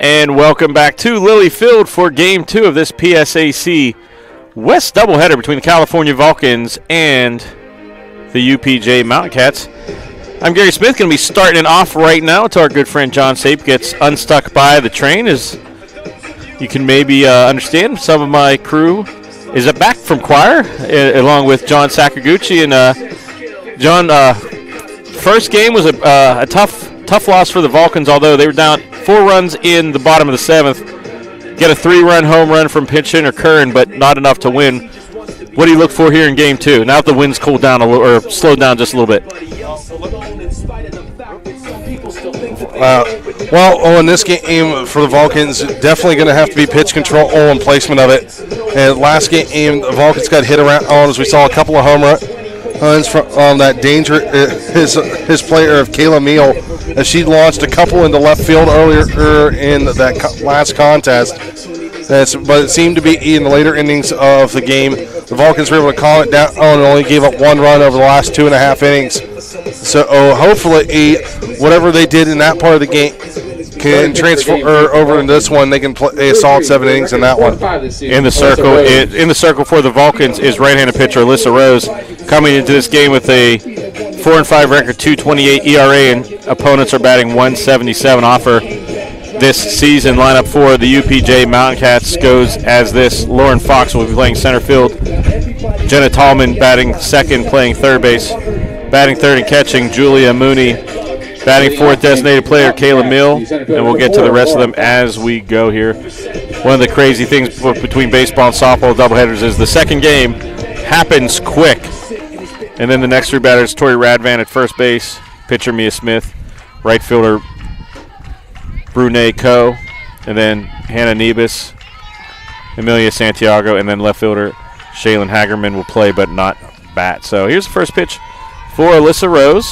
And welcome back to Lilly Field for Game 2 of this PSAC West doubleheader between the Calfornia Vulcans and the UPJ Mountain Cats. I'm Gary Smith, going to be starting it off right now until our good friend John Sape gets unstuck by the train. As you can maybe understand, some of my crew is back from choir, along with John Sakaguchi. And John, first game was a tough loss for the Vulcans, although they were down 4 runs in the bottom of the 7th. Get a 3-run home run from pinch hitter Curran, but not enough to win. What do you look for here in Game 2? Now that the wind's cooled down a little, or slowed down just a little bit. Well, in this game for the Vulcans, definitely going to have to be pitch control and placement of it. And last game, the Vulcans got hit around as we saw a couple of home runs from that danger. His player of Kayla Meal, as she launched a couple into left field earlier in that last contest. But it seemed to be in the later innings of the game, the Vulcans were able to calm it down and only gave up 1 run over the last 2.5 innings. So hopefully, whatever they did in that part of the game can transfer over in this one. They can play a solid 7 innings in that one. In the circle for the Vulcans is right-handed pitcher Alyssa Rose, coming into this game with a 4-5 record, 2.28 ERA, and opponents are batting 177 off her. This season lineup for the UPJ Mountain Cats goes as this. Lauren Fox will be playing center field. Jenna Tallman batting second, playing third base. Batting third and catching, Julia Mooney. Batting fourth, designated player Kayla Mill. And we'll get to the rest of them as we go here. One of the crazy things between baseball and softball doubleheaders is the second game happens quick. And then the next 3 batters, Tori Radvan at first base, pitcher Mia Smith, right fielder Brune Coe, and then Hannah Nebus, Amelia Santiago, and then left fielder Shaylin Hagerman will play but not bat. So here's the first pitch for Alyssa Rose.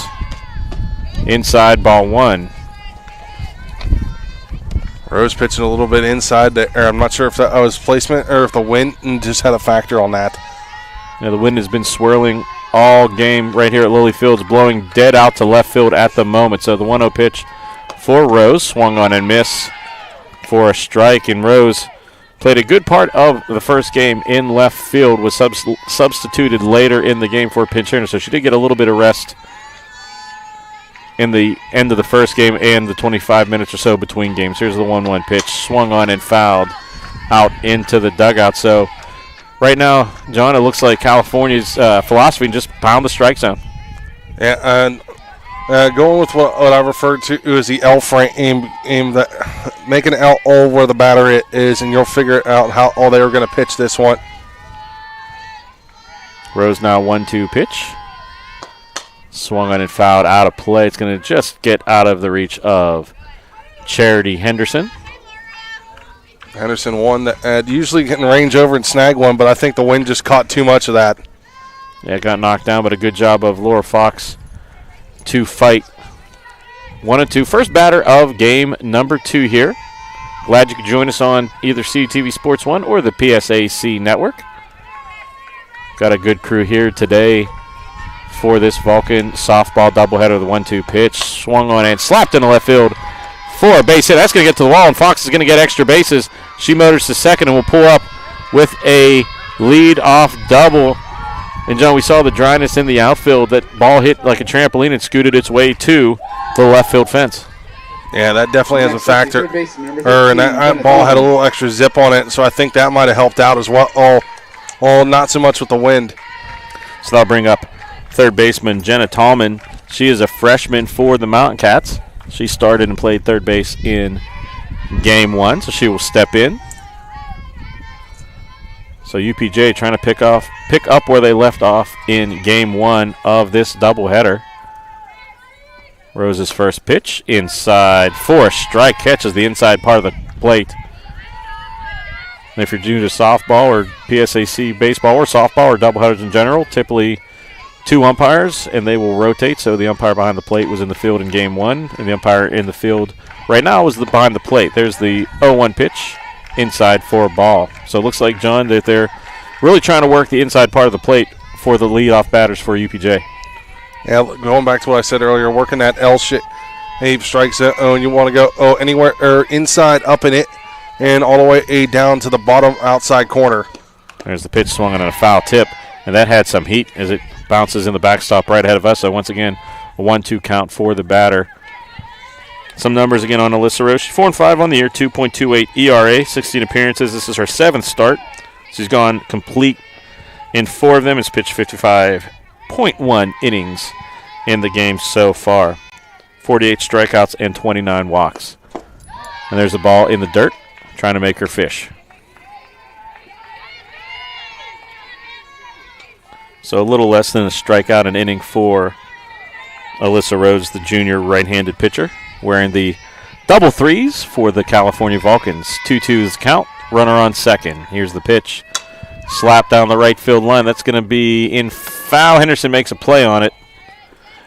Inside, ball 1. Rose pitching a little bit inside. I'm not sure if that was placement or if the wind just had a factor on that. Yeah, the wind has been swirling all game right here at Lilly Fields, blowing dead out to left field at the moment. So the 1-0 pitch for Rose, swung on and miss for a strike. And Rose played a good part of the first game in left field, was substituted later in the game for pinch hitter, so she did get a little bit of rest in the end of the first game and the 25 minutes or so between games. Here's the 1-1 pitch, swung on and fouled out into the dugout. So right now, John, it looks like California's philosophy, just pound the strike zone. Yeah, and going with what I referred to as the L frame, that make an L where the batter is, and you'll figure out how they were going to pitch this one. Rose now 1-2 pitch. Swung on and fouled out of play. It's going to just get out of the reach of Charity Henderson. Henderson one that usually can range over and snag one, but I think the wind just caught too much of that. Yeah, it got knocked down, but a good job of Laura Fox to fight 1-2. First batter of game number 2 here. Glad you could join us on either CTV Sports 1 or the PSAC network. Got a good crew here today for this Vulcan softball doubleheader. The 1-2 pitch, swung on and slapped into left field for a base hit. That's going to get to the wall, and Fox is going to get extra bases. She motors to second and will pull up with a lead-off double. And, John, we saw the dryness in the outfield. That ball hit like a trampoline and scooted its way to the left field fence. Yeah, that definitely has a factor. And that ball had a little extra zip on it, so I think that might have helped out as well. Oh, not so much with the wind. So that'll bring up third baseman Jenna Tallman. She is a freshman for the Mountain Cats. She started and played third base in game 1, so she will step in. So UPJ trying to pick up where they left off in game 1 of this doubleheader. Rose's first pitch inside for a strike, catches the inside part of the plate. And if you're new to softball or PSAC baseball or softball or doubleheaders in general, typically 2 umpires, and they will rotate. So the umpire behind the plate was in the field in game 1, and the umpire in the field right now was behind the plate. There's the 0-1 pitch, inside for a ball. So it looks like, John, that they're really trying to work the inside part of the plate for the leadoff batters for UPJ. Yeah, going back to what I said earlier, working that L shape Abe strikes it. Oh, and you want to go anywhere or inside, up in it, and all the way down to the bottom outside corner. There's the pitch swung on a foul tip, and that had some heat as it bounces in the backstop right ahead of us. So once again, a 1-2 count for the batter. Some numbers again on Alyssa Rose. She's 4-5 on the year, 2.28 ERA, 16 appearances. This is her 7th start. She's gone complete in 4 of them. It's pitched 55.1 innings in the game so far. 48 strikeouts and 29 walks. And there's a ball in the dirt, trying to make her fish. So a little less than a strikeout an inning for Alyssa Rhodes, the junior right-handed pitcher, wearing the double threes for the California Vulcans. 2-2's count, runner on second. Here's the pitch. Slap down the right field line. That's going to be in foul. Henderson makes a play on it.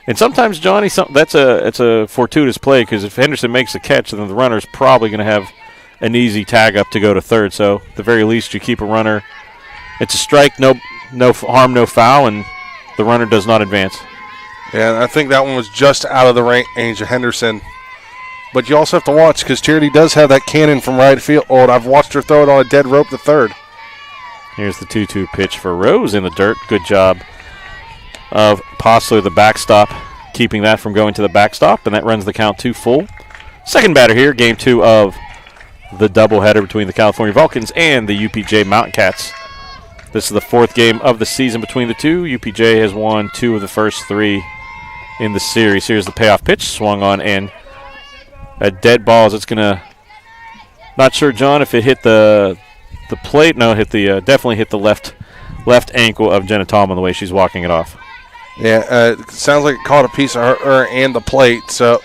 And sometimes, Johnny, it's a fortuitous play because if Henderson makes a catch, then the runner's probably going to have an easy tag up to go to third. So at the very least, you keep a runner. It's a strike, no harm, no foul, and the runner does not advance. Yeah, I think that one was just out of the range of Henderson. But you also have to watch because Charity does have that cannon from right field. Oh, and I've watched her throw it on a dead rope to third. Here's the 2-2 pitch for Rose in the dirt. Good job of Postler, the backstop, keeping that from going to the backstop, and that runs the count 2 full. Second batter here, game 2 of the doubleheader between the California Vulcans and the UPJ Mountain Cats. This is the 4th game of the season between the two. UPJ has won 2 of the first 3 in the series. Here's the payoff pitch, swung on and a dead ball as it's going to, not sure, John, if it hit the plate. No, it hit definitely hit the left ankle of Jenna Tallman the way she's walking it off. Yeah, it sounds like it caught a piece of her and the plate, so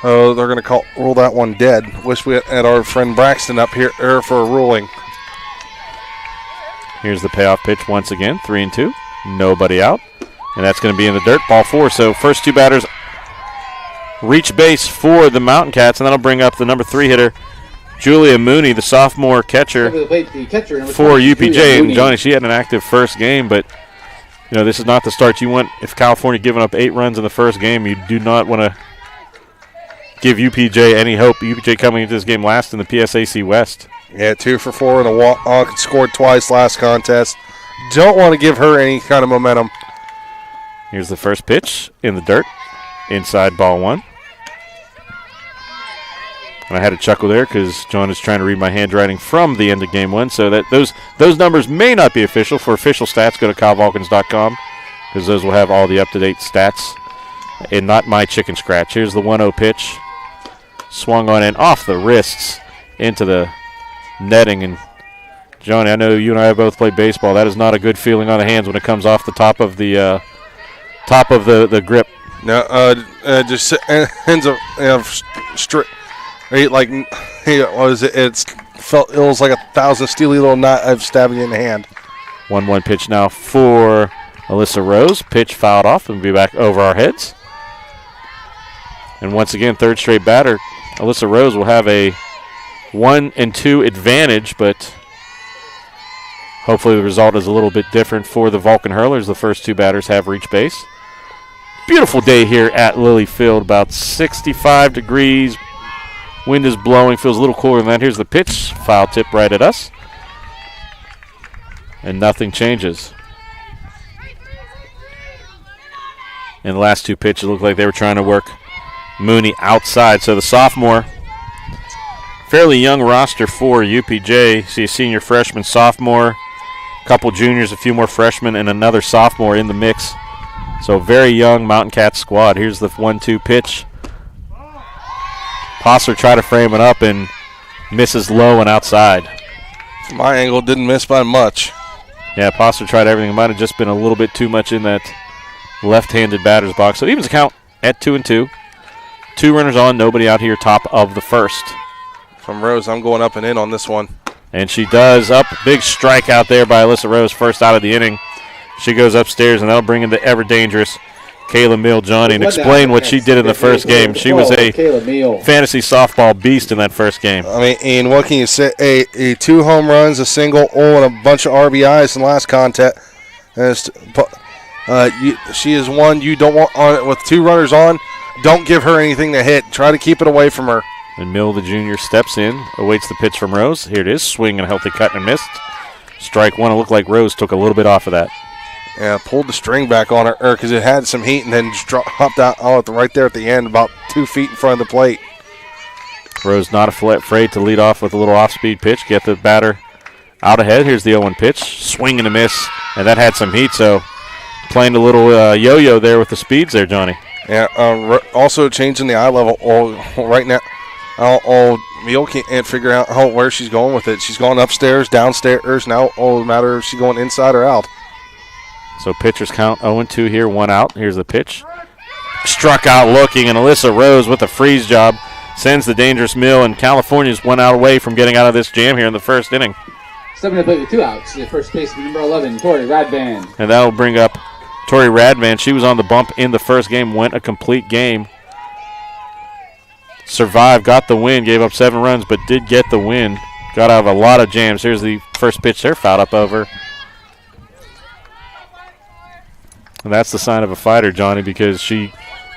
they're going to rule that one dead. Wish we had our friend Braxton up here for a ruling. Here's the payoff pitch once again, 3-2, nobody out, and that's going to be in the dirt, ball 4. So first 2 batters reach base for the Mountain Cats, and that'll bring up the number 3 hitter, Julia Mooney, the sophomore catcher for UPJ. And Johnny, she had an active first game, but this is not the start you want. If California giving up 8 runs in the first game, you do not want to give UPJ any hope. UPJ coming into this game last in the PSAC West. Yeah, 2 for 4 and a walk. Scored twice last contest. Don't want to give her any kind of momentum. Here's the first pitch in the dirt. Inside, ball 1. And I had a chuckle there because John is trying to read my handwriting from the end of game 1. So that those numbers may not be official. For official stats, go to calvulcans.com because those will have all the up-to-date stats and not my chicken scratch. Here's the 1-0 pitch. Swung on and off the wrists into the netting. And Johnny, I know you and I have both played baseball. That is not a good feeling on the hands when it comes off the top of the grip. No, just ends up straight. Like, what is it? It was like 1,000 steely little knives stabbing you in the hand. 1-1 pitch now for Alyssa Rose. Pitch fouled off and be back over our heads. And once again, third straight batter, Alyssa Rose will have a 1-2 advantage, but hopefully the result is a little bit different for the Vulcan Hurlers. The first 2 batters have reached base. Beautiful day here at Lilly Field, about 65 degrees. Wind is blowing, feels a little cooler than that. Here's the pitch, foul tip right at us. And nothing changes. And the last 2 pitches look like they were trying to work Mooney outside. So the sophomore, fairly young roster for UPJ. See a senior freshman, sophomore, a couple juniors, a few more freshmen, and another sophomore in the mix. So very young Mountain Cats squad. Here's the 1-2 pitch. Posser tried to frame it up and misses low and outside. From my angle, didn't miss by much. Yeah, Posser tried everything. It might have just been a little bit too much in that left-handed batter's box. So evens the count at 2-2. 2 runners on, nobody out here, top of the first. From Rose, I'm going up and in on this one. And she does. Up, big strikeout there by Alyssa Rose, first out of the inning. She goes upstairs, and that'll bring in the ever-dangerous Kayla Meal, Johnny, and explain what she did in the first game. She was a fantasy softball beast in that first game. I mean, and what can you say? 2 home runs, a single, and a bunch of RBIs in the last contest. She is one you don't want on it with 2 runners on. don't give her anything to hit. Try to keep it away from her. And Mill, the junior, steps in, awaits the pitch from Rose. Here it is, swing and a healthy cut and missed. Strike one. It looked like Rose took a little bit off of that. Yeah, pulled the string back on her because it had some heat and then just hopped out right there at the end, about 2 feet in front of the plate. Rose not afraid to lead off with a little off-speed pitch, get the batter out ahead. Here's the 0-1 pitch, swing and a miss, and that had some heat, so playing a little yo-yo there with the speeds there, Johnny. Yeah, also changing the eye level right now. Meal can't figure out where she's going with it. She's going upstairs, downstairs. Now all matter if she's going inside or out. So pitchers count 0-2 here, 1 out. Here's the pitch. Struck out looking, and Alyssa Rose with a freeze job sends the dangerous Mill, and California's 1 out away from getting out of this jam here in the first inning. Stepping to plate with 2 outs, the first baseman, number 11, Tori Radvan. And that'll bring up Tori Radvan. She was on the bump in the first game, went a complete game. Survived, got the win, gave up 7 runs, but did get the win. Got out of a lot of jams. Here's the first pitch there, fouled up over. And that's the sign of a fighter, Johnny, because she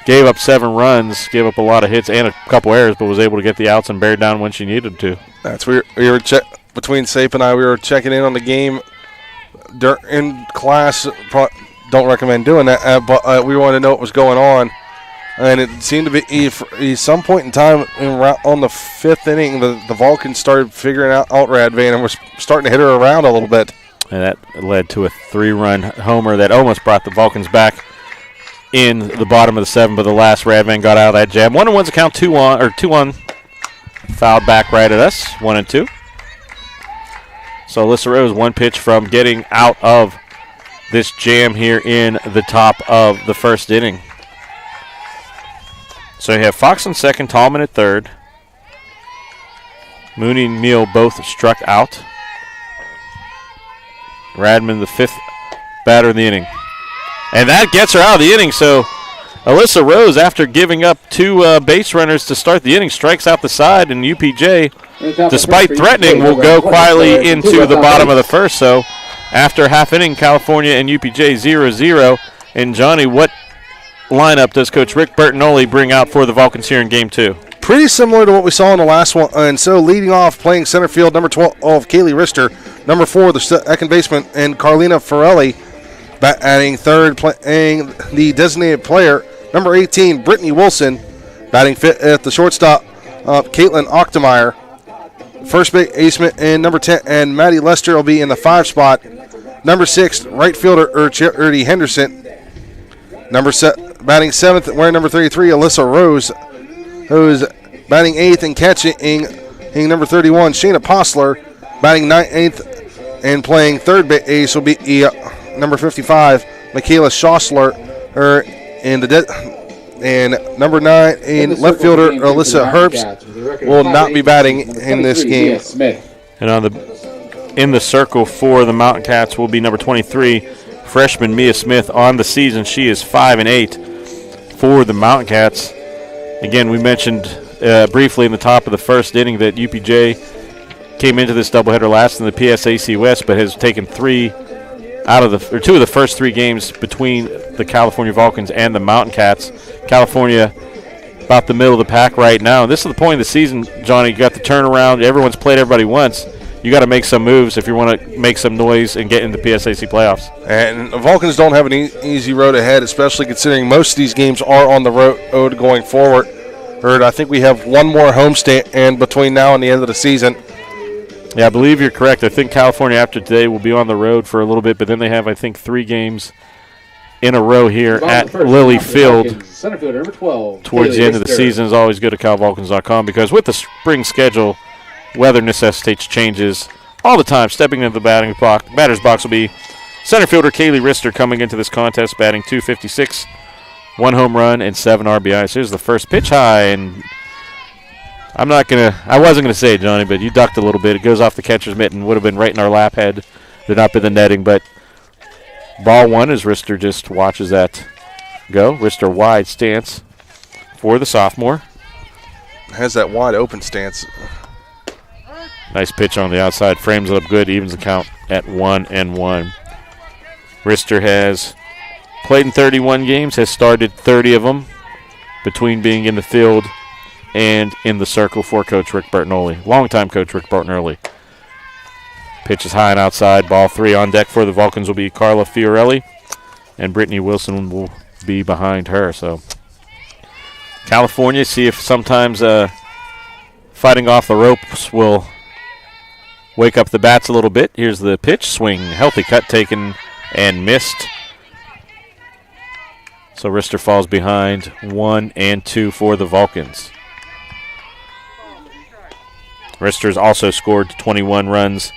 gave up 7 runs, gave up a lot of hits and a couple errors, but was able to get the outs and bear down when she needed to. That's we were between Sape and I. We were checking in on the game in class. Don't recommend doing that, but we wanted to know what was going on. And it seemed to be some point in time on the 5th inning, the Vulcans started figuring out Radvan and was starting to hit her around a little bit. And that led to a 3-run homer that almost brought the Vulcans back in the bottom of the 7th, but the last Radvan got out of that jam. 1-1's a count, 2-1. Fouled back right at us, 1-2. So Alyssa Rose 1 pitch from getting out of this jam here in the top of the first inning. So you have Fox in second, Tallman at third. Mooney and Meal both struck out. Radman, the 5th batter in the inning. And that gets her out of the inning. So Alyssa Rose, after giving up 2 base runners to start the inning, strikes out the side, and UPJ, despite threatening, will go quietly into the bottom of the first. So after half inning, California and UPJ 0-0. And Johnny, what lineup does Coach Rick Bertinoli bring out for the Vulcans here in Game 2? Pretty similar to what we saw in the last one. And so leading off, playing center field, number 12, Kaylee Rister. Number 4, the second baseman, and Carlina Ferrelli. Batting third, playing the designated player, number 18, Brittany Wilson. Batting fifth at the shortstop, Caitlin Ochtemeyer. First baseman and number 10, and Maddie Lester will be in the 5 spot. Number 6, right fielder Charity Henderson. Batting 7th, wearing number 33, Alyssa Rose, who's batting 8th and catching number 31, Shayna Postler. Batting 9th and playing third base will be number 55, Michaela Schossler, and number 9 in left fielder Alyssa Herbst will not be batting in this game. And in the circle for the Mountain Cats will be number 23, freshman Mia Smith. On the season, she is 5-8 for the Mountain Cats. Again, we mentioned briefly in the top of the first inning that UPJ came into this doubleheader last in the PSAC West, but has taken 2 of the first 3 games between the California Vulcans and the Mountain Cats. California about the middle of the pack right now. And this is the point of the season, Johnny. You got the turnaround. Everyone's played everybody once. You got to make some moves if you want to make some noise and get into the PSAC playoffs. And the Vulcans don't have an easy road ahead, especially considering most of these games are on the road going forward. I think we have 1 more homestand between now and the end of the season. Yeah, I believe you're correct. I think California after today will be on the road for a little bit, but then they have, I think, 3 games in a row here at Lilly Field towards the end of the season. Is always good at CalVulcans.com because with the spring schedule, weather necessitates changes all the time. Stepping into the batter's box will be center fielder Kaylee Rister coming into this contest, batting .256, 1 home run and 7 RBIs. Here's the first pitch high, and I wasn't gonna say it, Johnny, but you ducked a little bit. It goes off the catcher's mitten, would have been right in our lap had there not been the netting, but ball 1 as Rister just watches that go. Rister wide stance for the sophomore. Has that wide open stance. Nice pitch on the outside, frames it up good, evens the count at 1-1. Rister has played in 31 games, has started 30 of them. between being in the field and in the circle for Coach Rick Bertinoli. Longtime Coach Rick Bertinoli. Pitch is high and outside. Ball 3 on deck for the Vulcans will be Carla Fiorelli, and Brittany Wilson will be behind her. So Calfornia, see if sometimes fighting off the ropes will wake up the bats a little bit. Here's the pitch. Swing. Healthy cut taken and missed. So Rister falls behind 1-2 for the Vulcans. Rister's also scored 21 runs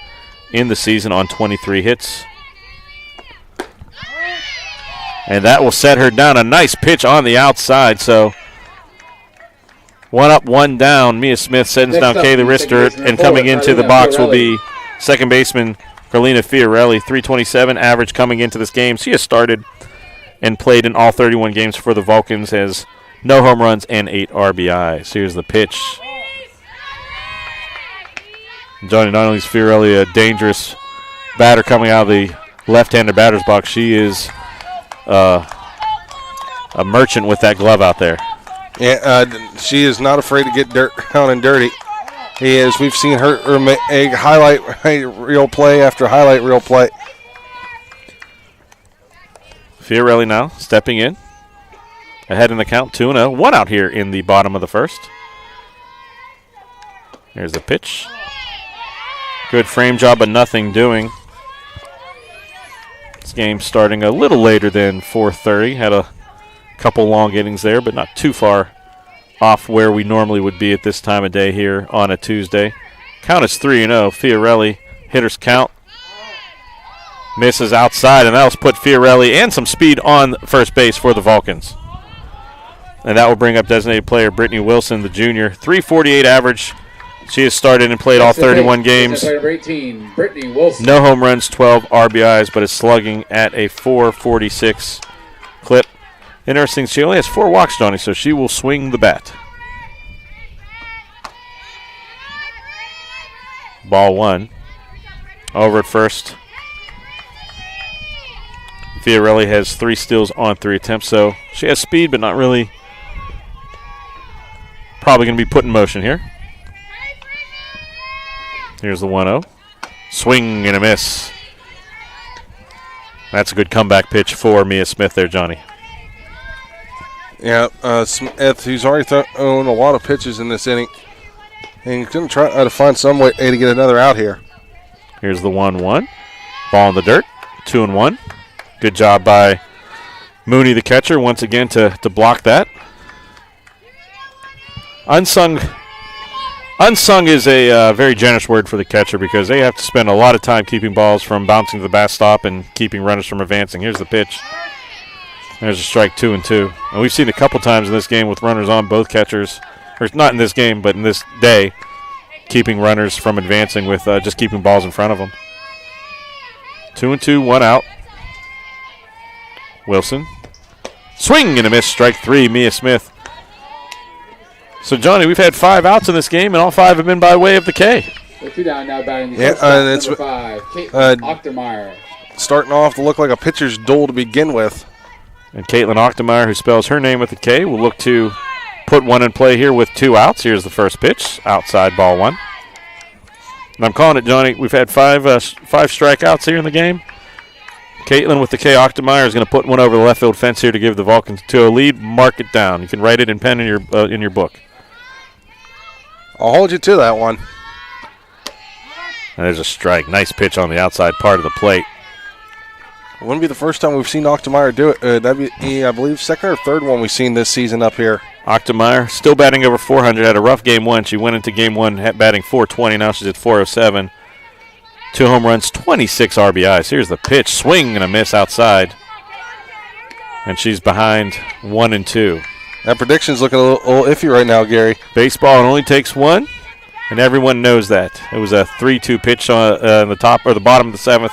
in the season on 23 hits. And that will set her down. A nice pitch on the outside. So 1 up, 1 down. Mia Smith sends down Kaylee Rister, and coming into the box will be second baseman Carlina Fiorelli. 327 average coming into this game. She has started and played in all 31 games for the Vulcans, has no home runs and 8 RBIs. Here's the pitch. Johnny, not only is Fiorelli a dangerous batter coming out of the left-handed batter's box, she is a merchant with that glove out there. Yeah, she is not afraid to get down and dirty. We've seen her make a highlight reel play after highlight reel play. Fiorelli now stepping in. Ahead in the count, 2-0. 1 out here in the bottom of the first. Here's the pitch. Good frame job, but nothing doing. This game starting a little later than 4:30. Had a couple long innings there, but not too far off where we normally would be at this time of day here on a Tuesday. Count is 3-0. Fiorelli, hitter's count. Misses outside, and that'll put Fiorelli and some speed on first base for the Vulcans. And that will bring up designated player Brittany Wilson, the junior. 348 average. She has started and played all 31 games. Number 18, Brittany Wilson. No home runs, 12 RBIs, but is slugging at a 446 clip. Interesting, she only has 4 walks, Johnny, so she will swing the bat. Ball 1. Over at first. Fiorelli has 3 steals on 3 attempts, so she has speed, but not really. Probably going to be put in motion here. Here's the 1-0. Swing and a miss. That's a good comeback pitch for Mia Smith there, Johnny. Yeah, Smith, who's already thrown a lot of pitches in this inning, and he's going to try to find some way to get another out here. Here's the 1-1. Ball in the dirt. 2-1. Good job by Mooney, the catcher, once again to block that. Unsung is a very generous word for the catcher because they have to spend a lot of time keeping balls from bouncing to the backstop and keeping runners from advancing. Here's the pitch. There's a strike, 2-2. And we've seen a couple times in this game with runners on both catchers, or not in this game, but in this day, keeping runners from advancing with just keeping balls in front of them. 2-2, 1 out. Wilson. Swing and a miss, strike 3, Mia Smith. So, Johnny, we've had 5 outs in this game, and all 5 have been by way of the K. With 2 down now batting the it's number 5, Caitlin Ochtermeyer. Starting off to look like a pitcher's duel to begin with. And Caitlin Ochtermeyer, who spells her name with a K, will look to put one in play here with 2 outs. Here's the first pitch, outside, ball 1. And I'm calling it, Johnny, we've had 5 strikeouts here in the game. Caitlin with the K. Ochtermeyer is going to put one over the left field fence here to give the Vulcans a lead. Mark it down. You can write it in pen in your book. I'll hold you to that one. And there's a strike. Nice pitch on the outside part of the plate. Wouldn't be the first time we've seen Ochtermeyer do it. That'd be, I believe, second or third one we've seen this season up here. Ochtermeyer still batting over 400. Had a rough game 1. She went into game 1 batting 420. Now she's at 407. 2 home runs, 26 RBIs. Here's the pitch. Swing and a miss outside. And she's behind 1-2. That prediction's looking a little iffy right now, Gary. Baseball, it only takes 1, and everyone knows that. It was a 3-2 pitch on the top or the bottom of the 7th.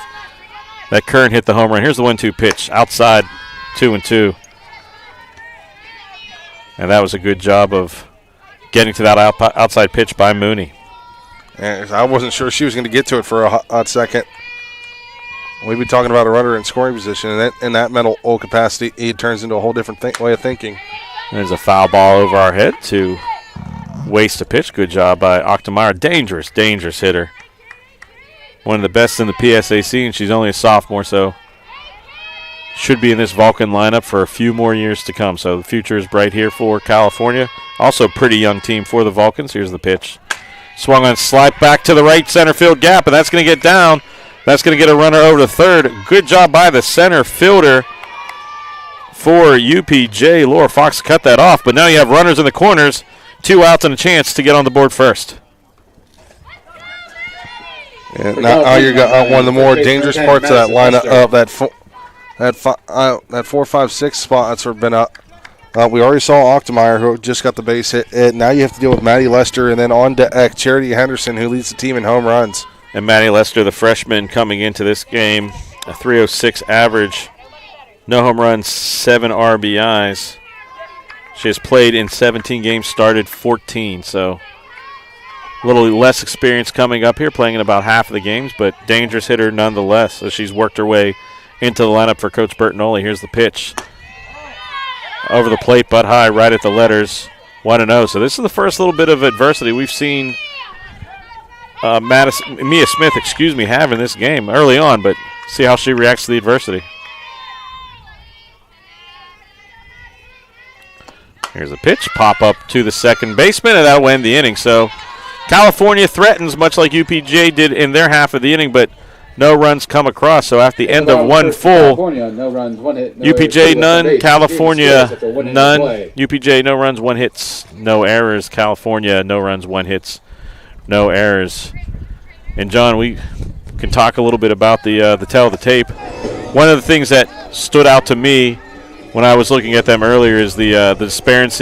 That Kern hit the home run. Here's the 1-2 pitch. Outside, 2-2. And that was a good job of getting to that outside pitch by Mooney. And I wasn't sure she was going to get to it for a hot second. We've been talking about a runner in scoring position, and in that mental capacity, it turns into a whole different way of thinking. There's a foul ball over our head to waste a pitch. Good job by Ochtemeyer. Dangerous, dangerous hitter. One of the best in the PSAC, and she's only a sophomore, so should be in this Vulcan lineup for a few more years to come. So the future is bright here for Calfornia. Also a pretty young team for the Vulcans. Here's the pitch. Swung on, slide back to the right center field gap, and that's going to get down. That's going to get a runner over to third. Good job by the center fielder for UPJ. Laura Fox cut that off, but now you have runners in the corners, 2 outs and a chance to get on the board first. And now you got one of the more dangerous parts of that lineup of that 4, 5, 6 spot that's been up. We already saw Ochtemeyer, who just got the base hit. And now you have to deal with Maddie Lester, and then on deck, Charity Henderson, who leads the team in home runs. And Maddie Lester, the freshman, coming into this game, a .306 average, no home runs, 7 RBIs. She has played in 17 games, started 14, so a little less experience coming up here, playing in about half of the games, but dangerous hitter nonetheless. So she's worked her way into the lineup for Coach Bertinoli. Here's the pitch. Over the plate, butt high, right at the letters, 1-0. So this is the first little bit of adversity we've seen Mia Smith, have in this game early on, but see how she reacts to the adversity. Here's a pitch, pop up to the second baseman, and that'll win the inning. So Calfornia threatens, much like UPJ did in their half of the inning, but no runs come across. So at the end of one full, no runs, 1 hit, no UPJ none, base. California none. UPJ no runs, 1 hits, no errors. California no runs, 1 hits, no errors. And John, we can talk a little bit about the tell of the tape. One of the things that stood out to me when I was looking at them earlier is the difference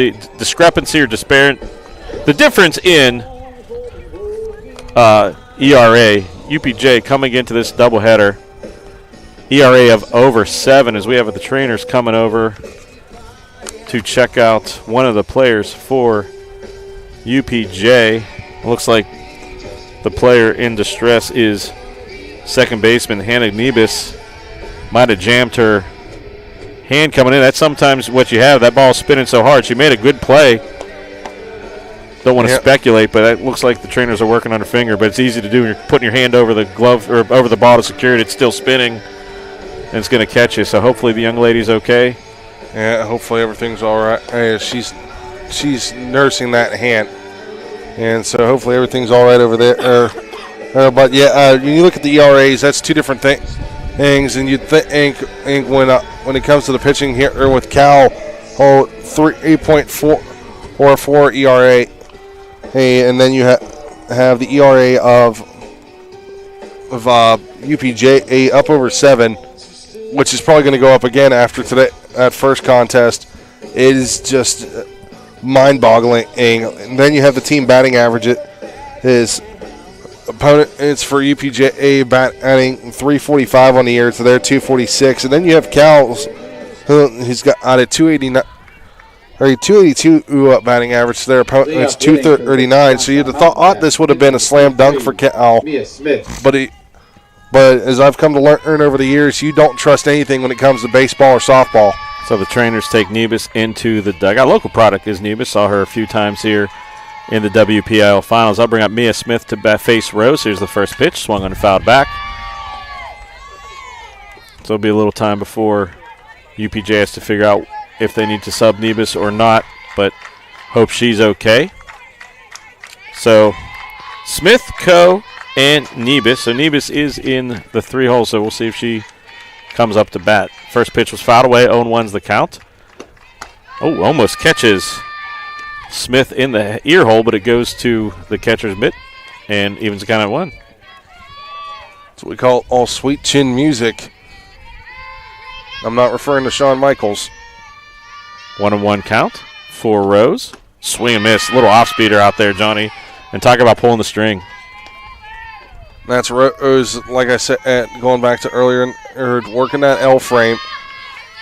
in ERA. UPJ coming into this doubleheader, ERA of over 7, as we have the trainers coming over to check out one of the players for UPJ. Looks like the player in distress is second baseman Hannah Nebus. Might have jammed her hand coming in. That's sometimes what you have. That ball's spinning so hard. She made a good play. Don't want to speculate, but it looks like the trainers are working on her finger. But it's easy to do when you're putting your hand over the glove or over the ball to secure it. It's still spinning, and it's going to catch you. So hopefully the young lady's okay. Yeah, hopefully everything's all right. She's nursing that hand, and so hopefully everything's all right over there. But yeah, when you look at the ERAs, that's 2 different things, and you think when it comes to the pitching here with Cal, 3.44 ERA. Hey, and then you have the ERA of UPJ up over 7, which is probably going to go up again after today. That first contest is just mind-boggling. And then you have the team batting average. His opponent is for UPJ batting 345 on the year, so they're 246. And then you have Cal's, who's got out at 289. 282 batting average to their opponent. It's 239. So you'd have thought this would have been a slam dunk for Cal. But as I've come to learn over the years, you don't trust anything when it comes to baseball or softball. So the trainers take Nebus into the dugout. Local product is Nebus. Saw her a few times here in the WPIL finals. I'll bring up Mia Smith to face Rose. Here's the first pitch. Swung on and fouled back. So it'll be a little time before UPJ has to figure out if they need to sub Nebus or not, but hope she's okay. So Smith, Coe, and Nebus. So Nebus is in the 3 hole, so we'll see if she comes up to bat. First pitch was fouled away. 0-1's the count. Oh, almost catches Smith in the ear hole, but it goes to the catcher's mitt and evens the count at 1. That's what we call all sweet chin music. I'm not referring to Shawn Michaels. 1-1 count for Rose. Swing and miss. Little off speeder out there, Johnny. And talk about pulling the string. That's Rose, like I said, going back to earlier, working that L frame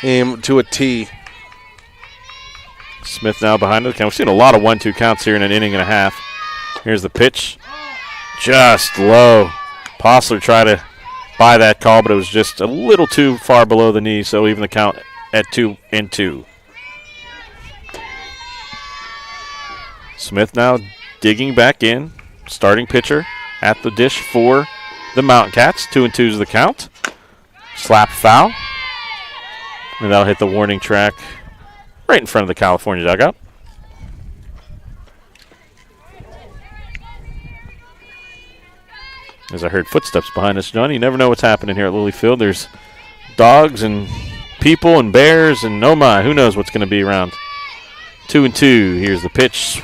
to a T. Smith now behind the count. We've seen a lot of 1-2 counts here in an inning and a half. Here's the pitch. Just low. Postler tried to buy that call, but it was just a little too far below the knee, so even the count at 2-2. Smith now digging back in. Starting pitcher at the dish for the Mountain Cats. 2-2 is the count. Slap foul. And that'll hit the warning track right in front of the Calfornia dugout. As I heard footsteps behind us, Johnny, you never know what's happening here at Lilly Field. There's dogs and people and bears and oh my, who knows what's going to be around. 2-2. Here's the pitch.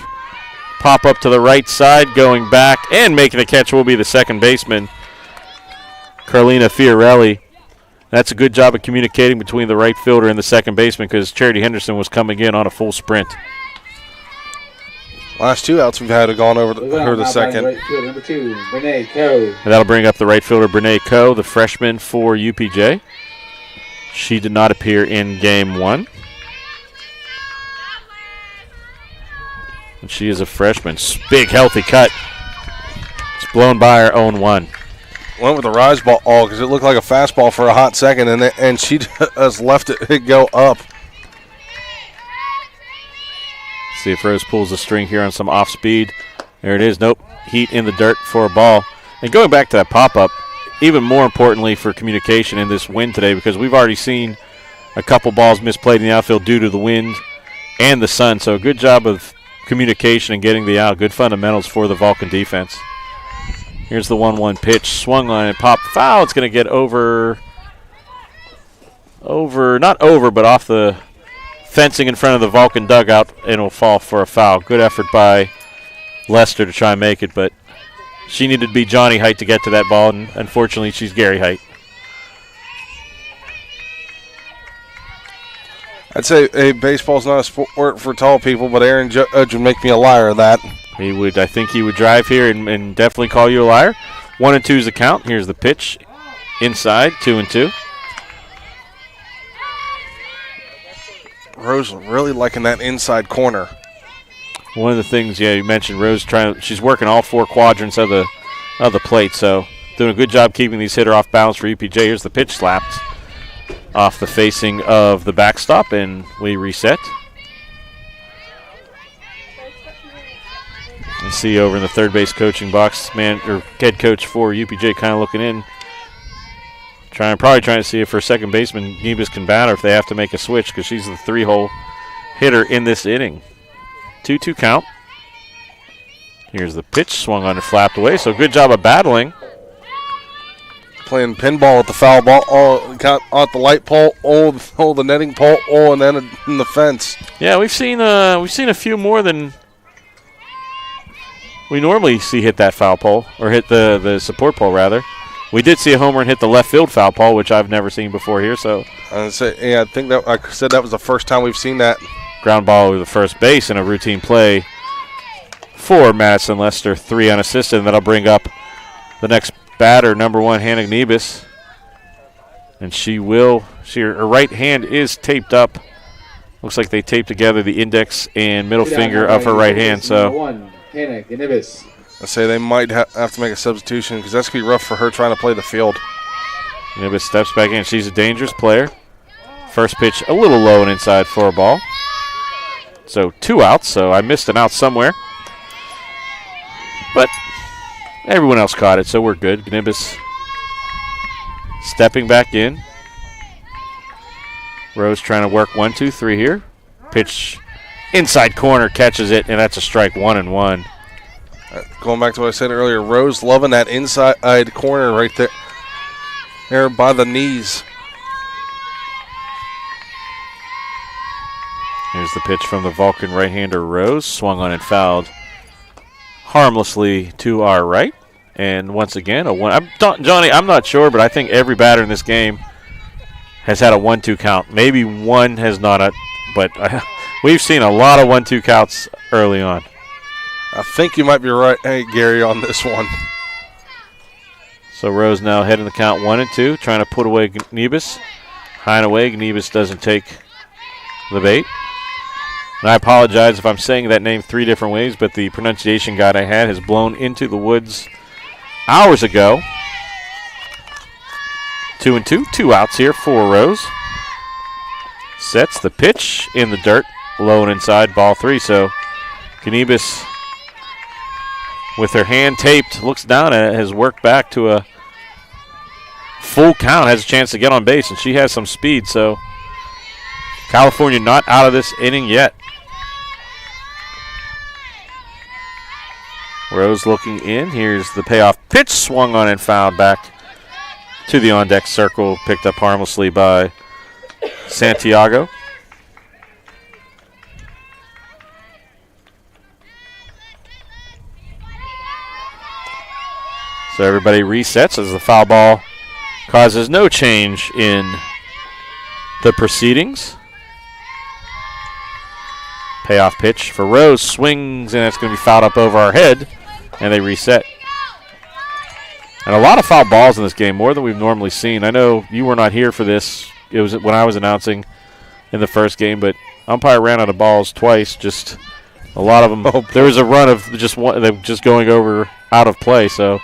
Pop up to the right side, going back and making the catch will be the second baseman, Carlina Fiorelli. That's a good job of communicating between the right fielder and the second baseman because Charity Henderson was coming in on a full sprint. Last 2 outs we've had have gone over her the second. Right field, number 2, Brene Coe. And that'll bring up the right fielder, Brene Coe, the freshman for UPJ. She did not appear in game 1. And she is a freshman. Big, healthy cut. It's blown by her own 1. Went with a rise ball because it looked like a fastball for a hot second, and she just left it go up. See if Rose pulls the string here on some off speed. There it is. Nope. Heat in the dirt for a ball. And going back to that pop-up, even more importantly for communication in this win today, because we've already seen a couple balls misplayed in the outfield due to the wind and the sun. So good job of communication and getting the out. Good fundamentals for the Vulcan defense. Here's the 1-1 pitch. Swung on and popped foul. It's going to get not over, but off the fencing in front of the Vulcan dugout, and it'll fall for a foul. Good effort by Lester to try and make it, but she needed to be Johnny height to get to that ball, and unfortunately she's Gary height. I'd say baseball's not a sport for tall people, but Aaron Judge would make me a liar of that. He would. I think he would drive here and definitely call you a liar. 1-2 is the count. Here's the pitch. Inside, 2-2. Rose really liking that inside corner. One of the things, you mentioned Rose she's working all 4 quadrants of the plate, so doing a good job keeping these hitter off balance for UPJ. Here's the pitch slapped off the facing of the backstop, and we reset. You see over in the third base coaching box, head coach for UPJ kind of looking in, probably trying to see if her second baseman Nebus can bat or if they have to make a switch because she's the 3-hole hitter in this inning. 2-2 count. Here's the pitch, swung on and flapped away. So good job of battling. Playing pinball at the foul ball, got at the light pole, the netting pole, and then in the fence. Yeah, we've seen a few more than we normally see hit that foul pole, or hit the support pole rather. We did see a homer and hit the left field foul pole, which I've never seen before here. So I think that I said that was the first time we've seen that. Ground ball over the first base in a routine play for Madison Lester, 3 unassisted, and that'll bring up the next batter, number 1, Hannah Nebus. And her right hand is taped up. Looks like they taped together the index and middle finger of her right hand. So Hannah Nebus. I say they might have to make a substitution because that's going to be rough for her trying to play the field. Nebus steps back in. She's a dangerous player. First pitch a little low and inside for a ball. So 2 outs, so I missed an out somewhere. But everyone else caught it, so we're good. Nebus stepping back in. Rose trying to work 1-2-3 here. Pitch inside corner, catches it, and that's a strike, 1-1. Going back to what I said earlier, Rose loving that inside corner right there by the knees. Here's the pitch from the Vulcan right-hander Rose. Swung on and fouled harmlessly to our right. And once again, Johnny, I'm not sure, but I think every batter in this game has had a 1-2 count. Maybe one has not, but we've seen a lot of 1-2 counts early on. I think you might be right, Gary, on this one. So Rose now heading the count 1-2, trying to put away Nebus. High and away, Nebus doesn't take the bait. And I apologize if I'm saying that name 3 different ways, but the pronunciation guide I had has blown into the woods hours ago. 2-2, 2 outs here for Rose. Sets the pitch in the dirt, low and inside, ball 3. So Canibus, with her hand taped, looks down at it, has worked back to a full count, has a chance to get on base, and she has some speed, so Calfornia not out of this inning yet. Rose looking in. Here's the payoff pitch, swung on and fouled back to the on-deck circle, picked up harmlessly by Santiago. So everybody resets as the foul ball causes no change in the proceedings. Payoff pitch for Rose, swings, and it's going to be fouled up over our head, and they reset. And a lot of foul balls in this game, more than we've normally seen. I know you were not here for this. It was when I was announcing in the first game, but umpire ran out of balls twice. Just a lot of them. There was a run of just one, them just going over out of play. So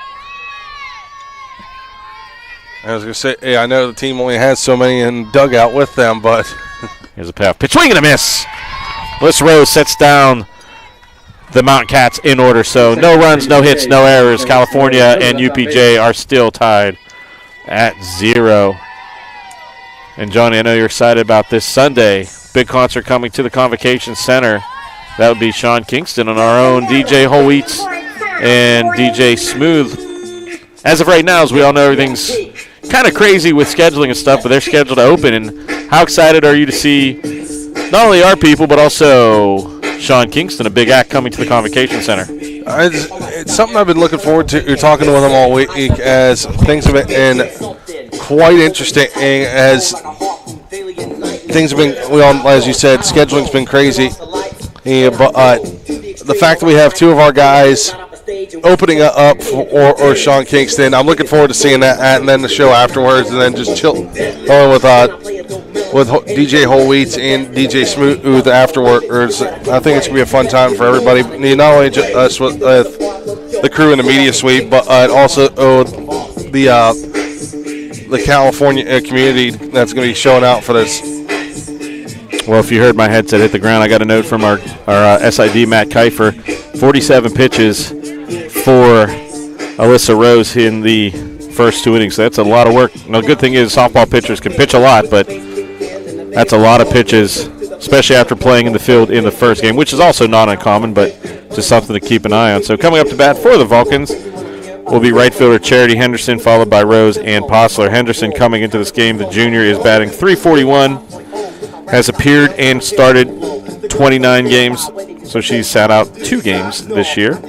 I was going to say, hey, I know the team only has so many in dugout with them, but here's a payoff pitch, swing and a miss. Liz Rose sets down the Mountain Cats in order. So no runs, no hits, no errors. Calfornia and UPJ are still tied at 0. And Johnny, I know you're excited about this Sunday. Big concert coming to the Convocation Center. That would be Sean Kingston and our own DJ Holweets and DJ Smooth. As of right now, as we all know, everything's kind of crazy with scheduling and stuff, but they're scheduled to open. And how excited are you to see not only our people, but also Sean Kingston, a big act coming to the Convocation Center? It's something I've been looking forward to. You're talking with them all week as things have been quite interesting. As things have been, well, as you said, scheduling's been crazy. But the fact that we have two of our guys opening up or Sean Kingston, I'm looking forward to seeing that, and then the show afterwards, and then just chill with DJ Holweets and DJ Smooth afterwards. I think it's going to be a fun time for everybody. Not only us with the crew in the media suite, but also the California community that's going to be showing out for this. Well, if you heard my headset hit the ground, I got a note from our SID, Matt Kiefer. 47 pitches for Alyssa Rose in the first 2 innings. So that's a lot of work. Now, the good thing is softball pitchers can pitch a lot, but that's a lot of pitches, especially after playing in the field in the first game, which is also not uncommon, but just something to keep an eye on. So coming up to bat for the Vulcans will be right fielder Charity Henderson, followed by Rose and Postler. Henderson coming into this game, the junior, is batting .341. Has appeared and started 29 games, so she's sat out 2 games this year.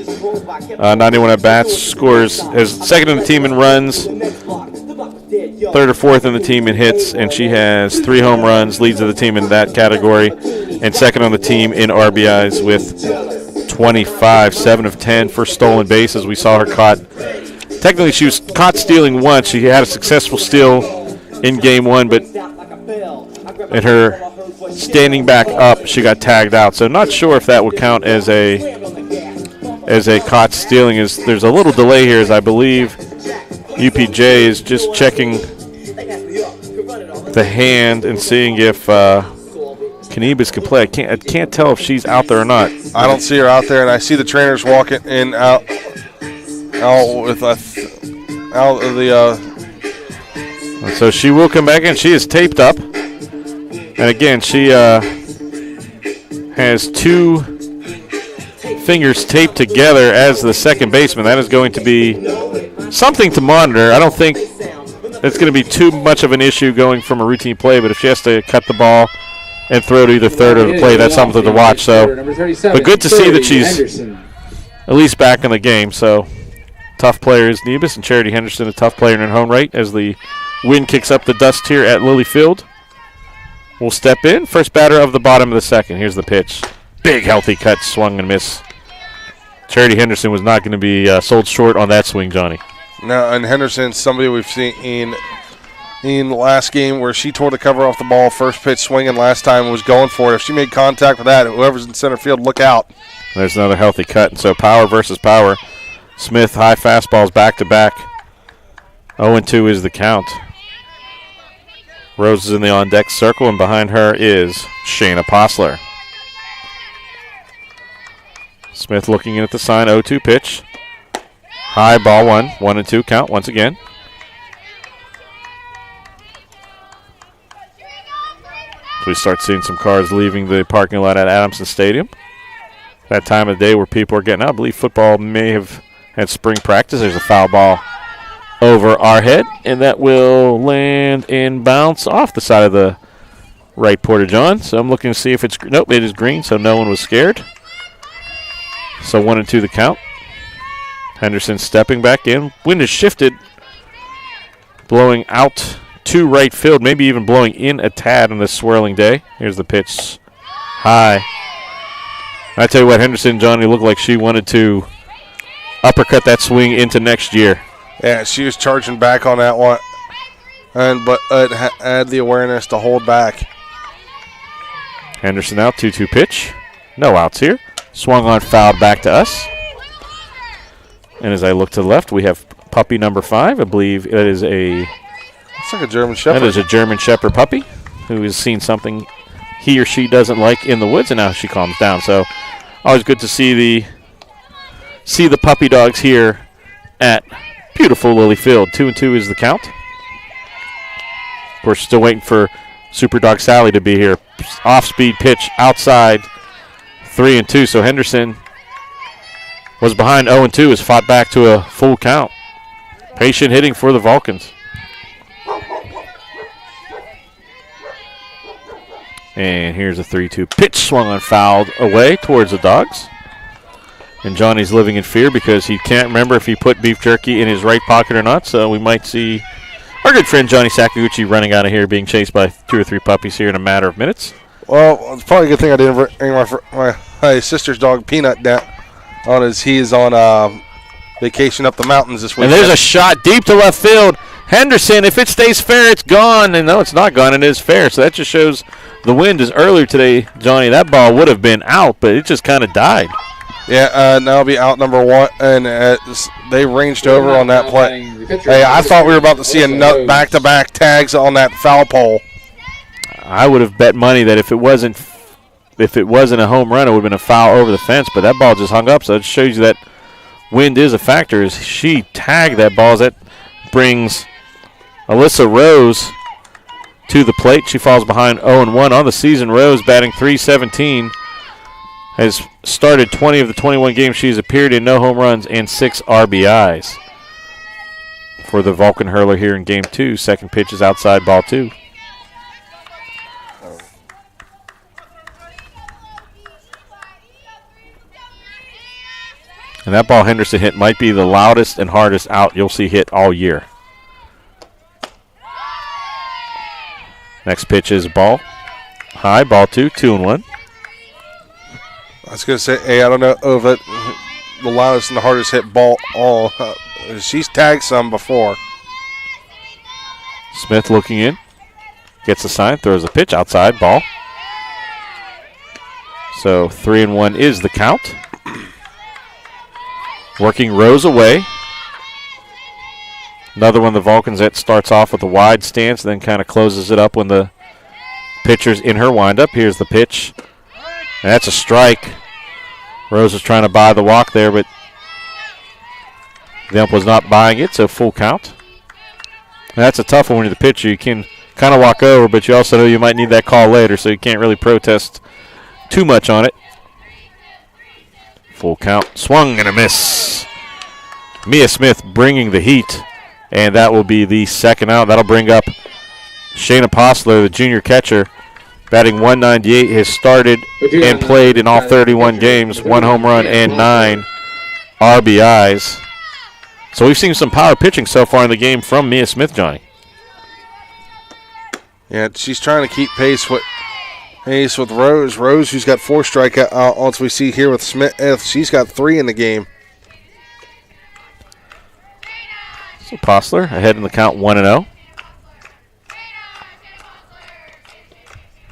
91 at-bats, scores as second in the team in runs, third or fourth in the team in hits, and she has 3 home runs, leads of the team in that category, and second on the team in RBIs with 25, 7 of 10 for stolen bases. We saw her caught. Technically, she was caught stealing once. She had a successful steal in game 1, but in her standing back up, she got tagged out. So not sure if that would count as a caught stealing. There's a little delay here, as I believe UPJ is just checking the hand and seeing if Canibus can play. I can't tell if she's out there or not. I don't see her out there, and I see the trainers walking in out with out of the. So she will come back in. She is taped up. And again, she has 2 fingers taped together as the second baseman. That is going to be something to monitor. I don't think it's going to be too much of an issue going from a routine play, but if she has to cut the ball and throw to either third or the plate, that's something to watch. So, but good to see that she's at least back in the game. So, tough player is Nebus, and Charity Henderson, a tough player in her own right, as the wind kicks up the dust here at Lilly Field. We'll step in. First batter of the bottom of the second. Here's the pitch. Big, healthy cut, swung and miss. Charity Henderson was not going to be sold short on that swing, Johnny. No, and Henderson's somebody we've seen in the last game where she tore the cover off the ball, first pitch swinging last time, was going for it. If she made contact with that, whoever's in center field, look out. There's another healthy cut. And so power versus power. Smith, high fastballs back-to-back. 0-2 is the count. Rose is in the on-deck circle, and behind her is Shayna Postler. Smith looking in at the sign, 0-2 pitch. High ball 1, 1-2 count once again. So we start seeing some cars leaving the parking lot at Adamson Stadium. That time of day where people are getting out. I believe football may have had spring practice. There's a foul ball over our head, and that will land and bounce off the side of the right Porta-John. So I'm looking to see if it's, nope, it is green, so no one was scared. So 1-2 the count. Henderson stepping back in. Wind has shifted, blowing out to right field, maybe even blowing in a tad on this swirling day. Here's the pitch. High. I tell you what, Henderson, Johnny, looked like she wanted to uppercut that swing into next year. Yeah, she was charging back on that one, but had the awareness to hold back. Henderson out, 2-2 pitch. No outs here. Swung on, fouled back to us. And as I look to the left, we have puppy number 5. I believe that is a... It's like a German Shepherd. That is a German Shepherd puppy who has seen something he or she doesn't like in the woods, and now she calms down. So always good to see the puppy dogs here at beautiful Lilly Field. 2-2 is the count. Of course, still waiting for Super Dog Sally to be here. Off-speed pitch outside, 3-2. So Henderson was behind 0-2, has fought back to a full count. Patient hitting for the Vulcans. And here's a 3-2 pitch, swung on, fouled away towards the Dogs. And Johnny's living in fear because he can't remember if he put beef jerky in his right pocket or not. So we might see our good friend Johnny Sakaguchi running out of here, being chased by 2 or 3 puppies here in a matter of minutes. Well, it's probably a good thing I didn't bring my sister's dog Peanut down on as he is on vacation up the mountains this week. And there's a shot deep to left field. Henderson, if it stays fair, it's gone. And no, it's not gone. It is fair. So that just shows the wind is earlier today, Johnny. That ball would have been out, but it just kind of died. Yeah, now it'll be out number 1, and they ranged over on that play. Hey, I thought we were about to see a back-to-back tags on that foul pole. I would have bet money that if it wasn't a home run, it would have been a foul over the fence, but that ball just hung up, so it shows you that wind is a factor. As she tagged that ball, that brings Alyssa Rose to the plate. She falls behind 0-1 on the season. Rose batting .317. Has started 20 of the 21 games she's appeared in, no home runs and 6 RBIs. For the Vulcan hurler here in Game 2, second pitch is outside, ball 2. And that ball Henderson hit might be the loudest and hardest out you'll see hit all year. Next pitch is ball. High, ball 2, 2-1. I was going to say, hey, I don't know if it the loudest and the hardest hit ball all. She's tagged some before. Smith looking in. Gets the sign, throws a pitch outside, ball. So 3-1 is the count. Working Rose away. Another one of the Vulcans that starts off with a wide stance, then kind of closes it up when the pitcher's in her windup. Here's the pitch. And that's a strike. Rose was trying to buy the walk there, but the ump was not buying it, so full count. And that's a tough one when you're the pitcher. You can kind of walk over, but you also know you might need that call later, so you can't really protest too much on it. Full count. Swung and a miss. Mia Smith bringing the heat, and that will be the second out. That'll bring up Shayna Postler, the junior catcher, batting .198, has started and played in all 31 games, 1 home run and 9 RBIs. So we've seen some power pitching so far in the game from Mia Smith, Johnny. Yeah, she's trying to keep pace with Rose. Rose, who's got 4 strikeouts, we see here with Smith. She's got 3 in the game. So Postler ahead in the count 1-0.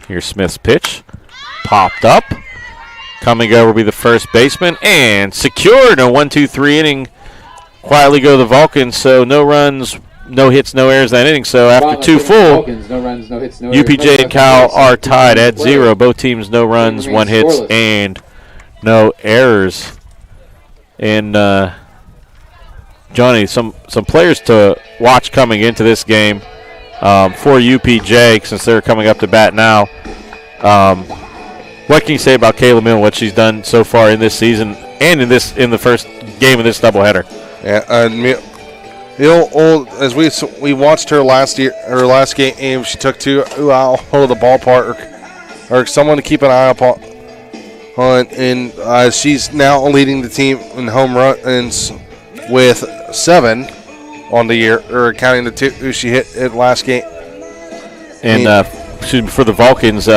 Here's Smith's pitch. Popped up. Coming over will be the first baseman. And secured a 1-2-3 inning. Quietly go the Vulcans. So no runs, no hits, no errors that inning. So after 2 full, UPJ and Cal are tied at 0. Both teams no runs, 1 hits, and no errors. And Johnny, some players to watch coming into this game for UPJ, since they're coming up to bat now. What can you say about Kayla Mill, what she's done so far in this season and in the first game of this doubleheader? Yeah, Mill, as we watched her last game, she took two out of the ballpark, or someone to keep an eye upon. And she's now leading the team in home runs with 7 on the year, or counting the 2 she hit at last game. And for the Vulcans,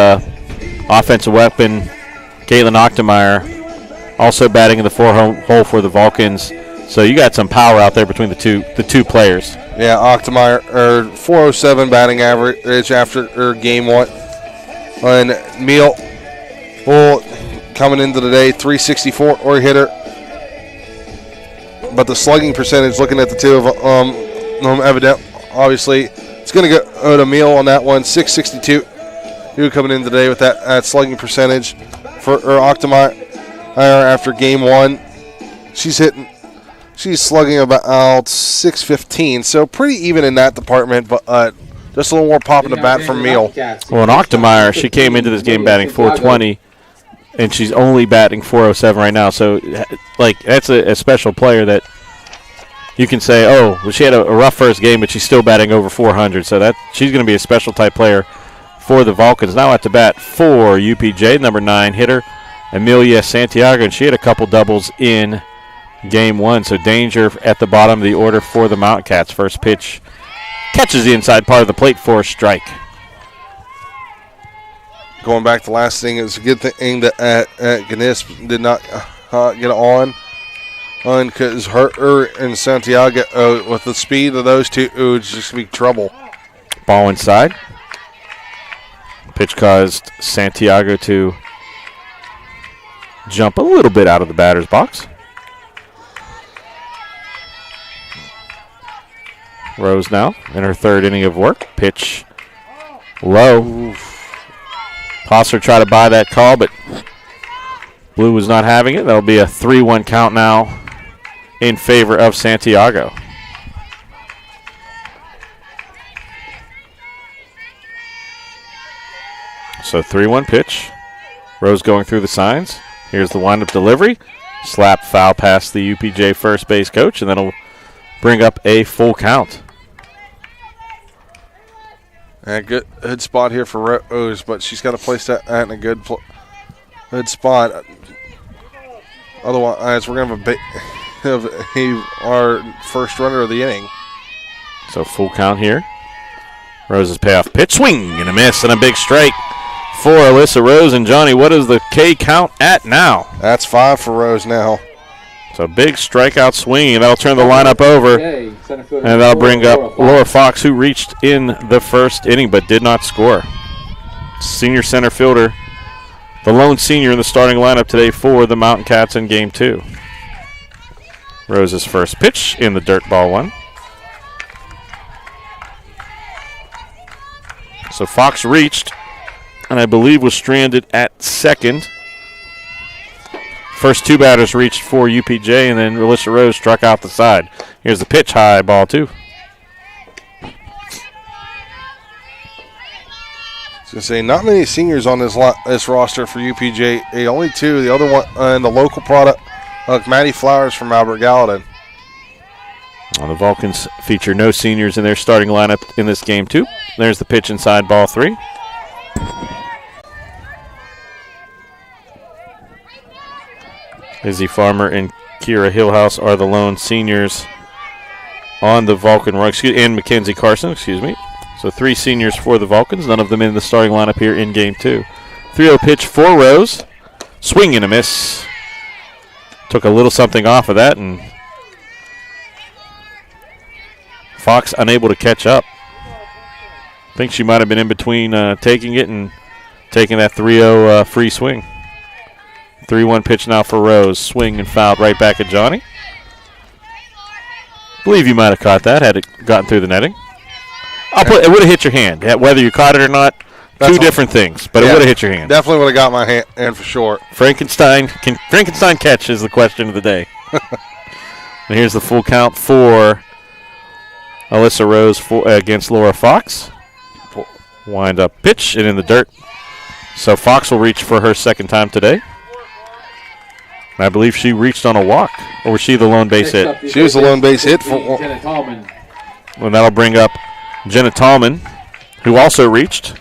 offensive weapon Caitlin Ochtemeyer also batting in the 4-hole for the Vulcans. So you got some power out there between the two players. Yeah, Ochtemeyer, 407 batting average after game 1, and Meal, coming into the day, 364 or hitter. But the slugging percentage, looking at the two of them, evident, obviously, it's going to go to Meal on that one, 662. Who coming in today with that slugging percentage for Ochtemeyer after game 1. She's slugging about 615, so pretty even in that department, but just a little more pop in the bat from Meal. Well, in Ochtemeyer, she came into this game batting 420, and she's only batting 407 right now. So, that's a special player that you can say, oh, well, she had a rough first game, but she's still batting over 400. So she's going to be a special type player for the Vulcans. Now at the bat for UPJ, number 9 hitter, Amelia Santiago, and she had a couple doubles in game 1. So danger at the bottom of the order for the Mountain Cats. First pitch catches the inside part of the plate for a strike. Going back to last thing, it was a good thing that Ganis did not get on because her and Santiago, with the speed of those two, it would just be trouble. Ball inside. Pitch caused Santiago to jump a little bit out of the batter's box. Rose now in her 3rd inning of work. Pitch low. Oof. Posser tried to buy that call, but Blue was not having it. That'll be a 3-1 count now in favor of Santiago. So 3-1 pitch. Rose going through the signs. Here's the windup delivery. Slap foul past the UPJ first base coach, and that'll bring up a full count. And good spot here for Rose, but she's got to place that in a good spot. Otherwise, we're going to have our first runner of the inning. So full count here. Rose's payoff pitch, swing and a miss, and a big strike for Alyssa Rose. And Johnny, what is the K count at now? That's 5 for Rose now. So big strikeout swing, and that'll turn the lineup over, and that'll bring up Laura Fox, who reached in the first inning but did not score. Senior center fielder, the lone senior in the starting lineup today for the Mountain Cats in Game 2. Rose's first pitch in the dirt, ball 1. So Fox reached, and I believe was stranded at second. First 2 batters reached for UPJ, and then Alyssa Rose struck out the side. Here's the pitch, high, ball 2. I was going to say, not many seniors on this roster for UPJ. Only 2. The other one, and the local product, Maddie Flowers from Albert Gallatin. Well, the Vulcans feature no seniors in their starting lineup in this game, too. There's the pitch inside, ball 3. Izzy Farmer and Kira Hillhouse are the lone seniors on the Vulcan run, and Mackenzie Carson, So 3 seniors for the Vulcans, none of them in the starting lineup here in Game 2. 3-0 pitch for Rose. Swing and a miss. Took a little something off of that, and Fox unable to catch up. I think she might have been in between taking it and taking that 3-0 free swing. 3-1 pitch now for Rose. Swing and fouled right back at Johnny. Believe you might have caught that had it gotten through the netting. It would have hit your hand. Whether you caught it or not, Two different things, but it would have hit your hand. Definitely would have got my hand for sure. Frankenstein catch is the question of the day. And here's the full count for Alyssa Rose against Laura Fox. Wind up pitch and in the dirt. So Fox will reach for her second time today. And I believe she reached on a walk, or was she the lone base hit? She was the lone base hit for Jenna Tallman. Well, that'll bring up Jenna Tallman, who also reached.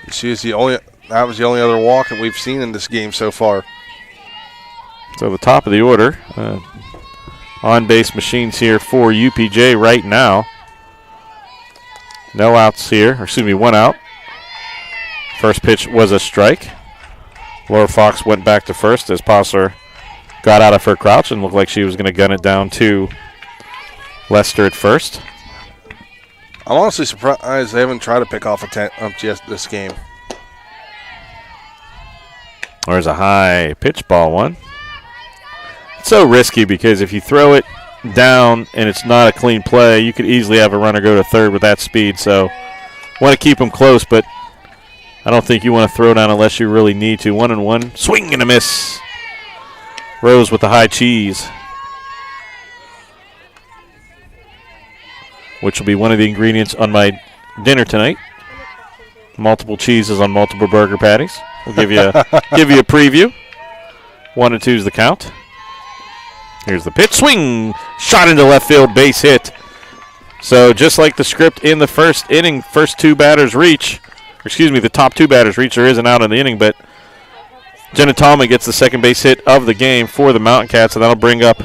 That was the only other walk that we've seen in this game so far. So the top of the order, on-base machines here for UPJ right now. No outs here, one out. First pitch was a strike. Laura Fox went back to first as Posler got out of her crouch and looked like she was going to gun it down to Lester at first. I'm honestly surprised they haven't tried to pick off this game. There's a high pitch ball one. It's so risky because if you throw it down and it's not a clean play, you could easily have a runner go to third with that speed. So want to keep them close, but I don't think you want to throw down unless you really need to. 1-1. Swing and a miss. Rose with the high cheese, which will be one of the ingredients on my dinner tonight. Multiple cheeses on multiple burger patties. We'll give you a preview. 1-2 is the count. Here's the pitch. Swing. Shot into left field. Base hit. So just like the script in the first inning, the top two batters reach. There is an out in the inning, but Jenna Tallman gets the second base hit of the game for the Mountain Cats, and that'll bring up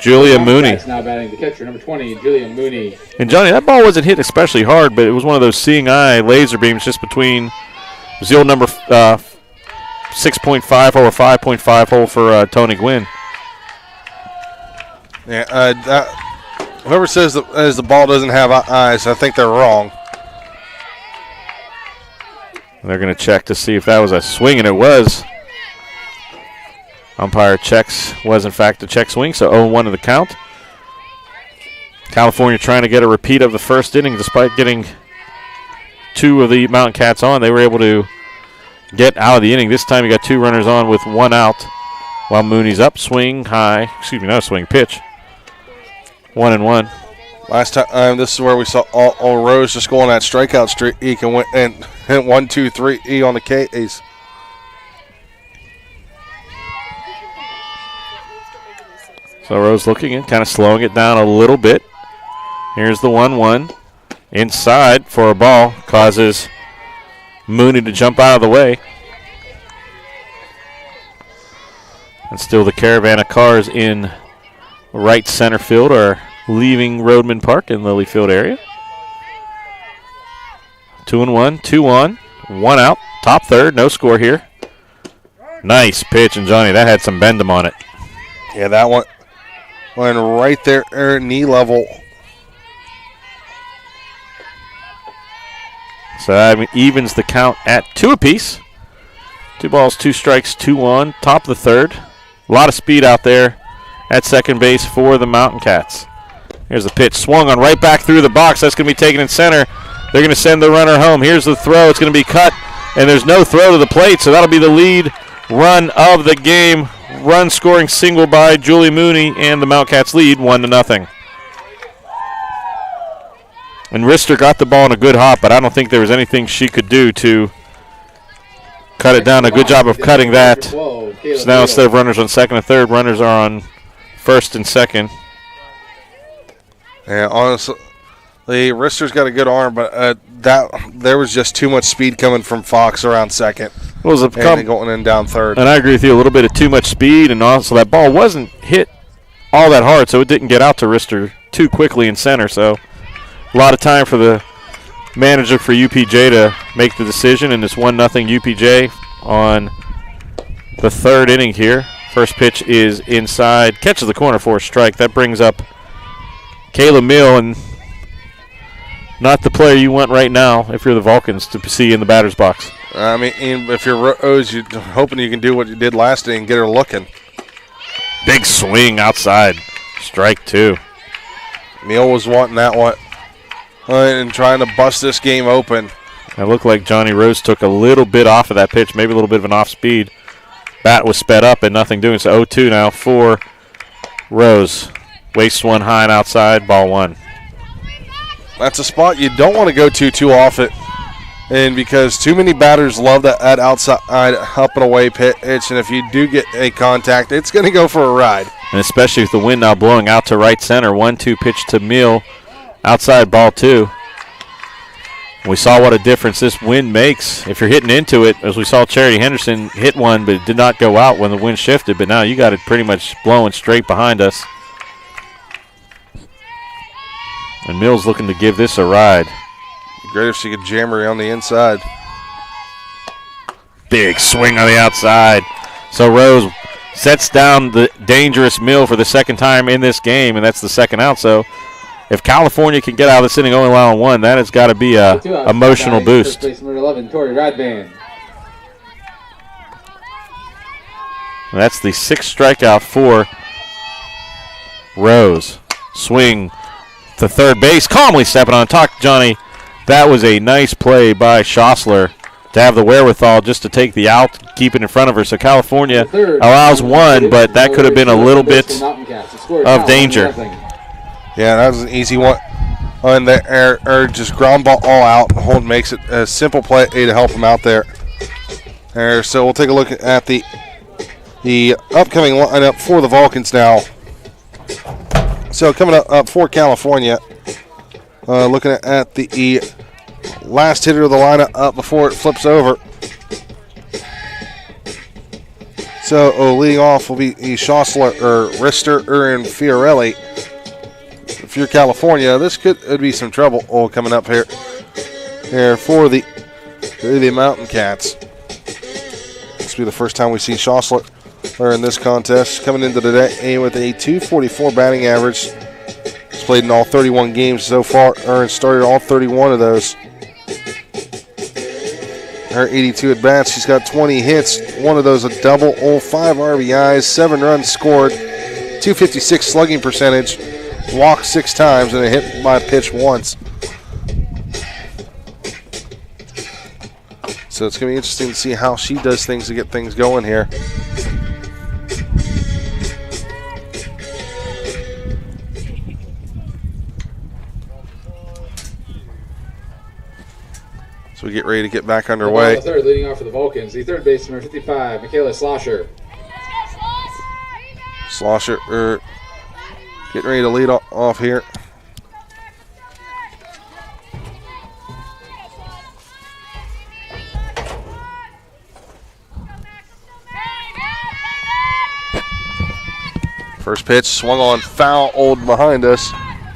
Julia Mooney. Now batting the catcher, number 20, Julia Mooney. And Johnny, that ball wasn't hit especially hard, but it was one of those seeing eye laser beams just between. It was the old number 6.5 hole or 5.5 hole for Tony Gwynn. Yeah, whoever says the ball doesn't have eyes, I think they're wrong. They're going to check to see if that was a swing, and it was. Umpire checks, was in fact a check swing, so 0-1 to the count. Calfornia trying to get a repeat of the first inning despite getting two of the Mountain Cats on. They were able to get out of the inning. This time you got two runners on with one out while Mooney's up. Swing, not a swing, pitch. 1-1. Last time, this is where we saw all Rose just go on that strikeout streak and went 1-2-3 on the K's. So Rose looking and kind of slowing it down a little bit. Here's the 1-1. Inside for a ball. Causes Mooney to jump out of the way. And still the caravan of cars in right center field are leaving Rodman Park in Lilly Field area. 2-1, 2 on, 1 out, top third, no score here. Nice pitch, and Johnny, that had some bendum on it. Yeah, that one went right there, knee level. So that evens the count at 2 apiece. 2 balls, 2 strikes, 2 on, top of the third. A lot of speed out there at second base for the Mountain Cats. Here's the pitch, swung on right back through the box. That's going to be taken in center. They're going to send the runner home. Here's the throw. It's going to be cut, and there's no throw to the plate, so that'll be the lead run of the game. Run scoring single by Julie Mooney, and the Mountain Cats lead 1-0. And Rister got the ball in a good hop, but I don't think there was anything she could do to cut it down. A good job of cutting that. So now instead of runners on second and third, runners are on first and second. Yeah, honestly, Rister's got a good arm, but there was just too much speed coming from Fox around second. It was a going in down third. And I agree with you, a little bit of too much speed, and also that ball wasn't hit all that hard, so it didn't get out to Rister too quickly in center. So a lot of time for the manager for UPJ to make the decision, and it's 1-0 UPJ on the third inning here. First pitch is inside, catches the corner for a strike. That brings up Kayla Mill, and not the player you want right now if you're the Vulcans to see in the batter's box. I mean, if you're Rose, you're hoping you can do what you did last inning and get her looking. Big swing outside. Strike 2. Mill was wanting that one. and trying to bust this game open. It looked like Johnny Rose took a little bit off of that pitch, maybe a little bit of an off speed. Bat was sped up and nothing doing. So 0-2 now for Rose. Wastes one high and outside, ball one. That's a spot you don't want to go to too often. And because too many batters love that outside up and away pitch, and if you do get a contact, it's going to go for a ride. And especially with the wind now blowing out to right center. 1-2 pitch to Meal. Outside, ball two. We saw what a difference this wind makes. If you're hitting into it, as we saw Charity Henderson hit one, but it did not go out when the wind shifted. But now you got it pretty much blowing straight behind us. And Mills looking to give this a ride. Great if she could jam her on the inside. Big swing on the outside. So Rose sets down the dangerous Mill for the second time in this game, and that's the second out. So if Calfornia can get out of this inning only allowing one, that has got to be a emotional boost. First base number 11, Tori Radband. And that's the sixth strikeout for Rose. Swing to third base, calmly stepping on. Talk, Johnny. That was a nice play by Schossler to have the wherewithal just to take the out, keep it in front of her. So Calfornia allows one, but that could have been a little bit of danger. Yeah, that was an easy one. On there, just ground ball all out. Holden makes it a simple play to help him out there. So we'll take a look at the upcoming lineup for the Vulcans now. So coming up for Calfornia, looking at the last hitter of the lineup up before it flips over. So leading off will be Schossler, Rister, and Fiorelli. If you're Calfornia, this could be some trouble coming up here for the Mountain Cats. This will be the first time we see Schossler in this contest, coming into today with a .244 batting average. He's played in all 31 games so far, and started all 31 of those. Her 82 at bats. She's got 20 hits, one of those a double, 5 RBIs, 7 runs scored, .256 slugging percentage, walked 6 times, and a hit by pitch once. So it's going to be interesting to see how she does things to get things going here. So we get ready to get back underway. Third, leading off for the Vulcans, the third baseman, number 55, Michaela Slosher. Slosher getting ready to lead off here. First pitch swung on, fouled behind us,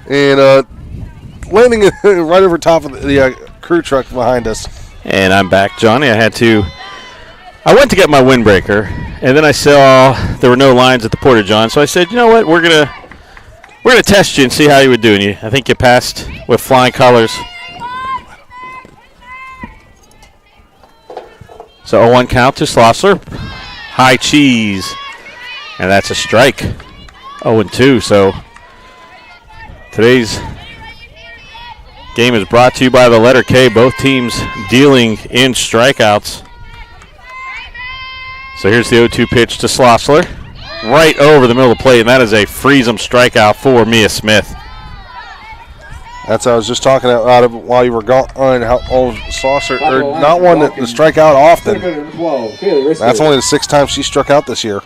and landing right over top of the crew truck behind us. And I'm back, Johnny. I went to get my windbreaker, and then I saw there were no lines at the Porta-John, so I said, you know what, we're gonna test you and see how you would do. And I think you passed with flying colors. So 0-1 count to Slosser. High cheese, and that's a strike. 0-2. So today's game is brought to you by the letter K. Both teams dealing in strikeouts. So here's the 0-2 pitch to Slosler. Right over the middle of the plate, and that is a freeze-em strikeout for Mia Smith. That's what I was just talking about while you were gone. How old Slosser, not one that strike out often. That's only the 6th time she struck out this year.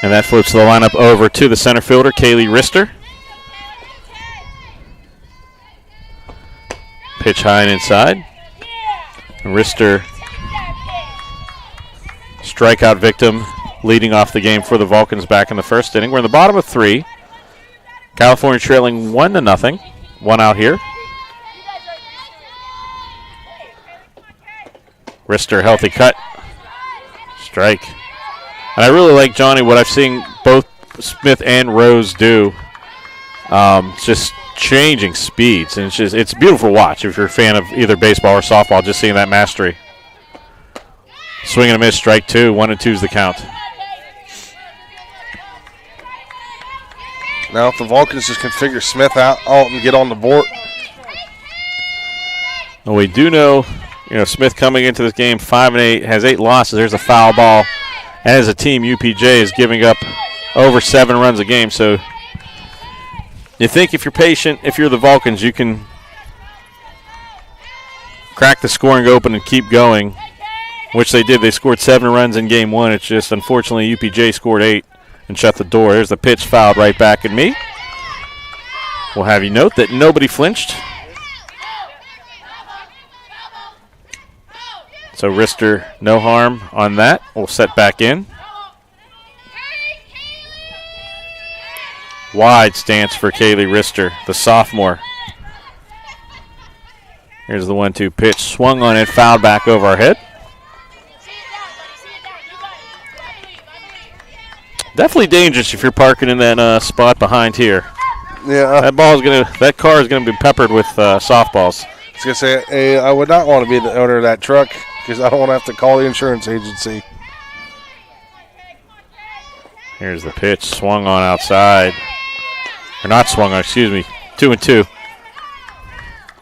And that flips the lineup over to the center fielder, Kaylee Rister. Pitch high and inside. Rister, strikeout victim, leading off the game for the Vulcans back in the first inning. We're in the bottom of 3. Calfornia trailing 1-0. 1 out here. Rister, healthy cut. Strike. And I really like, Johnny, what I've seen both Smith and Rose do. Just changing speeds, and it's beautiful to watch if you're a fan of either baseball or softball, just seeing that mastery. Swing and a miss, strike 2. 1-2 is the count. Now if the Vulcans just can figure Smith out and get on the board, Well, we do know, Smith coming into this game 5-8, has 8 losses. There's a foul ball. And as a team, UPJ is giving up over 7 runs a game. So you think if you're patient, if you're the Vulcans, you can crack the scoring open and keep going, which they did. They scored 7 runs in game 1. It's just, unfortunately, UPJ scored 8 and shut the door. There's the pitch fouled right back at me. We'll have you note that nobody flinched. So Rister, no harm on that. We'll set back in. Wide stance for Kaylee Rister, the sophomore. Here's the 1-2 pitch. Swung on it, fouled back over our head. Definitely dangerous if you're parking in that spot behind here. Yeah. That car is gonna be peppered with softballs. I was gonna say, I would not want to be the owner of that truck because I don't want to have to call the insurance agency. Here's the pitch, swung on outside. Or not swung on, excuse me. 2-2.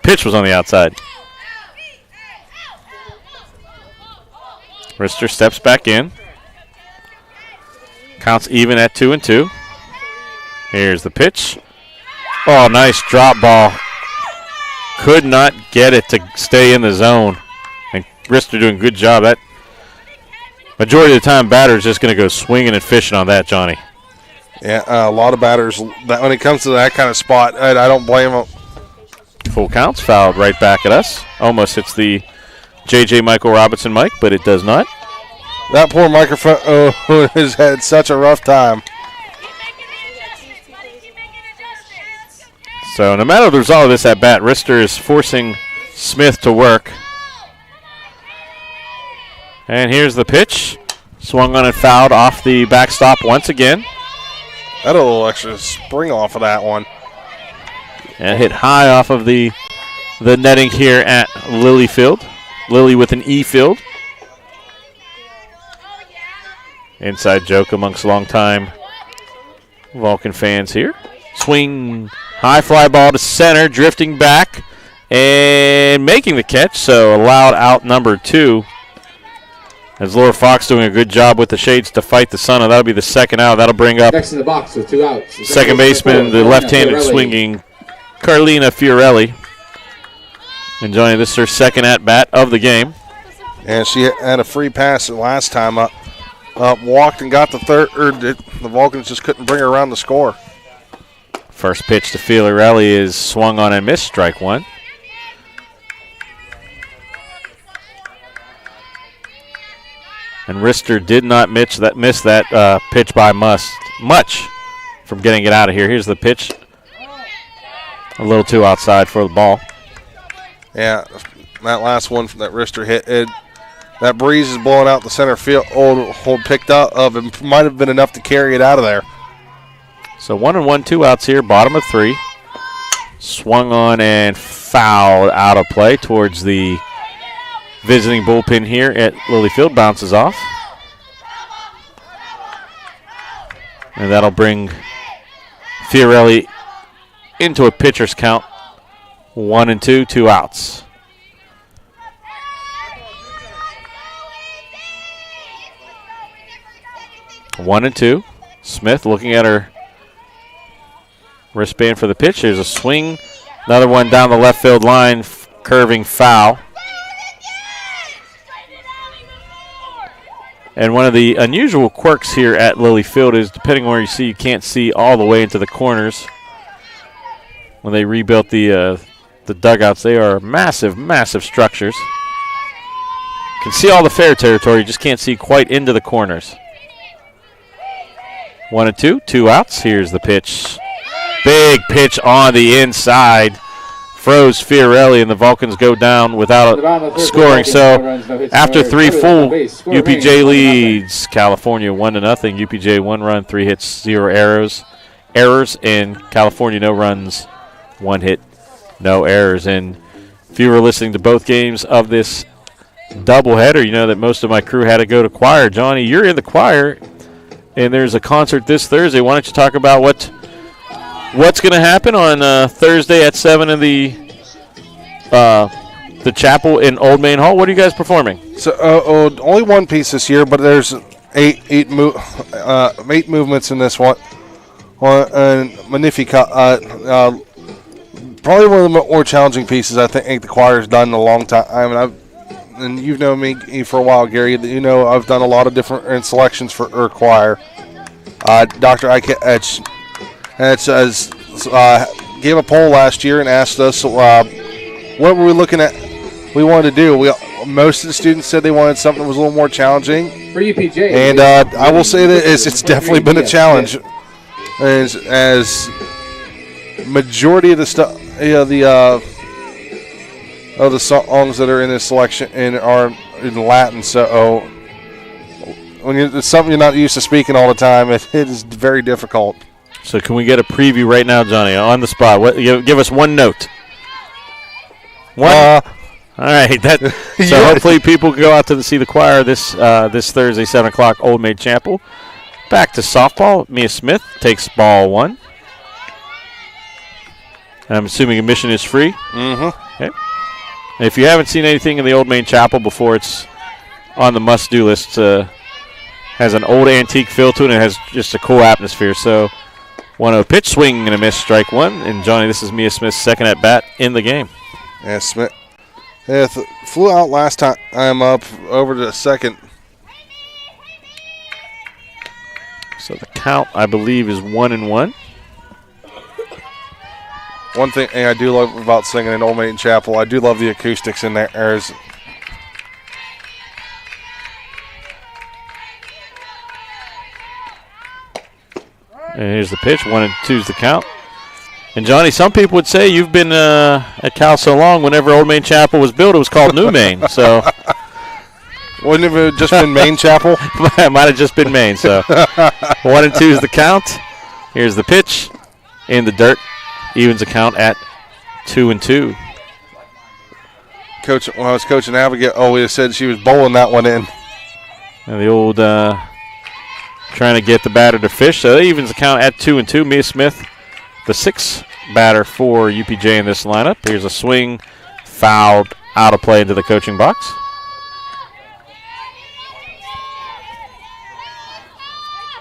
Pitch was on the outside. Rister steps back in. Counts even at 2-2. Here's the pitch. Oh, nice drop ball. Could not get it to stay in the zone. And Rister doing a good job. That majority of the time, batter's just going to go swinging and fishing on that, Johnny. Yeah, a lot of batters, that when it comes to that kind of spot, I don't blame them. Full counts, fouled right back at us. Almost hits the J.J. Michael Robinson mic, but it does not. That poor microphone has had such a rough time. So no matter the result of this at bat, Rister is forcing Smith to work. And here's the pitch. Swung on and fouled off the backstop once again. Had a little extra spring off of that one. And hit high off of the netting here at Lilly Field. Lilly with an E field. Inside joke amongst longtime Vulcan fans here. Swing, high fly ball to center, drifting back and making the catch. So allowed out number 2. As Laura Fox doing a good job with the shades to fight the sun. That'll be the second out. That'll bring up next in the box with 2 outs. Second baseman, the left-handed swinging Carlina Fiorelli. And Johnny, this is her second at-bat of the game. And she had a free pass the last time up. Walked and got the third. The Vulcans just couldn't bring her around the score. First pitch to Fiorelli is swung on and missed, strike 1. And Rister did not miss that pitch by much from getting it out of here. Here's the pitch. A little too outside for the ball. Yeah, that last one that Rister hit, that breeze is blowing out the center field. Hold picked up of it might have been enough to carry it out of there. So 1-1, 2 outs here, bottom of 3. Swung on and fouled out of play towards the visiting bullpen here at Lilly Field. Bounces off. And that'll bring Fiorelli into a pitcher's count. 1-2, 2 outs. One and 2. Smith looking at her wristband for the pitch. There's a swing. Another one down the left field line, curving foul. And one of the unusual quirks here at Lilly Field is, depending on where you see, you can't see all the way into the corners. When they rebuilt the dugouts, they are massive, massive structures. You can see all the fair territory, you just can't see quite into the corners. 1-2, 2 outs. Here's the pitch. Big pitch on the inside. Froze Fiorelli, and the Vulcans go down without scoring. So after 3 full, UPJ leads Calfornia 1-0. UPJ 1 run, 3 hits, 0 errors, and Calfornia no runs, 1 hit, no errors. And if you were listening to both games of this doubleheader, you know that most of my crew had to go to choir. Johnny, you're in the choir, and there's a concert this Thursday. Why don't you talk about what's going to happen on Thursday at 7 in the the chapel in Old Main Hall. What are you guys performing? So only one piece this year, but there's eight movements in this one. Magnificat. Probably one of the more challenging pieces I think the choir's done in a long time. And you've known me for a while, Gary. You know I've done a lot of different selections for choir. Dr. Ike gave a poll last year and asked us what were we looking at. We wanted to do. Most of the students said they wanted something that was a little more challenging. For UPJ. And I will say that it's definitely been a challenge. As majority of the stuff, the songs that are in this selection are in Latin. So when it's something you're not used to speaking all the time, it is very difficult. So can we get a preview right now, Johnny, on the spot? Give us one note. One. All right. So hopefully people can go out to see the choir this Thursday, 7 o'clock, Old Maid Chapel. Back to softball. Mia Smith takes ball 1. I'm assuming admission is free. Mm-hmm. Okay. And if you haven't seen anything in the Old Main Chapel before, it's on the must-do list. Has an old antique feel to it, and it has just a cool atmosphere. So 1-0 pitch, swing and a miss, strike 1. And, Johnny, this is Mia Smith's second at-bat in the game. Yeah, Smith flew out last time. I'm up over to the second. So the count, I believe, is 1-1. One thing I do love about singing in Old Main Chapel, I do love the acoustics in there. And here's the pitch. 1-2 is the count. And, Johnny, some people would say you've been at Cal so long, whenever Old Main Chapel was built, it was called New Main. So wouldn't it have just been Main Chapel? It might have just been Main. So 1-2 is the count. Here's the pitch in the dirt. Evens the count at 2-2. Coach, when I was coaching Abigail, we said she was bowling that one in. And the old trying to get the batter to fish. So that evens the count at 2-2. Mia Smith, the 6th batter for UPJ in this lineup. Here's a swing, fouled, out of play into the coaching box.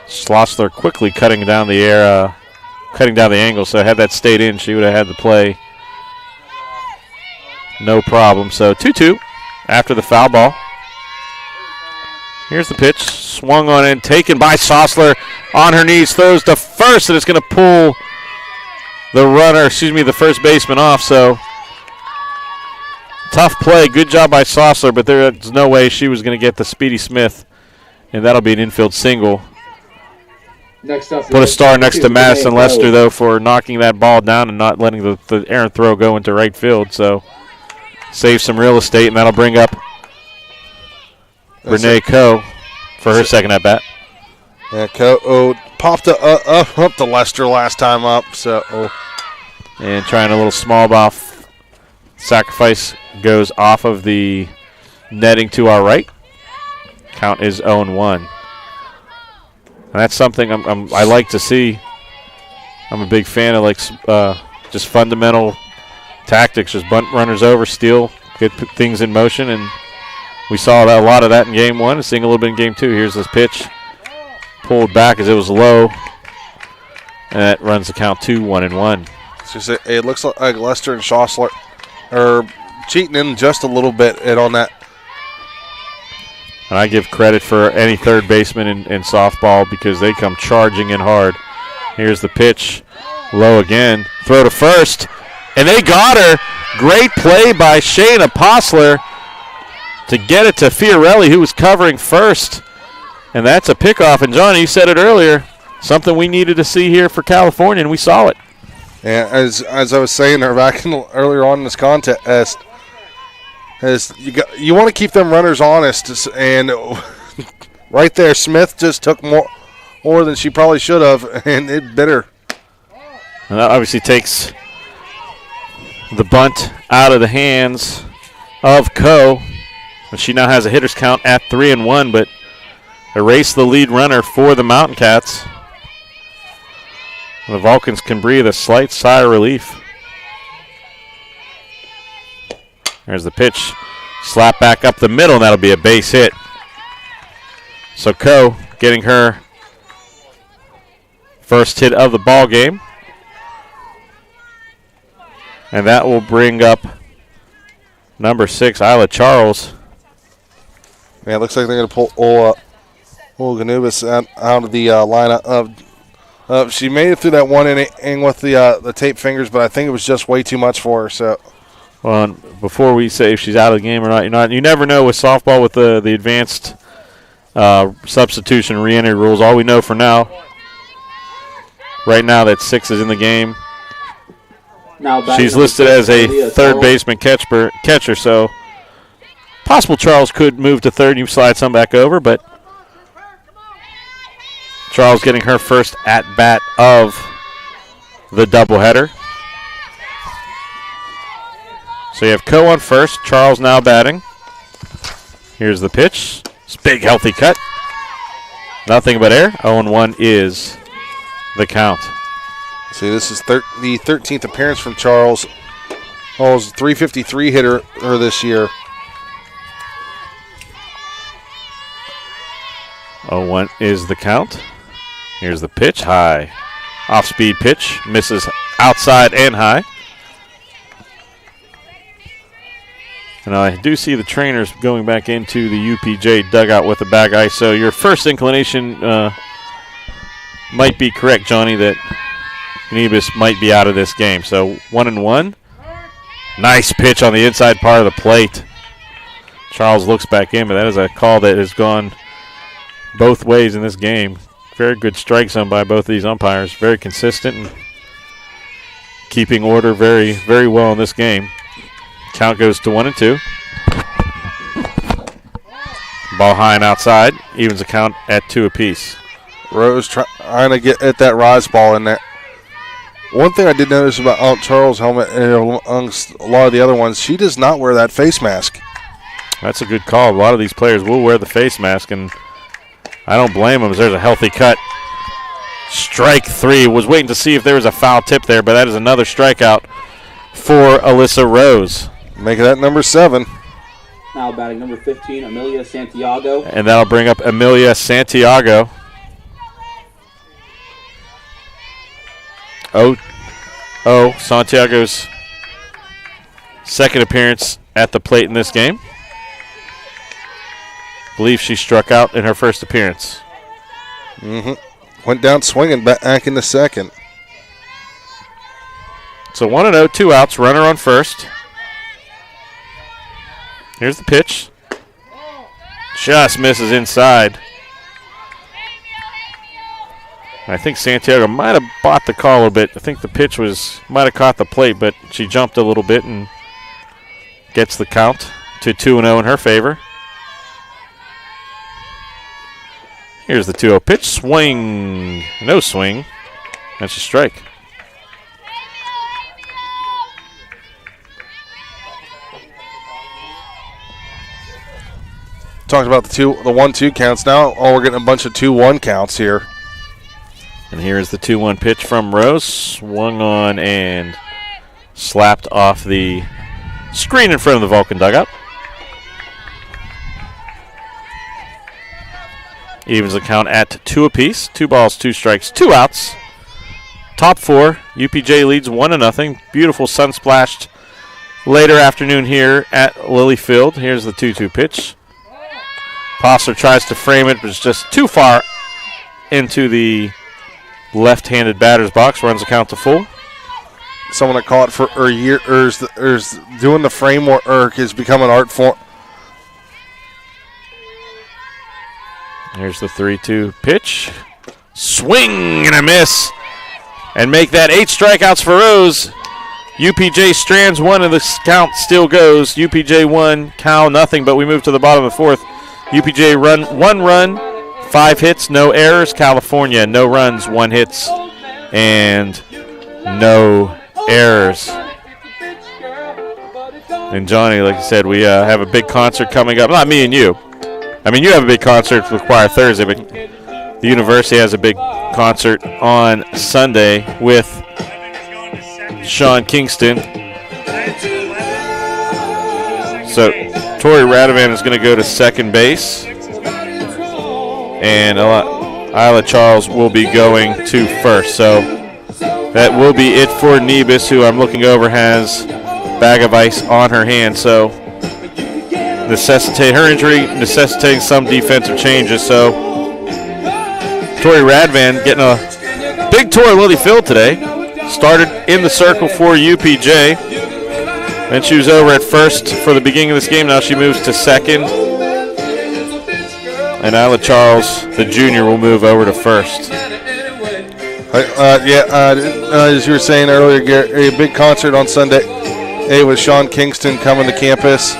Schlossler quickly cutting down the air, cutting down the angle. So had that stayed in, she would have had the play. No problem. So 2-2 after the foul ball. Here's the pitch. Swung on in, taken by Schlossler on her knees, throws to first, and it's going to pull the first baseman off. So tough play. Good job by Schlossler, but there's no way she was going to get the Speedy Smith, and that'll be an infield single. Next up, put a star next to Madison Lester, though, for knocking that ball down and not letting the errant throw go into right field. So save some real estate, and that'll bring up Renee Coe for her second at bat. Yeah, Coe popped up to Lester last time up. And trying a little small ball sacrifice goes off of the netting to our right. Count is 0-1. And that's something I like to see. I'm a big fan of just fundamental tactics, just bunt runners over, steal, get things in motion, and we saw a lot of that in Game 1 and seeing a little bit in Game 2. Here's this pitch. Pulled back as it was low, and that runs the count to 1-1. It looks like Lester and Schlossler are cheating in just a little bit on that. And I give credit for any third baseman in softball because they come charging in hard. Here's the pitch. Low again. Throw to first. And they got her. Great play by Shayna Posler to get it to Fiorelli, who was covering first. And that's a pickoff. And, Johnny, you said it earlier, something we needed to see here for Calfornia, and we saw it. Yeah, as I was saying earlier on in this contest, you want to keep them runners honest, and right there, Smith just took more than she probably should have, and it bit her. And that obviously takes the bunt out of the hands of Coe. And she now has a hitter's count at 3-1, but erased the lead runner for the Mountain Cats. The Vulcans can breathe a slight sigh of relief. There's the pitch. Slap back up the middle, and that'll be a base hit. So Coe getting her first hit of the ball game. And that will bring up number 6, Isla Charles. Yeah, it looks like they're going to pull Ganubis out of the lineup. She made it through that one inning with the tape fingers, but I think it was just way too much for her. So, well, before we say if she's out of the game or not, you never know with softball with the advanced substitution re-entry rules. All we know for now, right now, that 6 is in the game. She's listed as a third baseman catcher, so possible Charles could move to third. You slide some back over, but Charles getting her first at-bat of the doubleheader. So you have Coe on first, Charles now batting. Here's the pitch. It's a big, healthy cut. Nothing but air. 0-1 is the count. See, this is the 13th appearance from Charles. Oh, it's a 353 hitter this year. 0-1 is the count. Here's the pitch, high. Off-speed pitch, misses outside and high. And I do see the trainers going back into the UPJ dugout with the bag ice. So your first inclination might be correct, Johnny, that Ganubis might be out of this game. So 1-1. Nice pitch on the inside part of the plate. Charles looks back in, but that is a call that has gone both ways in this game. Very good strike zone by both of these umpires. Very consistent and keeping order very, very well in this game. Count goes to 1-2. Ball high and outside. Evens the count at 2 apiece. Rose trying to get at that rise ball in there. One thing I did notice about Aunt Charles' helmet and amongst a lot of the other ones, she does not wear that face mask. That's a good call. A lot of these players will wear the face mask, and I don't blame them. There's a healthy cut. Strike 3. Was waiting to see if there was a foul tip there, but that is another strikeout for Alyssa Rose. Making that number 7. Now batting number 15, Amelia Santiago. And that'll bring up Amelia Santiago. Santiago's second appearance at the plate in this game. Believe she struck out in her first appearance. Went down swinging back in the second. So 1-0, 2 outs, runner on first. Here's the pitch. Just misses inside. I think Santiago might have bought the call a little bit. I think the pitch might have caught the plate, but she jumped a little bit and gets the count to 2-0 in her favor. Here's the 2-0 pitch. Swing. No swing. That's a strike. Talked about the 1-2 counts. Now we're getting a bunch of 2-1 counts here. And here's the 2-1 pitch from Rose. Swung on and slapped off the screen in front of the Vulcan dugout. Evens the count at 2 apiece. 2 balls, 2 strikes, 2 outs. Top 4. UPJ leads 1-0. Beautiful sun-splashed later afternoon here at Lilly Field. Here's the 2-2 pitch. Posser tries to frame it, but it's just too far into the left-handed batter's box. Runs the count to full. Someone that caught for a year, is doing the frame work has become an art form. Here's the 3-2 pitch. Swing and a miss. And make that 8 strikeouts for Rose. UPJ strands 1 and the count still goes. UPJ 1, Cal nothing, but we move to the bottom of the 4th. UPJ run 1 run, 5 hits, no errors. California, no runs, 1 hits, and no errors. And Johnny, like I said, we have a big concert coming up. Not me and you. I mean, you have a big concert with Choir Thursday, but the university has a big concert on Sunday with Sean Kingston. So Tori Radovan is going to go to second base. And Isla Charles will be going to first. So that will be it for Nebus, who I'm looking over has bag of ice on her hand. So her injury necessitating some defensive changes. So Tori Radvan getting a big tour of Lily Field today. Started in the circle for UPJ. And she was over at first for the beginning of this game. Now she moves to second. And Isla Charles, the junior, will move over to first. As you were saying earlier, Garrett, a big concert on Sunday with Sean Kingston coming to campus.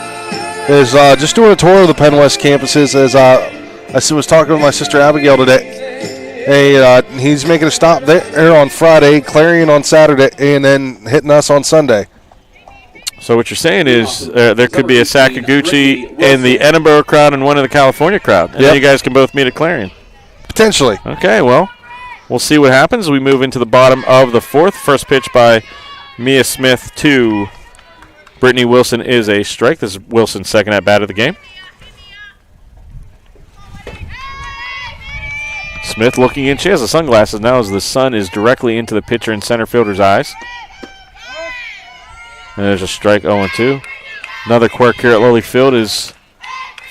Is just doing a tour of the Penn West campuses. As I was talking with my sister Abigail today, he's making a stop there on Friday, Clarion on Saturday, and then hitting us on Sunday. So what you're saying is there could be a Sakaguchi in the Edinburgh crowd and one in the California crowd. And then you guys can both meet at Clarion. Potentially. Okay, well, we'll see what happens. We move into the bottom of the fourth. First pitch by Mia Smith to Brittany Wilson is a strike. This is Wilson's second at bat of the game. Smith looking in. She has the sunglasses now as the sun is directly into the pitcher and center fielder's eyes. And there's a strike 0-2. Another quirk here at Lily Field is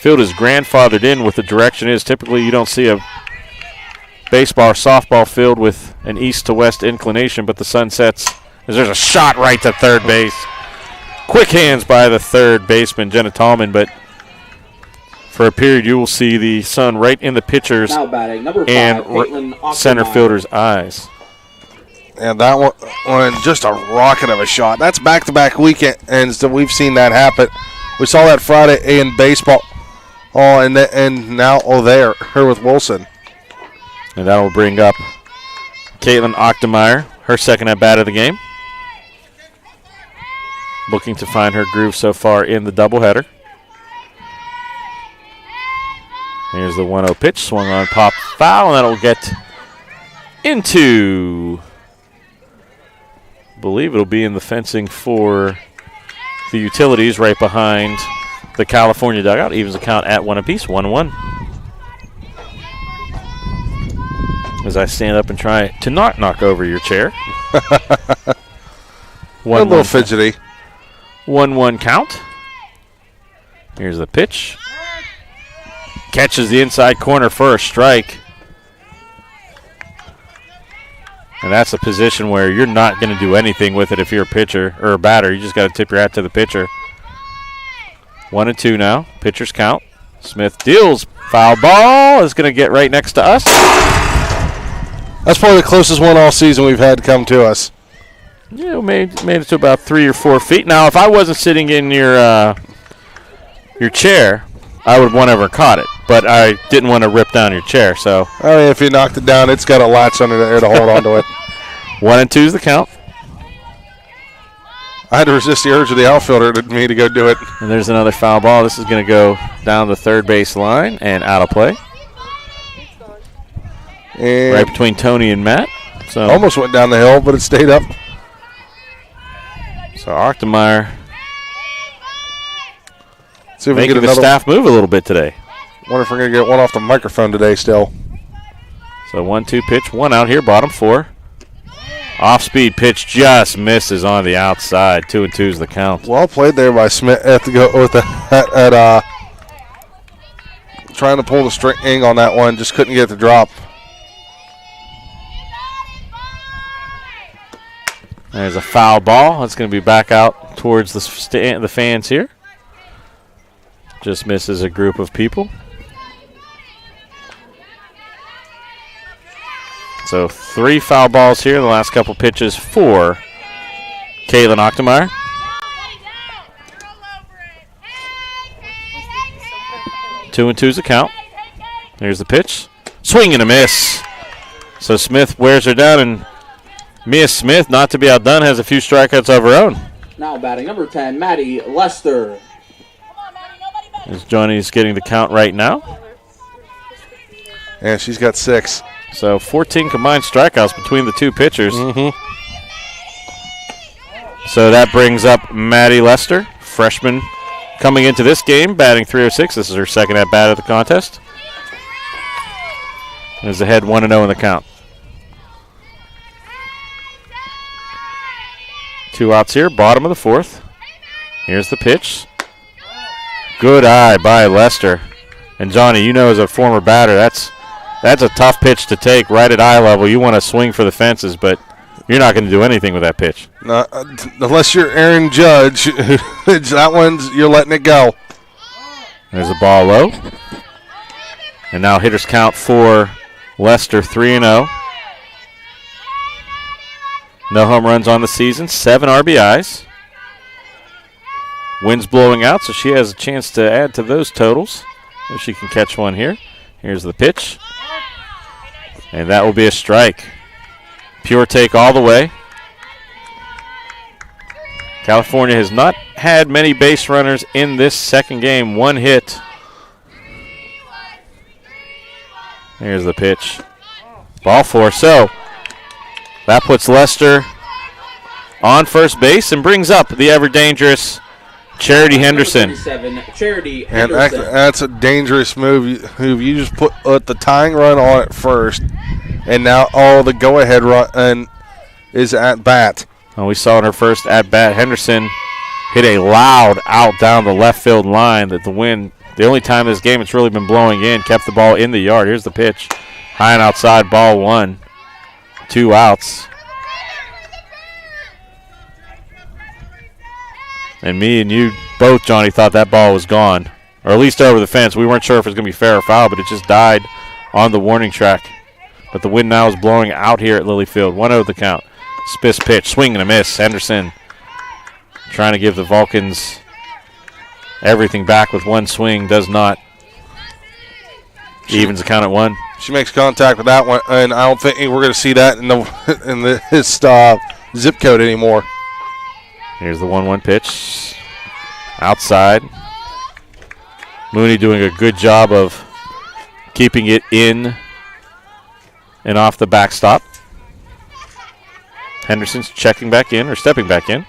grandfathered in with the direction is. Typically you don't see a baseball or softball field with an east to west inclination, but the sun sets as there's a shot right to third base. Quick hands by the third baseman, Jenna Tallman, but for a period you will see the sun right in the pitcher's and center fielder's eyes. And that one, just a rocket of a shot. That's back-to-back weekends that we've seen that happen. We saw that Friday in baseball. And now her with Wilson. And that will bring up Caitlin Ochtenmeyer, her second at-bat of the game. Looking to find her groove so far in the doubleheader. Here's the 1-0 pitch. Swung on, pop, foul, and that'll get into... I believe it'll be in the fencing for the utilities right behind the California dugout. Evens the count at 1 apiece, 1-1. As I stand up and try to not knock over your chair. A little fidgety. 1-1 count. Here's the pitch. Catches the inside corner for a strike. And that's a position where you're not going to do anything with it if you're a pitcher or a batter. You just got to tip your hat to the pitcher. 1-2 now. Pitcher's count. Smith deals. Foul ball is going to get right next to us. That's probably the closest one all season we've had come to us. Yeah, made it to about 3 or 4 feet. Now, if I wasn't sitting in your chair, I would have won over and caught it. But I didn't want to rip down your chair, so. I mean, if you knocked it down, it's got a latch under there to hold onto it. 1-2 is the count. I had to resist the urge of the outfielder to go do it. And there's another foul ball. This is going to go down the third base line and out of play. And right between Tony and Matt. So almost went down the hill, but it stayed up. So Ochtenmeyer see if we making get the staff move a little bit today. Wonder if we're going to get one off the microphone today still. So 1-2 pitch, one out here, bottom 4. Off-speed pitch just misses on the outside. 2-2 is the count. Well played there by Smith. Have to go with that trying to pull the string on that one, just couldn't get the drop. There's a foul ball. That's going to be back out towards the fans here. Just misses a group of people. So 3 foul balls here in the last couple pitches for Caitlin Ochtenmeyer. Two and two's the count. Here's the pitch. Swing and a miss. So Smith wears her down, and Mia Smith, not to be outdone, has a few strikeouts of her own. Now batting number 10, Maddie Lester. As Johnny's getting the count right now. And she's got 6. So 14 combined strikeouts between the two pitchers. Mm-hmm. So that brings up Maddie Lester, freshman Coming into this game, batting .306. This is her second at bat of the contest. Is ahead 1-0 in the count. 2 outs here, bottom of the fourth. Here's the pitch. Good eye by Lester. And Johnny, you know as a former batter, that's a tough pitch to take right at eye level. You want to swing for the fences, but you're not going to do anything with that pitch. Unless you're Aaron Judge. That one's, you're letting it go. There's a ball low. And now hitters count for Lester 3-0. No home runs on the season, 7 RBIs. Wind's blowing out, so she has a chance to add to those totals if she can catch one here. Here's the pitch. And that will be a strike. Pure take all the way. Calfornia has not had many base runners in this second game. 1 hit. Here's the pitch. Ball 4. So that puts Lester on first base and brings up the ever-dangerous Charity Henderson. And that's a dangerous move. You just put the tying run on it first, and now the go-ahead run is at bat. Well, we saw in her first at bat, Henderson hit a loud out down the left field line that the wind, the only time this game it's really been blowing in, kept the ball in the yard. Here's the pitch. High and outside, ball 1. 2 outs. And me and you both, Johnny, thought that ball was gone, or at least over the fence. We weren't sure if it was going to be fair or foul, but it just died on the warning track. But the wind now is blowing out here at Lilly Field. 1-0 the count. Spiss pitch, swing and a miss. Henderson trying to give the Vulcans everything back with one swing. Does not. Evens the count at 1. She makes contact with that one, and I don't think we're going to see that in his zip code anymore. Here's the 1-1 pitch. Outside. Mooney doing a good job of keeping it in and off the backstop. Henderson's checking back in, or stepping back in.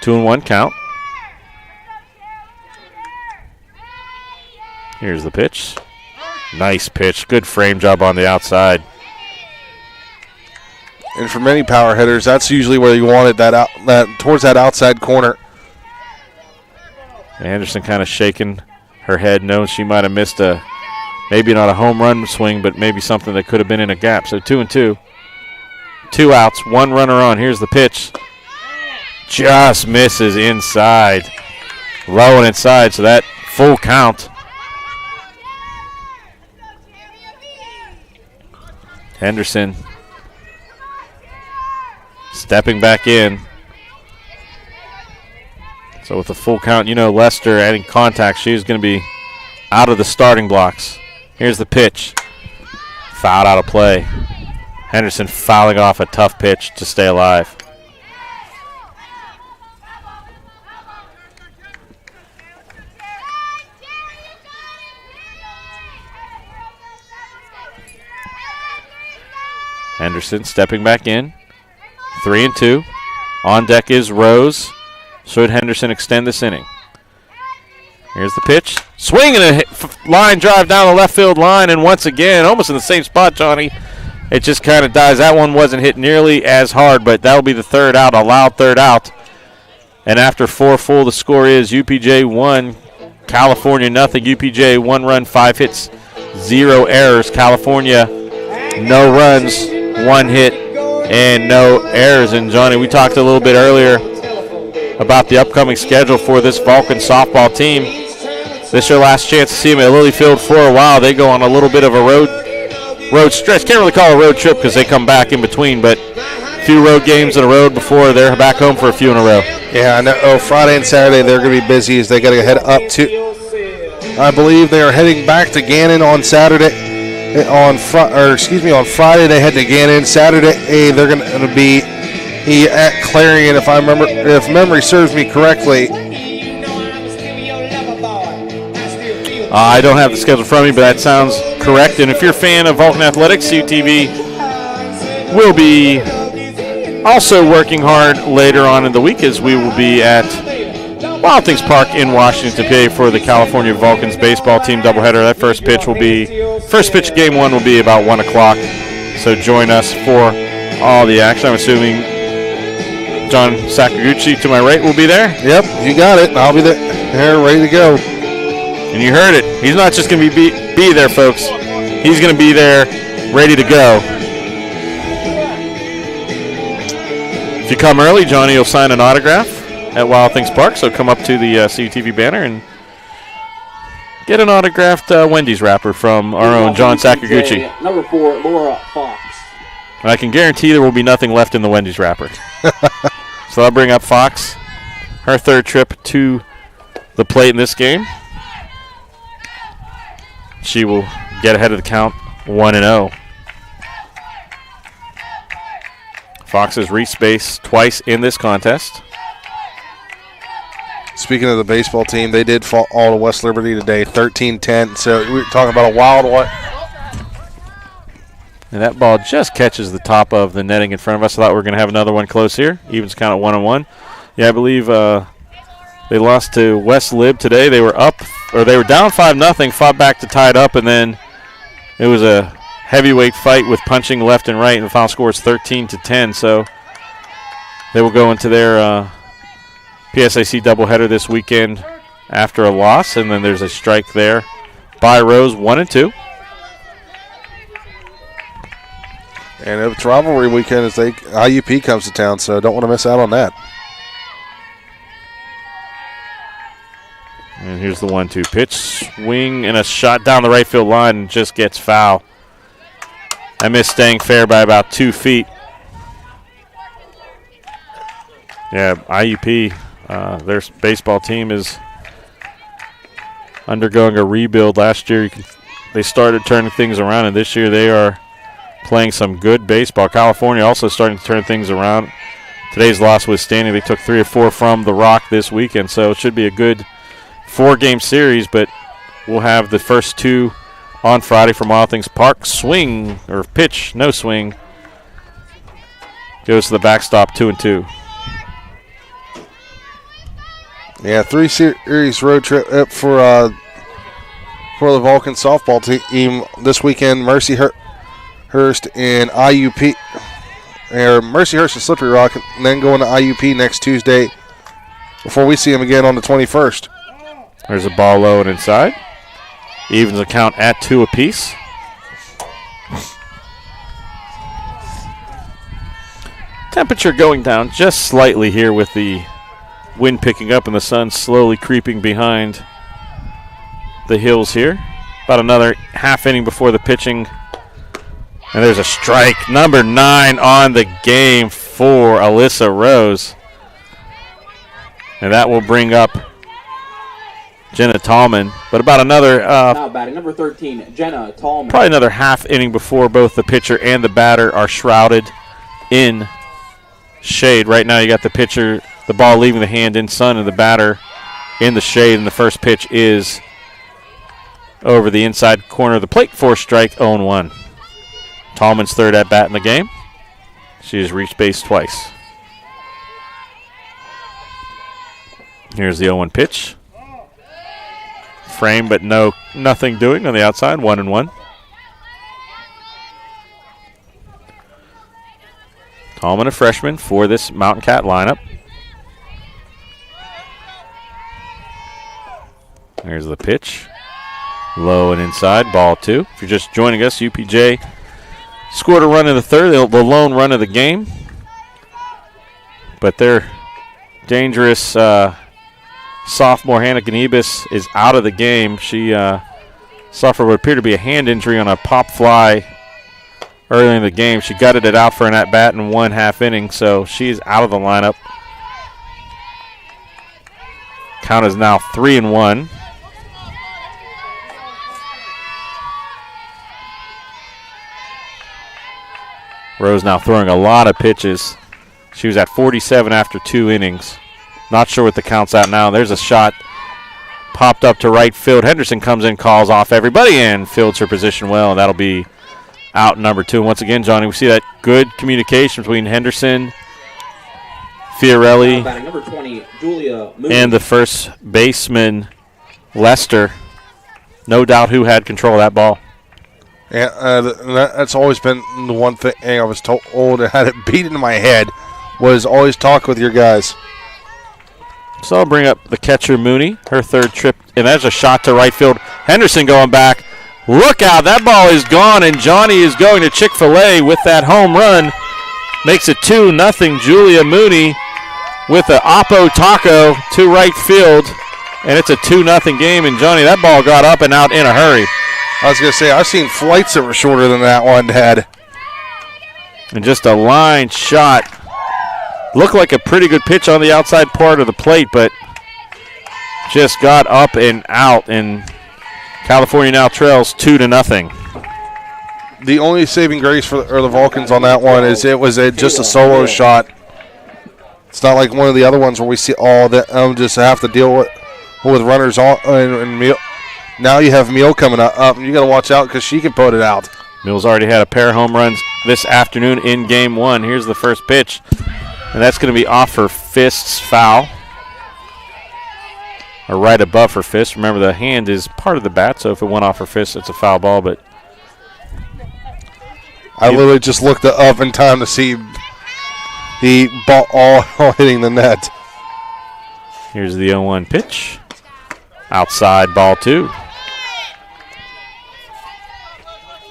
2-1 count. Here's the pitch. Nice pitch. Good frame job on the outside. And for many power hitters, that's usually where you want it, that towards that outside corner. Anderson kind of shaking her head, knowing she might have missed maybe not a home run swing, but maybe something that could have been in a gap. So 2-2. 2 outs, 1 runner on. Here's the pitch. Just misses inside. Low and inside, so that full count. Henderson stepping back in. So with a full count, Lester adding contact, she's going to be out of the starting blocks. Here's the pitch. Fouled out of play. Henderson fouling off a tough pitch to stay alive. Henderson stepping back in. 3-2. On deck is Rose. Should Henderson extend this inning? Here's the pitch. Swing and a line drive down the left field line, and once again, almost in the same spot, Johnny. It just kind of dies. That one wasn't hit nearly as hard, but that'll be the third out, a loud third out. And after 4 full, the score is UPJ 1, Calfornia nothing. UPJ 1 run, 5 hits, 0 errors. Calfornia no runs, 1 hit, and no errors. And Johnny, we talked a little bit earlier about the upcoming schedule for this Vulcan softball team. This is your last chance to see them at Lilly Field for a while. They go on a little bit of a road stretch. Can't really call it a road trip because they come back in between, but a few road games in a row before they're back home for a few in a row. Yeah, I know. Friday and Saturday they're going to be busy as they got to head up to, I believe they are heading back to Gannon on Saturday. On Friday they head to Gannon. Saturday they're going to be at Clarion, if memory serves me correctly. I don't have the schedule from me, but that sounds correct. And if you're a fan of Vulcan Athletics, UTV will be also working hard later on in the week as we will be at Wild Things Park in Washington, PA for the California Vulcans baseball team doubleheader. That first pitch game one will be about 1 o'clock. So join us for all the action. I'm assuming John Sakaguchi to my right will be there. Yep, you got it. I'll be there ready to go. And you heard it. He's not just going to be there, folks. He's going to be there ready to go. If you come early, Johnny will sign an autograph at Wild Things Park. So come up to the CUTV banner and get an autographed Wendy's wrapper from our own John Sakaguchi. Number 4, Laura Fox. And I can guarantee there will be nothing left in the Wendy's wrapper. So I'll bring up Fox. Her third trip to the plate in this game. She will get ahead of the count 1-0. Fox has reached base twice in this contest. Speaking of the baseball team, they did fall all to West Liberty today, 13-10. So we were talking about a wild one. And that ball just catches the top of the netting in front of us. I thought we were going to have another one close here. Evens count at 1-1. Yeah, I believe they lost to West Lib today. They were down 5-0, fought back to tie it up, and then it was a heavyweight fight with punching left and right, and the final score is 13-10. So they will go into their PSIC doubleheader this weekend after a loss, and then there's a strike there by Rose, 1-2. And it's rivalry weekend as IUP comes to town, so don't want to miss out on that. And here's the 1-2 pitch. Swing and a shot down the right field line and just gets foul. I missed staying fair by about 2 feet. Yeah, IUP, their baseball team is undergoing a rebuild. Last year they started turning things around, and this year they are playing some good baseball. California also starting to turn things around. Today's loss withstanding, they took 3 or 4 from the Rock this weekend, so it should be a good 4-game series, but we'll have the first 2 on Friday from Wild Things Park. Swing, or pitch, no swing. Goes to the backstop, 2-2. Yeah, 3-series road trip up for the Vulcan softball team this weekend. Mercyhurst and IUP, or Mercyhurst and Slippery Rock, and then going to IUP next Tuesday before we see them again on the 21st. There's a ball low and inside. Evens the count at 2 apiece. Temperature going down just slightly here with the wind picking up and the sun slowly creeping behind the hills here. About another half inning before the pitching. And there's a strike. Number 9 on the game for Alyssa Rose. And that will bring up Jenna Tallman. But about another now batting number 13, Jenna Tallman. Probably another half inning before both the pitcher and the batter are shrouded in shade. Right now you got the pitcher, the ball leaving the hand in sun, and the batter in the shade. And the first pitch is over the inside corner of the plate for a strike, 0-1. Tallman's third at bat in the game. She has reached base twice. Here's the 0-1 pitch. Frame, but nothing doing on the outside, 1-1. Tallman, a freshman for this Mountain Cat lineup. There's the pitch. Low and inside, ball 2. If you're just joining us, UPJ scored a run in the third, the lone run of the game. But their dangerous sophomore Hannah Ganibus is out of the game. She suffered what appeared to be a hand injury on a pop fly early in the game. She gutted it out for an at-bat in 1 half inning, so she's out of the lineup. Count is now 3-1. Rose now throwing a lot of pitches. She was at 47 after 2 innings. Not sure what the count's at now. There's a shot popped up to right field. Henderson comes in, calls off everybody, and fields her position well, and that'll be out number 2. And once again, Johnny, we see that good communication between Henderson, Fiorelli, Batting number 20, Julia Moody. and the first baseman, Lester. No doubt who had control of that ball. And that's always been the one thing I was told and had it beat into my head was always talk with your guys. So I'll bring up the catcher, Mooney, her third trip, and that's a shot to right field. Henderson going back. Look out, that ball is gone, and Johnny is going to Chick-fil-A with that home run. Makes it 2-0. Julia Mooney with an Oppo Taco to right field, and it's a 2-0 game, and Johnny, that ball got up and out in a hurry. I was going to say, I've seen flights that were shorter than that one, Dad. And just a line shot. Looked like a pretty good pitch on the outside part of the plate, but just got up and out, and Calfornia now trails 2-0. The only saving grace for the Vulcans on that one is it was just a solo shot. It's not like one of the other ones where we see all that just have to deal with runners on and Meal. Now you have Meal coming up, and you got to watch out because she can put it out. Mills already had a pair of home runs this afternoon in game one. Here's the first pitch, and that's going to be off her fists, foul. Or right above her fist. Remember, the hand is part of the bat, so if it went off her fist, it's a foul ball. But I literally just looked up in time to see the ball all hitting the net. Here's the 0-1 pitch. Outside, ball 2.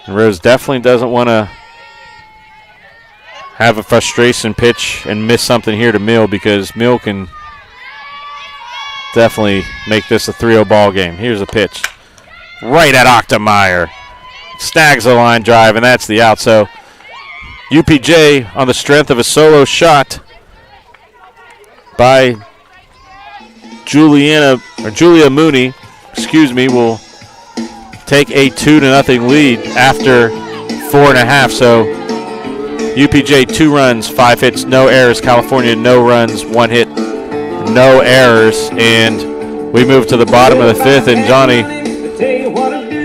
And Rose definitely doesn't want to have a frustration pitch and miss something here to Mill, because Mill can definitely make this a 3-0 ball game. Here's a pitch. Right at Ochtemeyer. Snags the line drive, and that's the out. So UPJ, on the strength of a solo shot by Julia Mooney, will take a 2-0 lead after 4.5. So UPJ 2 runs, 5 hits, no errors. Calfornia no runs, 1 hit, no errors. And we move to the bottom of the 5th. And Johnny,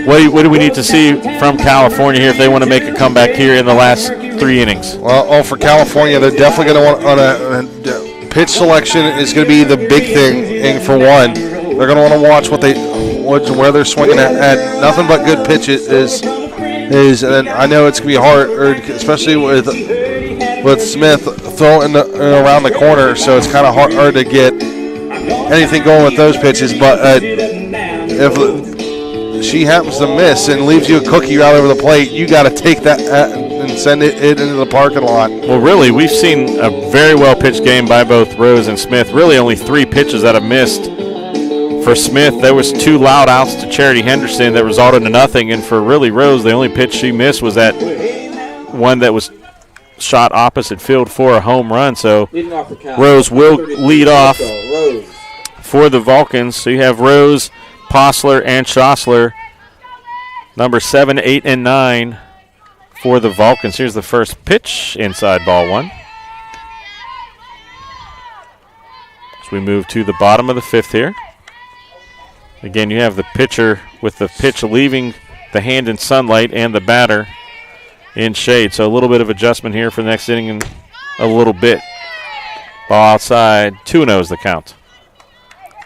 what do we need to see from Calfornia here if they want to make a comeback here in the last 3 innings? Well, for Calfornia, they're definitely going to want on a pitch selection is going to be the big thing for one. They're going to want to watch where they're swinging at. Nothing but good pitches is, and I know it's going to be hard, especially with Smith throwing around the corner, so it's kind of hard to get anything going with those pitches. But if she happens to miss and leaves you a cookie out over the plate, you got to take that and send it into the parking lot. Well, really, we've seen a very well-pitched game by both Rose and Smith. Really only 3 pitches that have missed. For Smith, there was 2 loud outs to Charity Henderson that resulted in nothing. And for really Rose, the only pitch she missed was that one that was shot opposite field for a home run. So Rose will lead off for the Vulcans. So you have Rose, Postler, and Schossler, number 7, 8, and 9 for the Vulcans. Here's the first pitch, inside ball 1. So we move to the bottom of the 5th here. Again, you have the pitcher with the pitch leaving the hand in sunlight and the batter in shade. So a little bit of adjustment here for the next inning and a little bit. Ball outside, 2-0 is the count.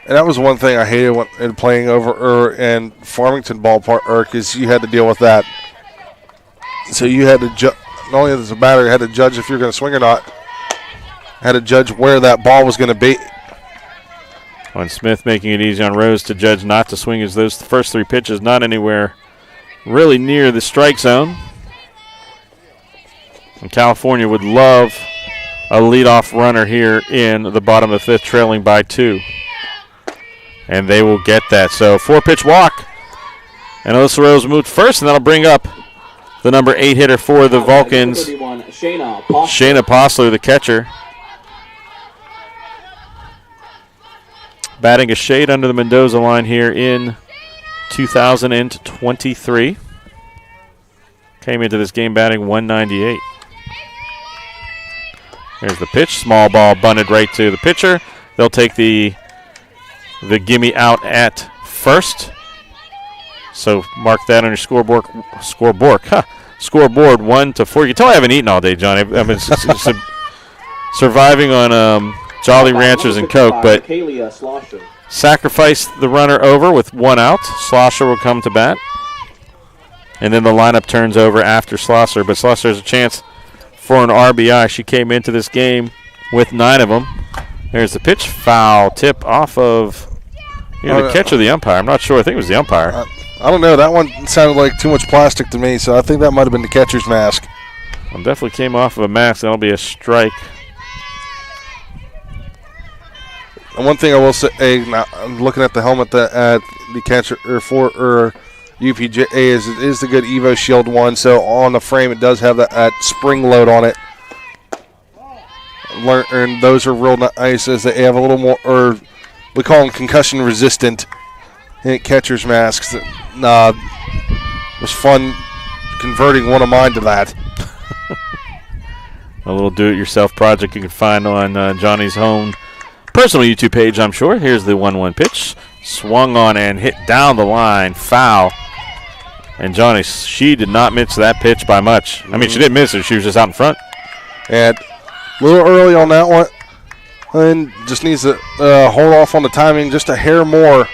And that was one thing I hated in playing over in Farmington Ballpark is you had to deal with that. So you had to not only as a batter, you had to judge if you're going to swing or not. Had to judge where that ball was going to be. On Smith making it easy on Rose to judge not to swing, as those first 3 pitches not anywhere really near the strike zone. And Calfornia would love a leadoff runner here in the bottom of the 5th, trailing by 2. And they will get that. So 4-pitch walk. And Alyssa Rose moved first, and that'll bring up the number 8 hitter for the Vulcans, Shayna Postler, the catcher. Batting a shade under the Mendoza line here in 2023. Came into this game batting 198. There's the pitch. Small ball bunted right to the pitcher. They'll take the gimme out at first. So mark that on your scoreboard. Scoreboard 1-4. You can tell I haven't eaten all day, John. I've been surviving on Jolly Ranchers and Coke, but Kalia Slosher. sacrifice the runner over with 1 out. Slosher will come to bat. And then the lineup turns over after Slosser, but Slosser has a chance for an RBI. She came into this game with 9 of them. There's the pitch, foul tip off of the catcher or the umpire. I'm not sure. I think it was the umpire. I don't know. That one sounded like too much plastic to me, so I think that might have been the catcher's mask. Well, definitely came off of a mask. That'll be a strike. And one thing I will say, now, I'm looking at the helmet that the catcher or UPJ is the good Evo Shield one. So on the frame, it does have that spring load on it. And those are real nice as they have a little more, or we call them concussion resistant catcher's masks. It was fun converting one of mine to that. A little do-it-yourself project you can find on Johnny's own personal YouTube page, I'm sure. Here's the 1-1 pitch. Swung on and hit down the line. Foul. And Johnny, she did not miss that pitch by much. I mean, she didn't miss it. She was just out in front. And a little early on that one. And just needs to hold off on the timing just a hair more.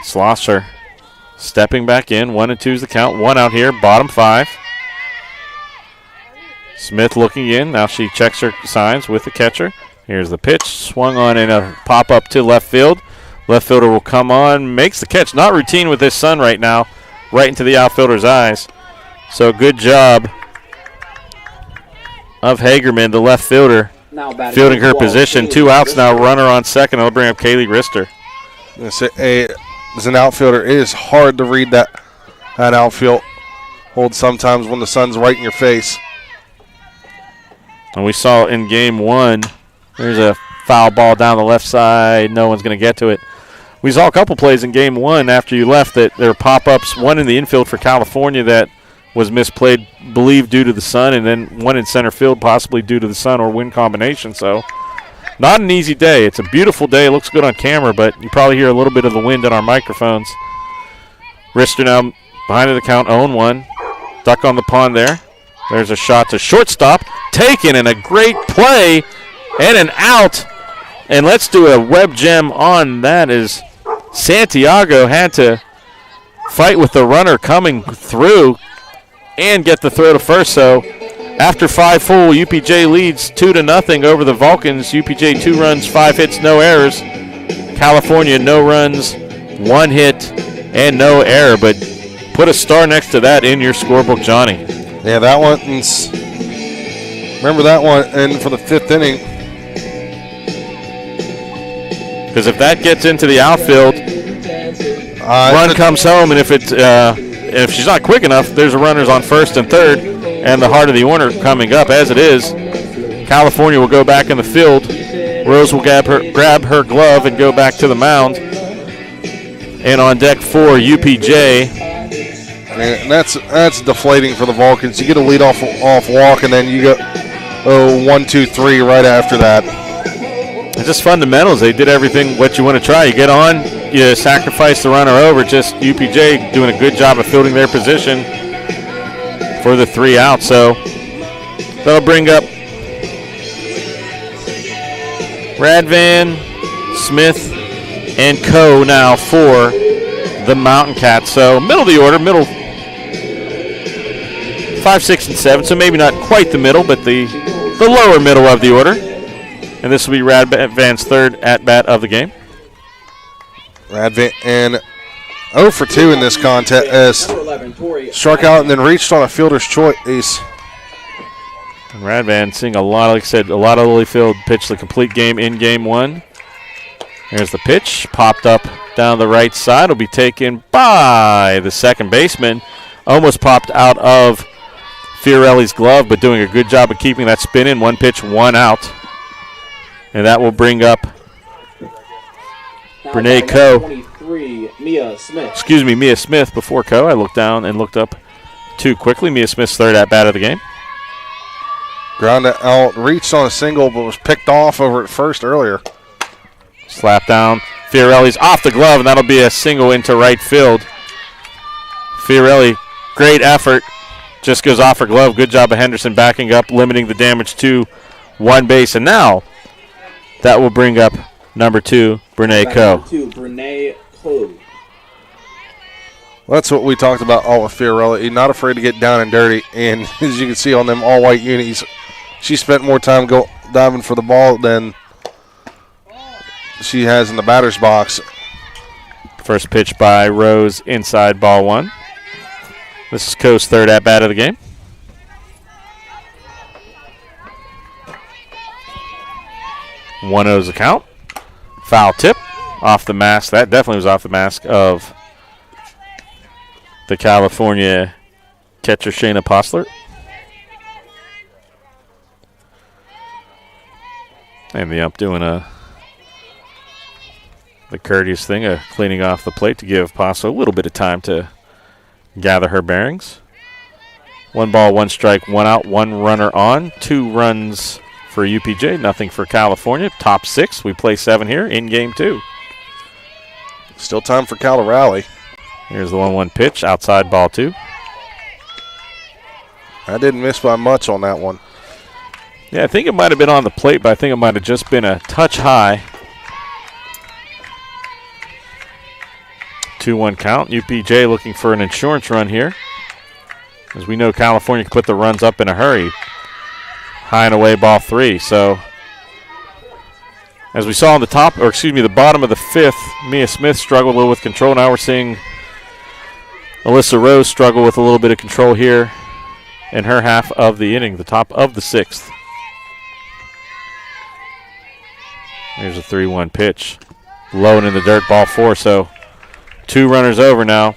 Slosser stepping back in. 1-2 is the count. 1 out here. Bottom 5. Smith looking in. Now she checks her signs with the catcher. Here's the pitch. Swung on in a pop-up to left field. Left fielder will come on. Makes the catch. Not routine with this sun right now. Right into the outfielder's eyes. So good job of Hagerman, the left fielder, fielding her position. 2 outs now. Runner on second. I'll bring up Kaylee Rister. As an outfielder, it is hard to read that outfield hold sometimes when the sun's right in your face. And we saw in game 1, there's a foul ball down the left side. No one's going to get to it. We saw a couple plays in game 1 after you left that there were pop-ups, one in the infield for California that was misplayed, believed due to the sun, and then one in center field possibly due to the sun or wind combination. So not an easy day. It's a beautiful day. It looks good on camera, but you probably hear a little bit of the wind in our microphones. Rister now behind the count, 0-1. Duck on the pond there. There's a shot to shortstop. Taken, and a great play and an out. And let's do a web gem on that as Santiago had to fight with the runner coming through and get the throw to first. So after 5 full, UPJ leads 2-0 over the Vulcans. UPJ 2 runs, 5 hits, no errors. California, no runs, 1 hit, and no error. But put a star next to that in your scorebook, Johnny. Yeah, that one. Remember that one, and for the 5th inning. Because if that gets into the outfield, run comes home, and if she's not quick enough, there's a runners on first and third, and the heart of the order coming up as it is. California will go back in the field. Rose will grab her glove and go back to the mound. And on deck for UPJ. And that's deflating for the Vulcans. You get a lead off walk, and then you go 1, 2, 3 right after that. It's just fundamentals. They did everything what you want to try. You get on, you sacrifice the runner over. Just UPJ doing a good job of fielding their position for the 3 out. So that'll bring up Radvan, Smith, and Co. now for the Mountain Cats. So middle of the order, 5, 6, and 7. So maybe not quite the middle, but the lower middle of the order. And this will be Radvan's 3rd at-bat of the game. Radvan and 0 for 2 in this contest. Struck out and then reached on a fielder's choice. And Radvan seeing a lot, like I said, a lot of Lilyfield pitch the complete game in game 1. There's the pitch, popped up down the right side. Will be taken by the second baseman. Almost popped out of Fiorelli's glove, but doing a good job of keeping that spin in. 1 pitch, 1 out. And that will bring up Brene Coe. Mia Smith. Excuse me, Mia Smith before Coe. I looked down and looked up too quickly. Mia Smith's 3rd at-bat of the game. Grounded out, reached on a single, but was picked off over at first earlier. Slap down. Fiorelli's off the glove, and that'll be a single into right field. Fiorelli, great effort. Just goes off her glove. Good job of Henderson backing up, limiting the damage to one base. And now that will bring up number 2, Brene Coe. Number 2, Brene Coe. Well, that's what we talked about all with Fiorella. He's not afraid to get down and dirty. And as you can see on them all-white unis, she spent more time diving for the ball than she has in the batter's box. First pitch by Rose inside ball 1. This is Coe's third at-bat of the game. One O's the count. Foul tip off the mask. That definitely was off the mask of the California catcher Shayna Postler. And the ump doing the courteous thing of cleaning off the plate to give Postler a little bit of time to gather her bearings. 1 ball, 1 strike, 1 out, 1 runner on. 2 runs for UPJ, nothing for California. Top 6. We play 7 here in game 2. Still time for Cal to rally. Here's the 1-1 pitch, outside ball 2. I didn't miss by much on that one. Yeah, I think it might have been on the plate, but I think it might have just been a touch high. 2-1 count. UPJ looking for an insurance run here. As we know, California can put the runs up in a hurry. High and away, ball 3. So, as we saw on the the bottom of the 5th, Mia Smith struggled a little with control. Now we're seeing Alyssa Rose struggle with a little bit of control here in her half of the inning, the top of the 6th. Here's a 3-1 pitch. Low and in the dirt, ball 4. So 2 runners over now.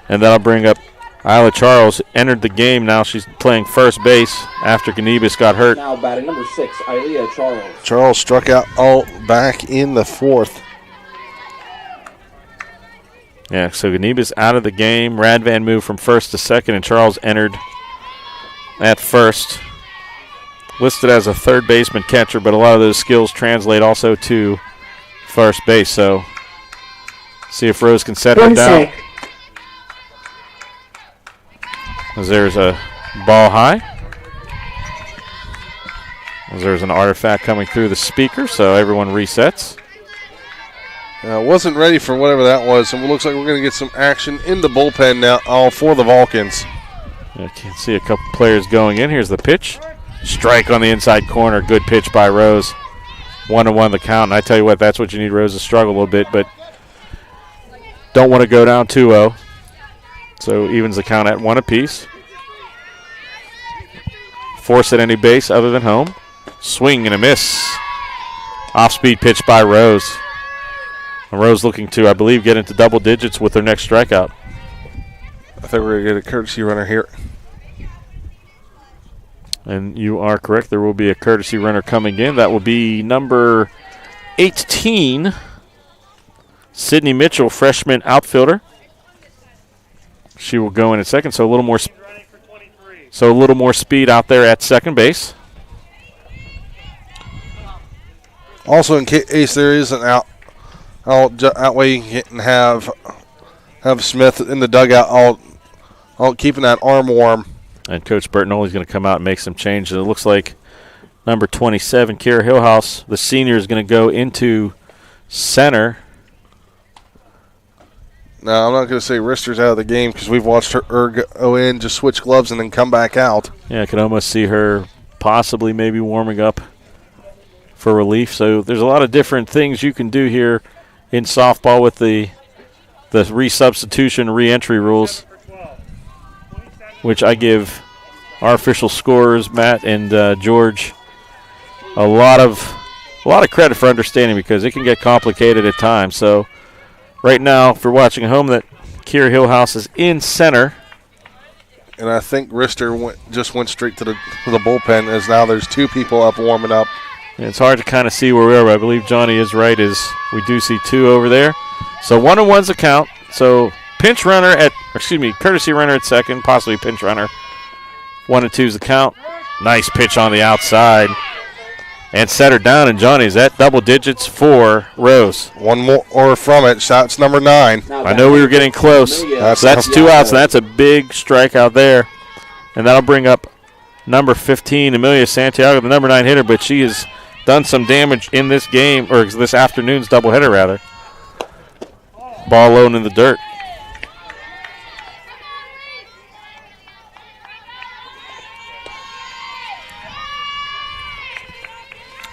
And that'll bring up Isla Charles. Entered the game. Now she's playing first base after Ganibas got hurt. Now batting number 6, Isla Charles. Charles struck out all back in the 4th. Yeah, so Ganibas out of the game. Radvan moved from first to second, and Charles entered at first. Listed as a third baseman catcher, but a lot of those skills translate also to first base. So see if Rose can set her down. As there's a ball high. As there's an artifact coming through the speaker, so everyone resets. Wasn't ready for whatever that was, and it looks like we're going to get some action in the bullpen now, all for the Vulcans. I can see a couple players going in. Here's the pitch. Strike on the inside corner. Good pitch by Rose. 1-1 the count. And I tell you what, that's what you need Rose to struggle a little bit, but don't want to go down 2-0. So evens the count at 1 apiece. Force at any base other than home. Swing and a miss. Off-speed pitch by Rose. And Rose looking to, I believe, get into double digits with her next strikeout. I think we're going to get a courtesy runner here. And you are correct. There will be a courtesy runner coming in. That will be number 18, Sydney Mitchell, freshman outfielder. She will go in at second, so a little more speed out there at second base. Also, in case there is an out way you can have Smith in the dugout, all keeping that arm warm. And Coach Bertinoli is going to come out and make some changes. It looks like number 27, Kira Hillhouse, the senior, is going to go into center. Now, I'm not going to say Rister's out of the game because we've watched her go in, just switch gloves, and then come back out. Yeah, I could almost see her possibly maybe warming up for relief. So there's a lot of different things you can do here in softball with the resubstitution re-entry rules, which I give our official scorers, Matt and George, a lot of credit for understanding because it can get complicated at times. So right now, if you're watching at home, that Kira Hillhouse is in center. And I think Rister just went straight to the bullpen, as now there's 2 people up warming up. And it's hard to kind of see where we are, but I believe Johnny is right, as we do see 2 over there. So 1-1's the count. So courtesy runner at second, possibly pinch runner. 1-2's the count. Nice pitch on the outside. And set her down, and Johnny's at double digits for Rose. One more from it. Shots number 9. I know we were getting close. So that's 2 outs, and that's a big strikeout there. And that'll bring up number 15, Amelia Santiago, the number 9 hitter, but she has done some damage in this game, or this afternoon's doubleheader, rather. Ball alone in the dirt.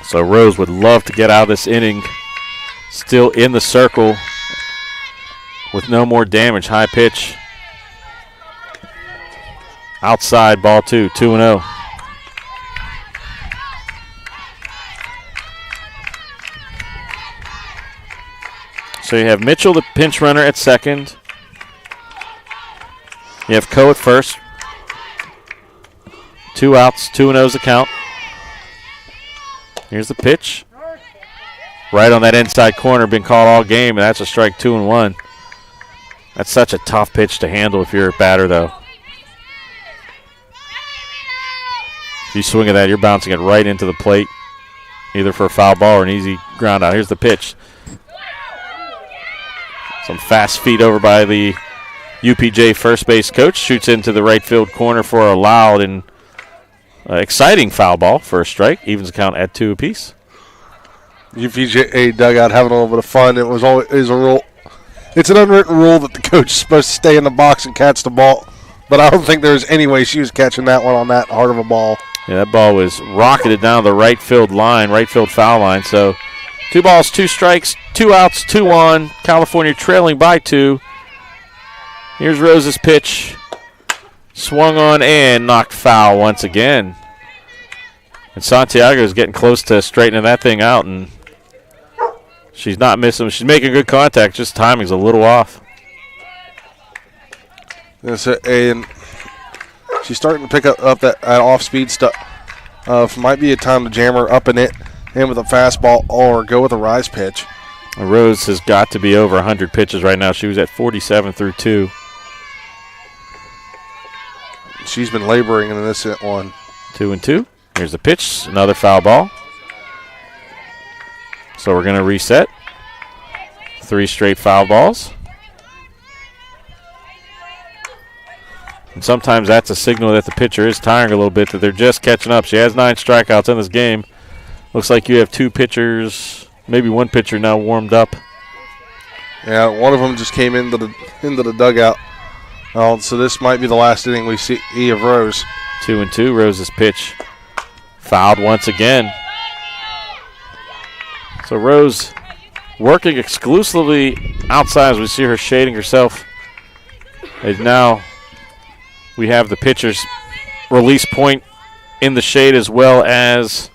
So Rose would love to get out of this inning still in the circle with no more damage. High pitch. Outside, ball 2, 2-0. So you have Mitchell, the pinch runner, at second. You have Coe at first. 2 outs, 2-0's the count. Here's the pitch. Right on that inside corner, been called all game, and that's a strike, 2-1. That's such a tough pitch to handle if you're a batter, though. If you swing at that, you're bouncing it right into the plate, either for a foul ball or an easy ground out. Here's the pitch. Some fast feet over by the UPJ first base coach. Shoots into the right field corner for a loud and exciting foul ball for a strike. Evens the count at 2 apiece. UPJ dugout having a little bit of fun. It was always a rule. It's an unwritten rule that the coach is supposed to stay in the box and catch the ball, but I don't think there's any way she was catching that one on that hard of a ball. Yeah, that ball was rocketed down the right field line, right field foul line. So 2 balls, 2 strikes, 2 outs, 2 on. California trailing by 2. Here's Rose's pitch. Swung on and knocked foul once again. And Santiago is getting close to straightening that thing out, and she's not missing. She's making good contact, just timing's a little off. And she's starting to pick up that off-speed stuff. Might be a time to jam her up in it, in with a fastball, or go with a rise pitch. Rose has got to be over 100 pitches right now. She was at 47 through 2. She's been laboring in this one. 2-2. Here's the pitch. Another foul ball. So we're going to reset. 3 straight foul balls. And sometimes that's a signal that the pitcher is tiring a little bit, that they're just catching up. She has 9 strikeouts in this game. Looks like you have 2 pitchers, maybe 1 pitcher now warmed up. Yeah, one of them just came into the dugout. So this might be the last inning we see of Rose. 2-2. Rose's pitch fouled once again. So Rose working exclusively outside as we see her shading herself. As now we have the pitcher's release point in the shade as well as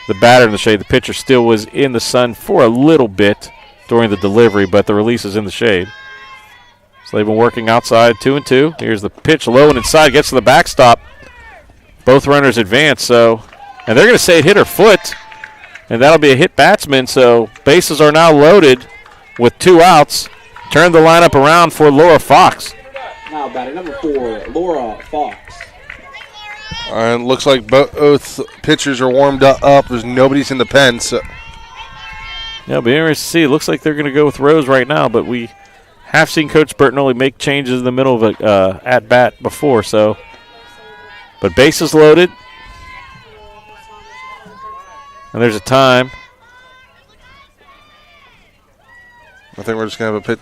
the batter in the shade. The pitcher still was in the sun for a little bit during the delivery, but the release is in the shade. So they've been working outside, 2-2. Here's the pitch low and inside, gets to the backstop. Both runners advance, and they're going to say it hit her foot, and that'll be a hit batsman. So bases are now loaded with 2 outs. Turn the lineup around for Laura Fox. Now batting number 4, Laura Fox. And looks like both pitchers are warmed up. There's nobody's in the pen. So. Yeah, it'll be interesting to see. It looks like they're going to go with Rose right now, but we have seen Coach Burton only make changes in the middle of a at-bat before. But bases loaded. And there's a time. I think we're just going to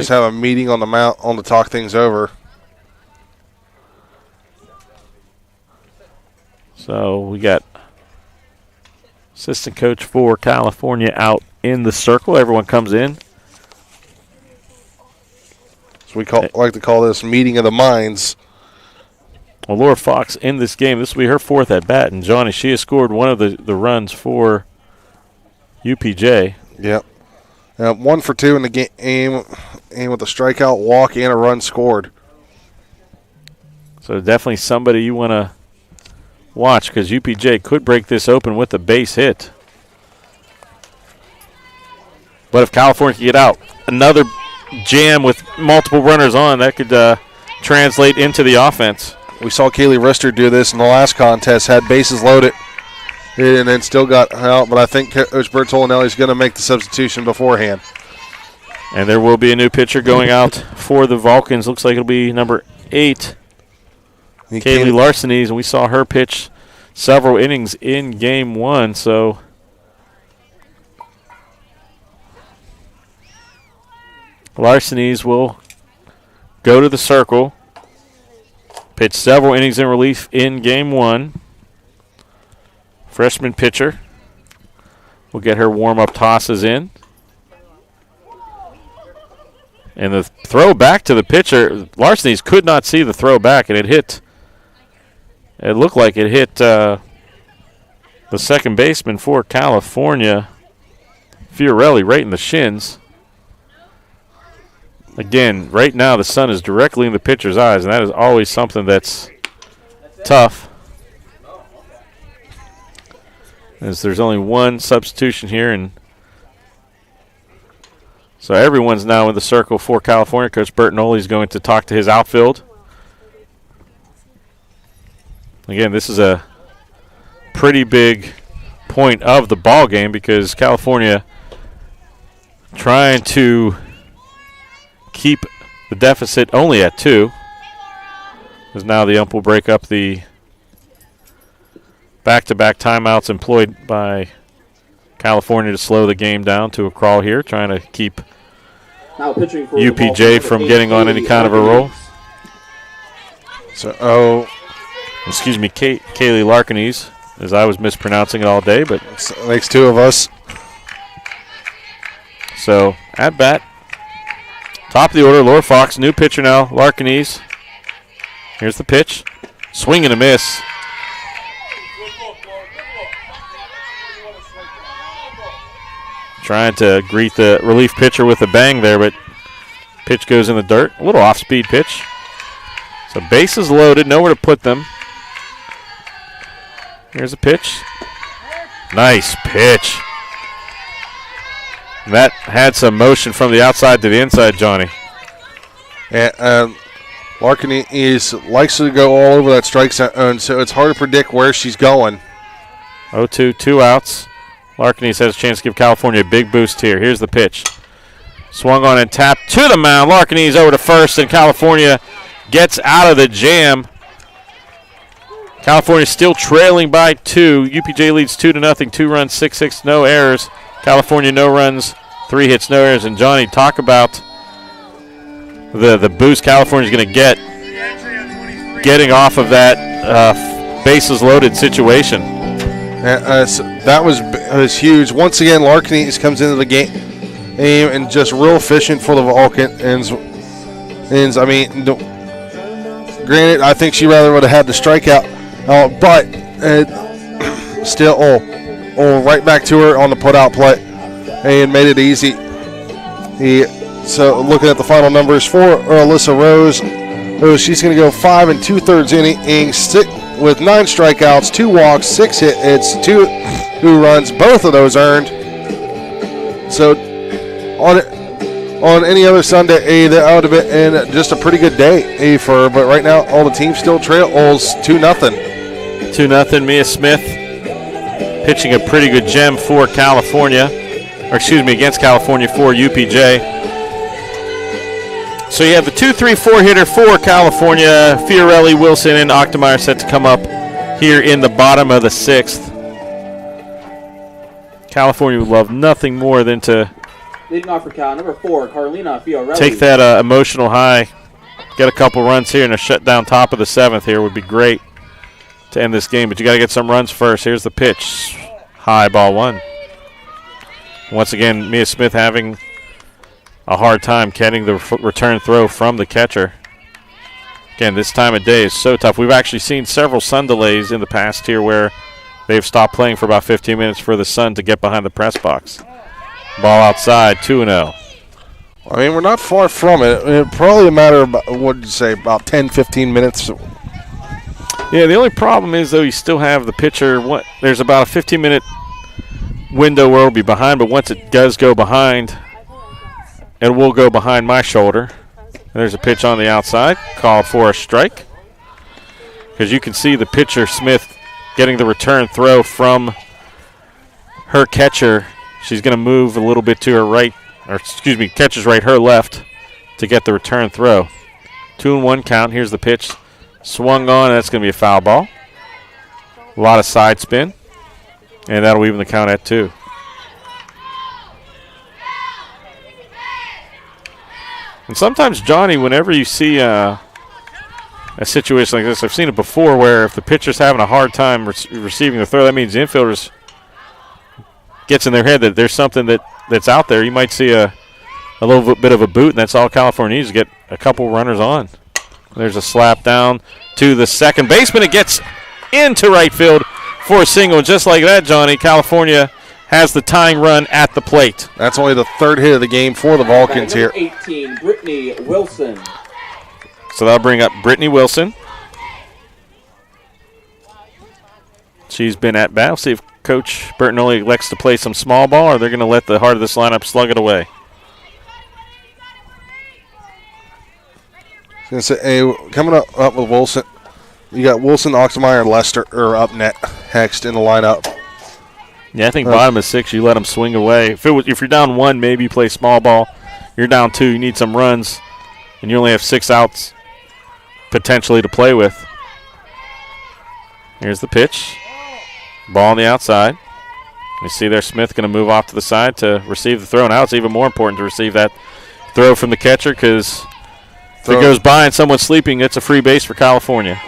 have a meeting on the mount to talk things over. So we got assistant coach for California out in the circle. Everyone comes in. So we like to call this meeting of the minds. Well, Laura Fox in this game, this will be her 4th at bat. And Johnny, she has scored one of the runs for UPJ. Yep. 1 for 2 in the game, and with a strikeout, walk, and a run scored. So definitely somebody you want to watch, because UPJ could break this open with a base hit. But if California can get out, another jam with multiple runners on, that could translate into the offense. We saw Kaylee Rister do this in the last contest, had bases loaded, and then still got out. But I think Coach Bertolinelli is going to make the substitution beforehand. And there will be a new pitcher going out for the Vulcans. Looks like it'll be number 8. Kaylee Larsenes, and we saw her pitch several innings in game 1. So Larsenes will go to the circle. Pitched several innings in relief in game 1. Freshman pitcher will get her warm-up tosses in. And the throw back to the pitcher, Larsenes could not see the throw back, and it looked like it hit the second baseman for Calfornia, Fiorelli, right in the shins. Again, right now the sun is directly in the pitcher's eyes, and that is always something that's tough. As there's only one substitution here, and so everyone's now in the circle for Calfornia. Coach Bertinoli is going to talk to his outfield. Again, this is a pretty big point of the ball game because Calfornia trying to keep the deficit only at 2. As now the ump will break up the back-to-back timeouts employed by Calfornia to slow the game down to a crawl here, trying to keep UPJ from getting on any kind of a roll. So, excuse me, Kaylee Larsenes, as I was mispronouncing it all day, but makes 2 of us. So, at bat, top of the order, Laura Fox, new pitcher now, Larsenes. Here's the pitch. Swing and a miss. Trying to greet the relief pitcher with a bang there, but pitch goes in the dirt. A little off-speed pitch. So bases loaded, nowhere to put them. Here's a pitch. Nice pitch. That had some motion from the outside to the inside, Johnny. And Larsenes likes to go all over that strike zone, so it's hard to predict where she's going. 0-2, 2 outs. Larsenes has a chance to give Calfornia a big boost here. Here's the pitch. Swung on and tapped to the mound. Larsenes over to first, and Calfornia gets out of the jam. Calfornia still trailing by 2. UPJ leads 2-0. 2 runs, 6-6, no errors. Calfornia no runs, 3 hits, no errors. And Johnny, talk about the boost California's going to get getting off of that bases loaded situation. That was huge. Once again, Larsenes comes into the game and just real efficient for the Vulcans. And I mean, granted, I think she rather would have had the strikeout, but still, right back to her on the put-out play and made it easy. So looking at the final numbers for Alyssa Rose, she's going to go 5 2/3 innings, with 9 strikeouts, 2 walks, 6 hits, 2 runs, both of those earned. So on any other Sunday, that would have been just a pretty good day for her. But right now, all the teams still trails 2-0. 2-0. Mia Smith pitching a pretty good gem for Calfornia, against Calfornia for UPJ. So you have the 2-3-4 hitter for Calfornia. Fiorelli, Wilson, and Ochtemeyer set to come up here in the bottom of the 6th. Calfornia would love nothing more than to leading off for Cal, number 4, Carlina Fiorelli. Take that emotional high, get a couple runs here, and a shutdown top of the 7th here would be great to end this game. But you got to get some runs first. Here's the pitch. High, ball 1. Once again, Mia Smith having a hard time getting the return throw from the catcher. Again, this time of day is so tough. We've actually seen several sun delays in the past here where they've stopped playing for about 15 minutes for the sun to get behind the press box. Ball outside, 2-0. I mean, we're not far from it. Probably a matter of, what did you say, about 10, 15 minutes. Yeah, the only problem is, though, you still have the pitcher. There's about a 15-minute window where it'll be behind, but once it does go behind, it will go behind my shoulder. And there's a pitch on the outside, called for a strike. Because you can see the pitcher, Smith, getting the return throw from her catcher. She's going to move a little bit to her right, catcher's right, her left, to get the return throw. 2-1 count. Here's the pitch. Swung on, and that's going to be a foul ball. A lot of side spin, and that'll even the count at 2. And sometimes, Johnny, whenever you see a situation like this, I've seen it before where if the pitcher's having a hard time receiving the throw, that means the infielders gets in their head that there's something that's out there. You might see a little bit of a boot, and that's all Calfornia needs to get a couple runners on. There's a slap down to the second baseman. It gets into right field for a single. And just like that, Johnny, Calfornia has the tying run at the plate. That's only the 3rd hit of the game for the Vulcans here. 18, Brittany Wilson. So that'll bring up Brittany Wilson. She's been at bat. We'll see if Coach Bertinoli elects to play some small ball, or they're going to let the heart of this lineup slug it away. Coming up with Wilson, you got Wilson, Oxmeyer, and Lester are up next in the lineup. Yeah, I think bottom of 6, you let them swing away. If you're down 1, maybe you play small ball. You're down 2, you need some runs, and you only have 6 outs potentially to play with. Here's the pitch. Ball on the outside. You see there Smith going to move off to the side to receive the throw. Now it's even more important to receive that throw from the catcher because if it goes by and someone's sleeping, it's a free base for Calfornia.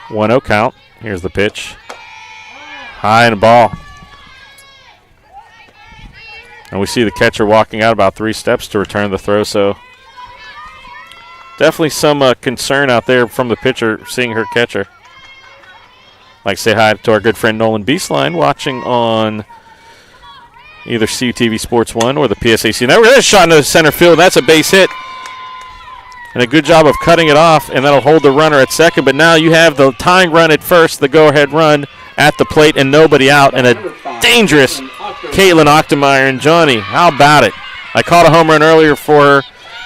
1-0 count. Here's the pitch. High and a ball. And we see the catcher walking out about 3 steps to return the throw, so definitely some concern out there from the pitcher seeing her catcher. I'd like to say hi to our good friend Nolan Beastline watching on either CTV Sports 1 or the PSAC Network. There's a shot into the center field. That's a base hit. And a good job of cutting it off, and that'll hold the runner at second. But now you have the tying run at first, the go-ahead run at the plate, and nobody out, and a dangerous Caitlin Ochtemeyer. And Johnny, how about it? I caught a home run earlier for her.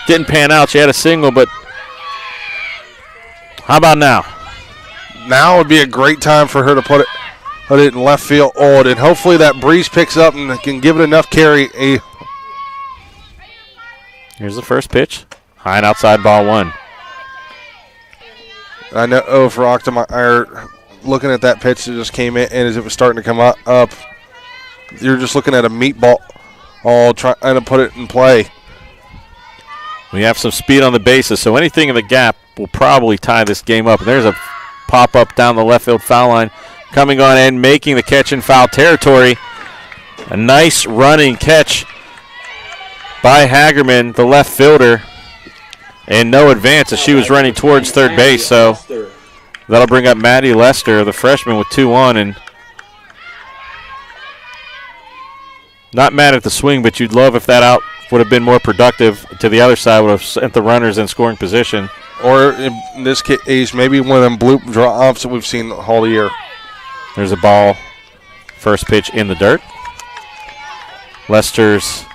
Didn't pan out. She had a single, but how about now? Now would be a great time for her to put it in left field. And hopefully that breeze picks up and can give it enough carry. Here's the first pitch. High and outside, ball 1. I know for Ochtemeyer, looking at that pitch that just came in, and as it was starting to come up, you're just looking at a meatball, trying to put it in play. We have some speed on the bases, so anything in the gap will probably tie this game up. And there's a pop-up down the left field foul line. Coming on in, making the catch in foul territory. A nice running catch by Hagerman, the left fielder. And no advance as she was running towards third base, so that'll bring up Maddie Lester, the freshman, with 2 on. And not mad at the swing, but you'd love if that out would have been more productive to the other side, would have sent the runners in scoring position. Or in this case, maybe one of them bloop drops that we've seen all year. There's a ball, first pitch in the dirt. Lester's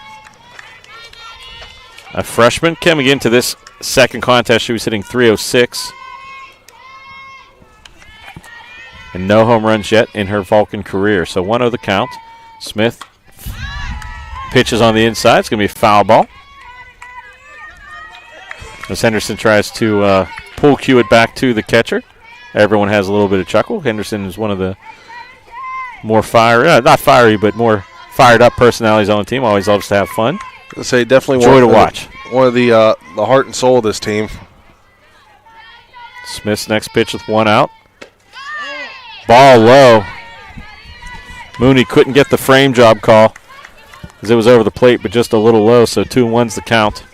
a freshman coming into this second contest. She was hitting .306. And no home runs yet in her Vulcan career. So 1-0 the count. Smith pitches on the inside. It's going to be a foul ball. As Henderson tries to pull cue it back to the catcher. Everyone has a little bit of chuckle. Henderson is one of the more not fiery, but more fired up personalities on the team. Always loves to have fun. I'd say definitely joy to watch. One of the heart and soul of this team. Smith's next pitch with 1 out. Ball low. Mooney couldn't get the frame job call as it was over the plate, but just a little low, so 2-1's the count.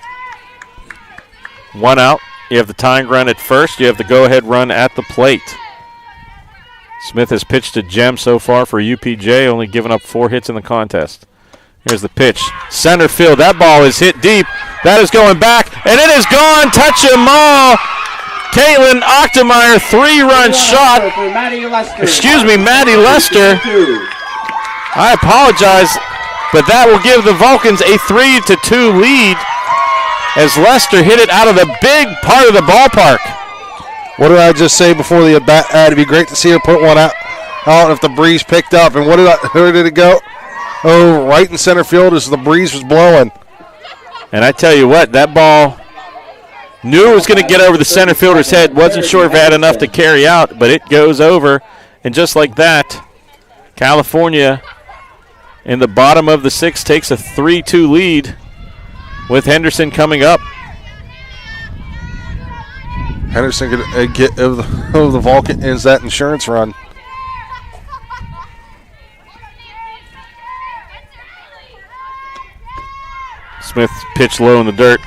1 out. You have the tying run at first. You have the go-ahead run at the plate. Smith has pitched a gem so far for UPJ, only giving up 4 hits in the contest. Here's the pitch. Center field. That ball is hit deep. That is going back, and it is gone. Touch 'em all. Caitlin Ochtemeyer, 3-run shot. Excuse me, Maddie Lester. I apologize, but that will give the Vulcans a 3-2 lead as Lester hit it out of the big part of the ballpark. What did I just say before the at-bat? It'd be great to see her put one out if the breeze picked up. And where did it go? Oh, right in center field as the breeze was blowing. And I tell you what, that ball Knew it was going to get over the center fielder's head. Wasn't sure if it had enough to carry out, but it goes over. And just like that, Calfornia in the bottom of the sixth takes a 3-2 lead with Henderson coming up. Henderson could get over the Vulcans that insurance run. Smith pitched low in the dirt.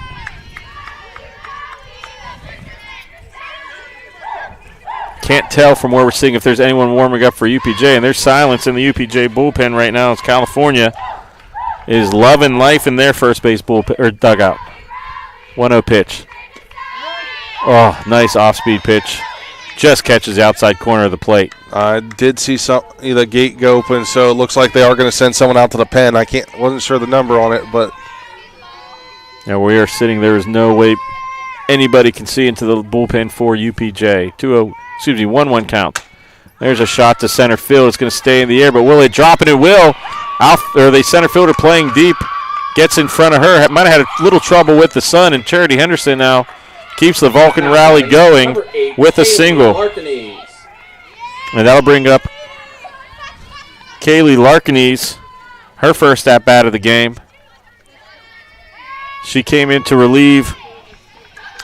Can't tell from where we're seeing if there's anyone warming up for UPJ, and there's silence in the UPJ bullpen right now as Calfornia is loving life in their first base bullpen or dugout. 1-0 pitch. Oh, nice off-speed pitch. Just catches the outside corner of the plate. I did see the gate go open, so it looks like they are going to send someone out to the pen. Wasn't sure the number on it, but now we are sitting there is no way anybody can see into the bullpen for UPJ. 1-1 count. There's a shot to center field. It's going to stay in the air, but will it drop? And it will. The center fielder playing deep gets in front of her. Might have had a little trouble with the sun, and Charity Henderson now keeps the Vulcan rally going with a single. And that'll bring up Kaylee Larkinese, her first at-bat of the game. She came in to relieve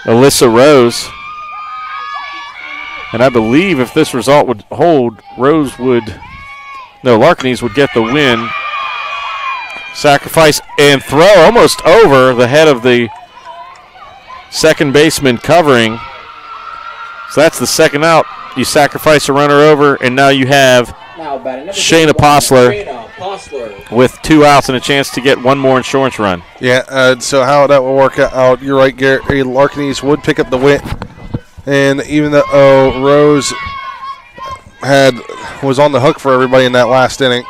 Alyssa Rose. And I believe if this result would hold, Larkinese would get the win. Sacrifice and throw almost over the head of the second baseman covering. So that's the second out. You sacrifice a runner over, and now you have Shayna Postler with 2 outs and a chance to get one more insurance run. Yeah, so how that will work out, you're right, Gary. Larkinese would pick up the win. And even though Rose was on the hook for everybody in that last inning.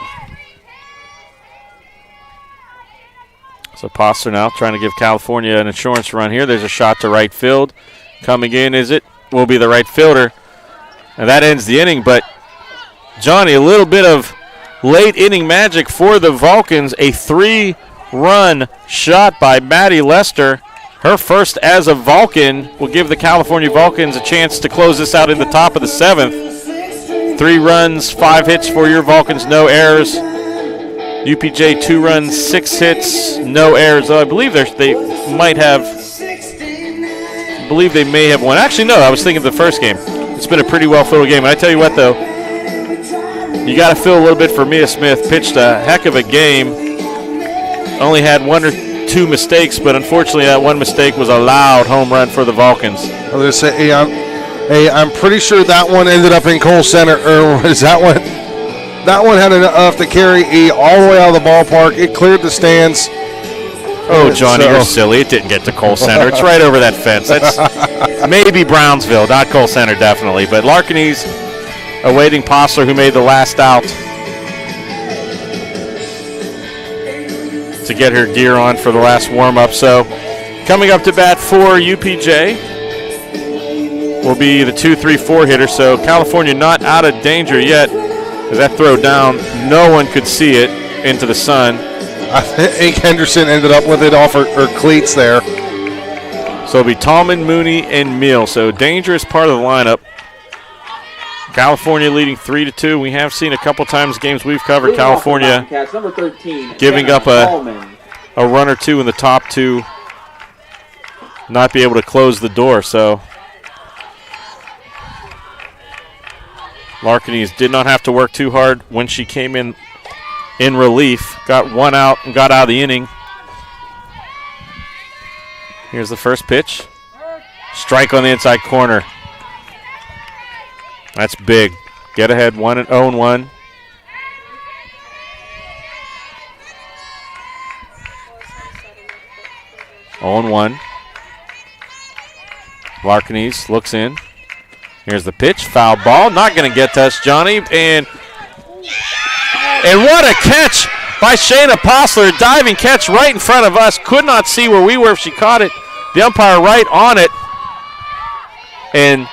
So Postler now trying to give Calfornia an insurance run here. There's a shot to right field. Coming in, will be the right fielder. And that ends the inning. But, Johnny, a little bit of late inning magic for the Vulcans. A 3-run shot by Maddie Lester. Her first as a Vulcan will give the Calfornia Vulcans a chance to close this out in the top of the 7th. 3 runs, 5 hits for your Vulcans, no errors. UPJ 2 runs, 6 hits, no errors. I believe they may have won. Actually, no, I was thinking of the first game. It's been a pretty well-filled game. And I tell you what, though, you got to feel a little bit for Mia Smith. Pitched a heck of a game. Only had 1 or 2 mistakes, but unfortunately that one mistake was a loud home run for the Vulcans. I was going to say, I'm pretty sure that one ended up in Cole Center. Or is that one? That one had enough to carry all the way out of the ballpark. It cleared the stands. Oh, Johnny, you're silly. It didn't get to Cole Center. It's right over that fence. That's maybe Brownsville, not Cole Center, definitely. But Larkinese awaiting Postler, who made the last out, to get her gear on for the last warm-up. So coming up to bat for UPJ will be the 2-3-4 hitter. So Calfornia not out of danger yet. As that throw down, no one could see it into the sun. I think Henderson ended up with it off her cleats there. So it'll be Tallman, Mooney, and Meal. So dangerous part of the lineup. Calfornia leading 3-2. We have seen a couple times games we've covered Calfornia number 13, giving up a run or two in the top 2, not be able to close the door. So Larkinese did not have to work too hard when she came in relief. Got 1 out and got out of the inning. Here's the first pitch. Strike on the inside corner. That's big. Get ahead 1-0-1. 0-1. Larkinese looks in. Here's the pitch. Foul ball. Not going to get to us, Johnny. And what a catch by Shayna Postler. Diving catch right in front of us. Could not see where we were if she caught it. The umpire right on it. And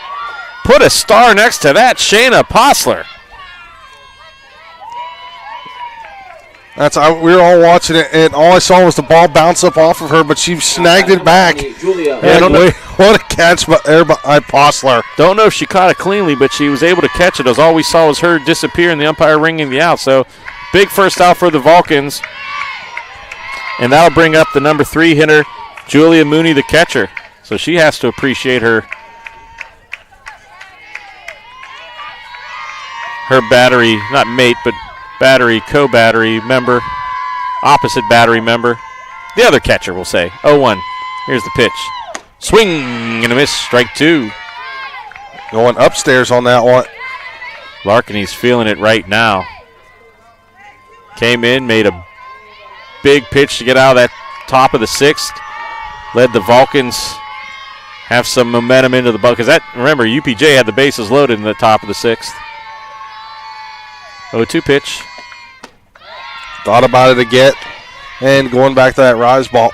put a star next to that, Shayna Postler. We were all watching it, and all I saw was the ball bounce up off of her, but she snagged it back. Julia. Yeah, I don't know. What a catch by Postler. Don't know if she caught it cleanly, but she was able to catch it. As all we saw was her disappear and the umpire ringing the out. So big first out for the Vulcans. And that'll bring up the number 3 hitter, Julia Mooney, the catcher. So she has to appreciate her battery, not mate, but battery, co-battery member, opposite battery member. The other catcher, we'll say. 0-1. Here's the pitch. Swing and a miss. Strike 2. Going upstairs on that one. Larkiny's feeling it right now. Came in, made a big pitch to get out of that top of the 6th. Led the Vulcans have some momentum into the ball. Because remember, UPJ had the bases loaded in the top of the 6th. 0-2 pitch. Thought about it again. And going back to that rise ball.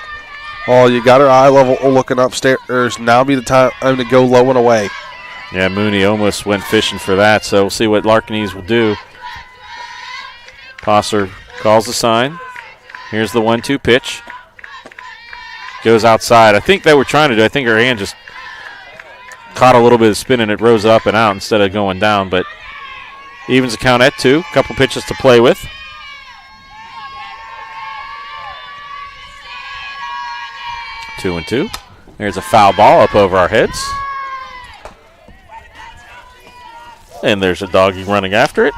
Oh, you got her eye level looking upstairs. Now be the time to go low and away. Yeah, Mooney almost went fishing for that, so we'll see what Larkiny's will do. Posser calls the sign. Here's the 1-2 pitch. Goes outside. I think they were trying to do, I think her hand just caught a little bit of spin and it rose up and out instead of going down, but evens the count at 2. Couple pitches to play with. 2-2. There's a foul ball up over our heads. And there's a doggy running after it.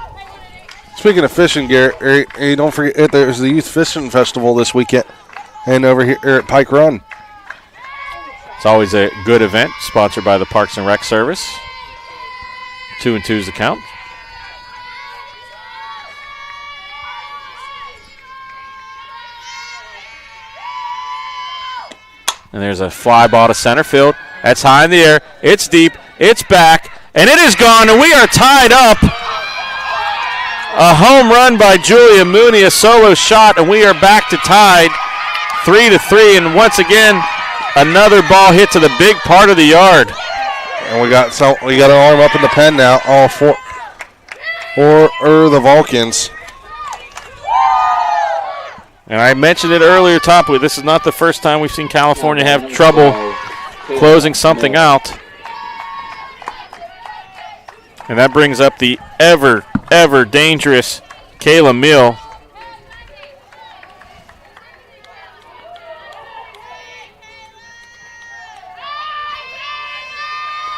Speaking of fishing, Garrett, hey, don't forget there's the Youth Fishing Festival this weekend. And over here at Pike Run. It's always a good event, sponsored by the Parks and Rec Service. 2-2 is the count. And there's a fly ball to center field. That's high in the air. It's deep. It's back. And it is gone, and we are tied up. A home run by Julia Mooney, a solo shot, and we are back to tied 3-3. And once again, another ball hit to the big part of the yard. And we got an arm up in the pen now, all for the Vulcans. And I mentioned it earlier, this is not the first time we've seen Calfornia have trouble closing something out. And that brings up the ever dangerous Kayla Mill.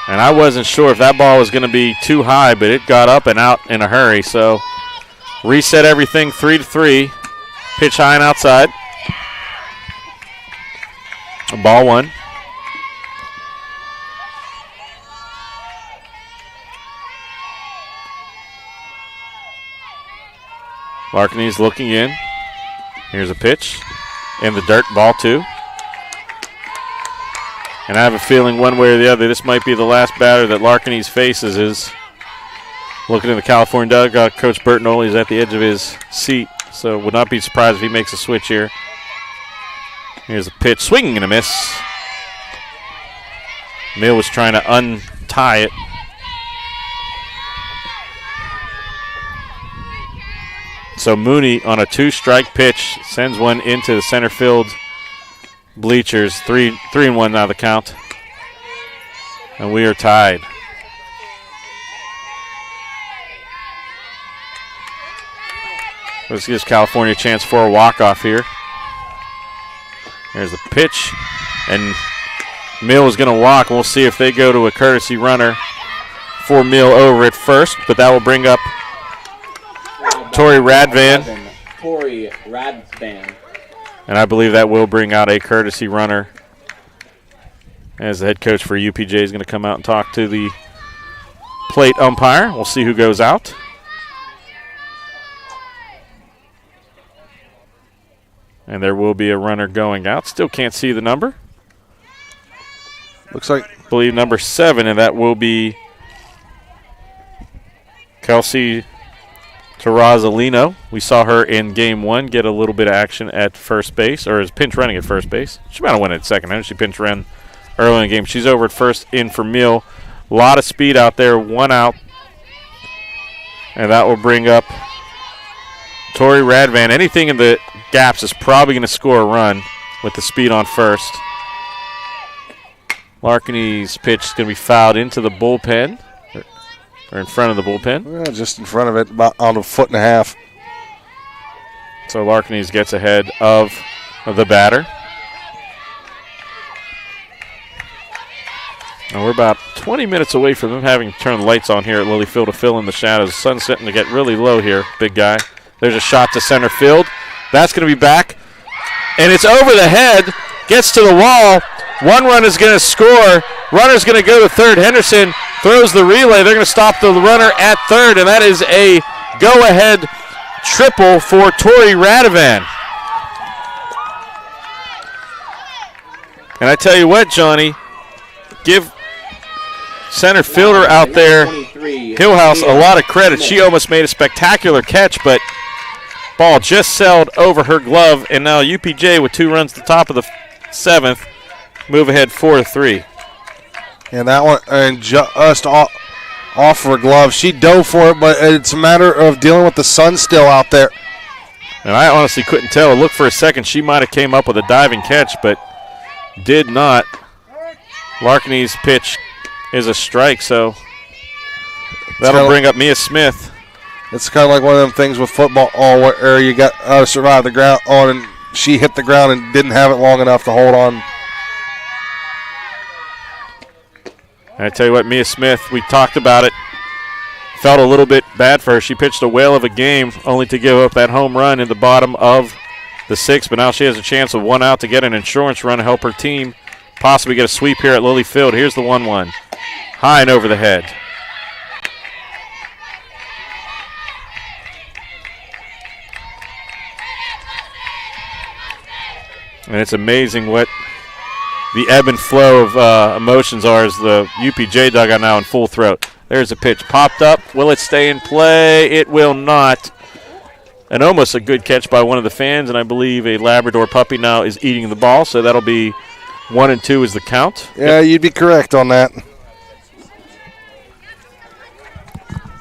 And I wasn't sure if that ball was going to be too high, but it got up and out in a hurry. So reset everything 3-3. Pitch high and outside. Ball 1. Larkiny's looking in. Here's a pitch. In the dirt, ball 2. And I have a feeling one way or the other, this might be the last batter that Larkiny's faces is. Looking in the Calfornia dugout, Coach Bertinoli is at the edge of his seat. So would not be surprised if he makes a switch here. Here's a pitch, swing and a miss. Mill was trying to untie it. So Mooney on a 2-strike pitch sends one into the center field bleachers. 3-1 now the count. And we are tied. This gives Calfornia a chance for a walk-off here. There's the pitch. And Mill is going to walk. We'll see if they go to a courtesy runner for Mill over at first. But that will bring up Tori Radvan. Tori Radvan. And I believe that will bring out a courtesy runner as the head coach for UPJ is going to come out and talk to the plate umpire. We'll see who goes out. And there will be a runner going out. Still can't see the number. Looks like, I believe number 7, and that will be Kelsey Terrazolino. We saw her in game 1 get a little bit of action at first base, or is pinch running at first base. She might have won at second. I know she pinch ran early in the game. She's over at first in for Mill. A lot of speed out there, 1 out. And that will bring up Tori Radvan, anything in the gaps is probably going to score a run with the speed on first. Larkany's pitch is going to be fouled into the bullpen, or in front of the bullpen. Yeah, just in front of it, about on a foot and a half. So Larkany's gets ahead of the batter. And we're about 20 minutes away from them having to turn the lights on here at Lilly Field to fill in the shadows. The sun's starting to get really low here, big guy. There's a shot to center field. That's going to be back. And it's over the head. Gets to the wall. One run is going to score. Runner's going to go to third. Henderson throws the relay. They're going to stop the runner at third, and that is a go-ahead triple for Tori Radovan. And I tell you what, Johnny, give center fielder out there, Hillhouse, a lot of credit. She almost made a spectacular catch, but ball just sailed over her glove, and now UPJ with 2 runs at the top of the 7th, move ahead 4-3. And that one, and just off her glove. She dove for it, but it's a matter of dealing with the sun still out there. And I honestly couldn't tell. It looked for a second she might have came up with a diving catch, but did not. Larkany's pitch is a strike, so that'll bring up Mia Smith. It's kind of like one of them things with football where you got to survive the ground on, and she hit the ground and didn't have it long enough to hold on. And I tell you what, Mia Smith, we talked about it, felt a little bit bad for her. She pitched a whale of a game only to give up that home run in the bottom of the 6th, but now she has a chance of 1 out to get an insurance run to help her team possibly get a sweep here at Lilly Field. Here's the 1-1. High and over the head. And it's amazing what the ebb and flow of emotions are as the UPJ dugout now in full throat. There's a pitch popped up. Will it stay in play? It will not. And almost a good catch by one of the fans, and I believe a Labrador puppy now is eating the ball, so that'll be 1-2 is the count. Yeah, you'd be correct on that.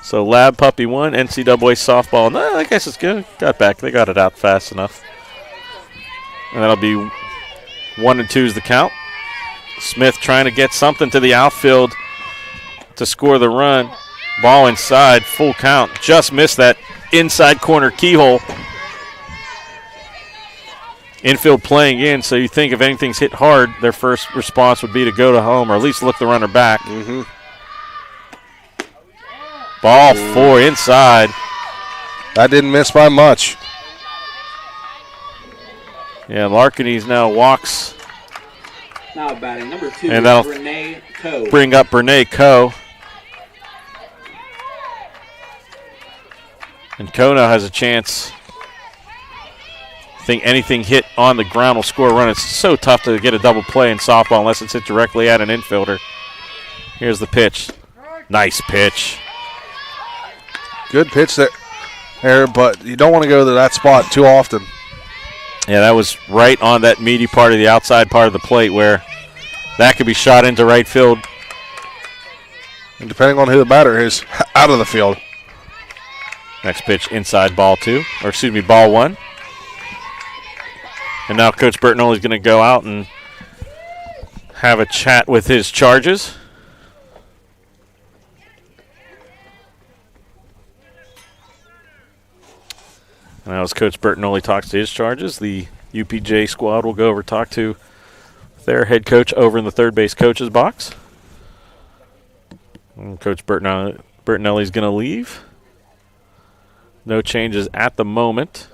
So Lab Puppy 1, NCAA softball. No, I guess it's good. Got back. They got it out fast enough. And that'll be 1-2 is the count. Smith trying to get something to the outfield to score the run. Ball inside, full count. Just missed that inside corner keyhole. Infield playing in, so you think if anything's hit hard, their first response would be to go to home or at least look the runner back. Mm-hmm. Ball 4 inside. That didn't miss by much. Yeah, Larkany's now walks. Now batting number 2, and that'll Renee Coe. Bring up Renee Coe. And Coe now has a chance. I think anything hit on the ground will score a run. It's so tough to get a double play in softball unless it's hit directly at an infielder. Here's the pitch. Nice pitch. Good pitch there, but you don't want to go to that spot too often. Yeah, that was right on that meaty part of the outside part of the plate where that could be shot into right field. And depending on who the batter is, out of the field. Next pitch inside, ball 2, or excuse me, ball 1. And now Coach Bertinoli's going to go out and have a chat with his charges. Now as Coach Bertinoli talks to his charges, the UPJ squad will go over and talk to their head coach over in the third base coach's box. And Coach Bertinoli's going to leave. No changes at the moment.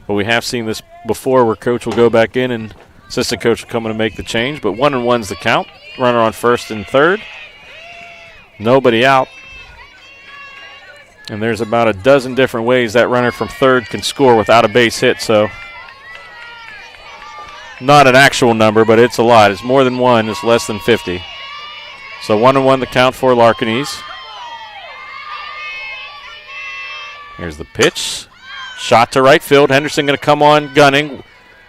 But we have seen this before where coach will go back in and assistant coach will come in to make the change. But 1-1's the count. Runner on first and third. Nobody out. And there's about a dozen different ways that runner from third can score without a base hit. So not an actual number, but it's a lot. It's more than 1. It's less than 50. So 1-1 the count for Larkany's. Here's the pitch. Shot to right field. Henderson going to come on gunning.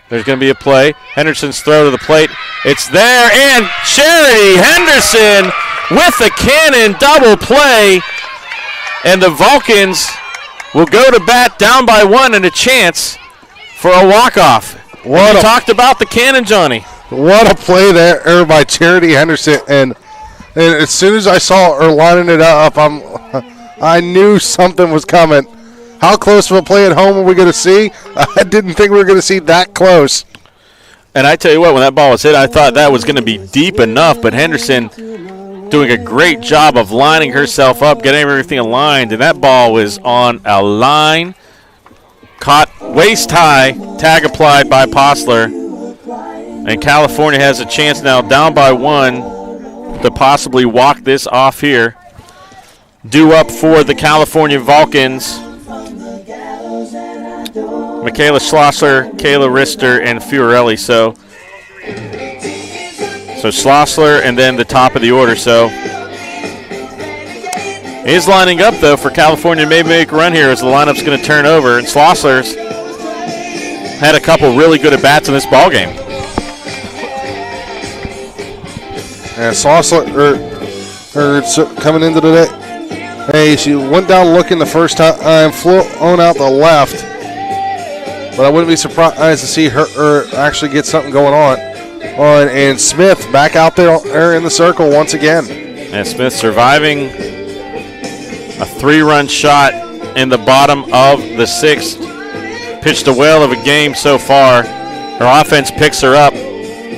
There's going to be a play. Henderson's throw to the plate. It's there, and Charity Henderson with the cannon double play. And the Vulcans will go to bat down by 1 and a chance for a walk-off. We talked about the cannon, Johnny. What a play there by Charity Henderson. And as soon as I saw her lining it up, I knew something was coming. How close of a play at home are we going to see? I didn't think we were going to see that close. And I tell you what, when that ball was hit, I thought that was going to be deep enough, but Henderson doing a great job of lining herself up, getting everything aligned, and that ball was on a line, caught waist high, tag applied by Postler, and Calfornia has a chance now down by 1 to possibly walk this off here. Due up for the Calfornia Vulcans, Michaela Schlossler, Kayla Rister, and Fiorelli. So Schlossler and then the top of the order. So is lining up, though, for Calfornia to maybe make a run here as the lineup's going to turn over. And Schlossler's had a couple really good at-bats in this ballgame. And Schlossler coming into today. Hey, she went down looking the first time, flew on out the left. But I wouldn't be surprised to see her actually get something going on. And Smith back out there in the circle once again. And Smith surviving a 3-run shot in the bottom of the 6th. Pitched a whale of a game so far. Her offense picks her up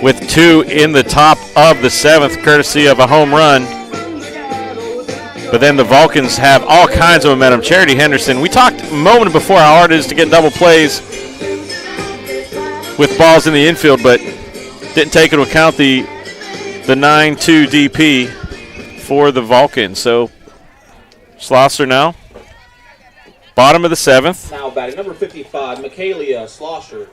with 2 in the top of the 7th, courtesy of a home run. But then the Vulcans have all kinds of momentum. Charity Henderson, we talked a moment before how hard it is to get double plays with balls in the infield, but didn't take into account the 9-2 DP for the Vulcans. So Schlosser now, bottom of the 7th. Now batting number 55, Michaela Schlosser.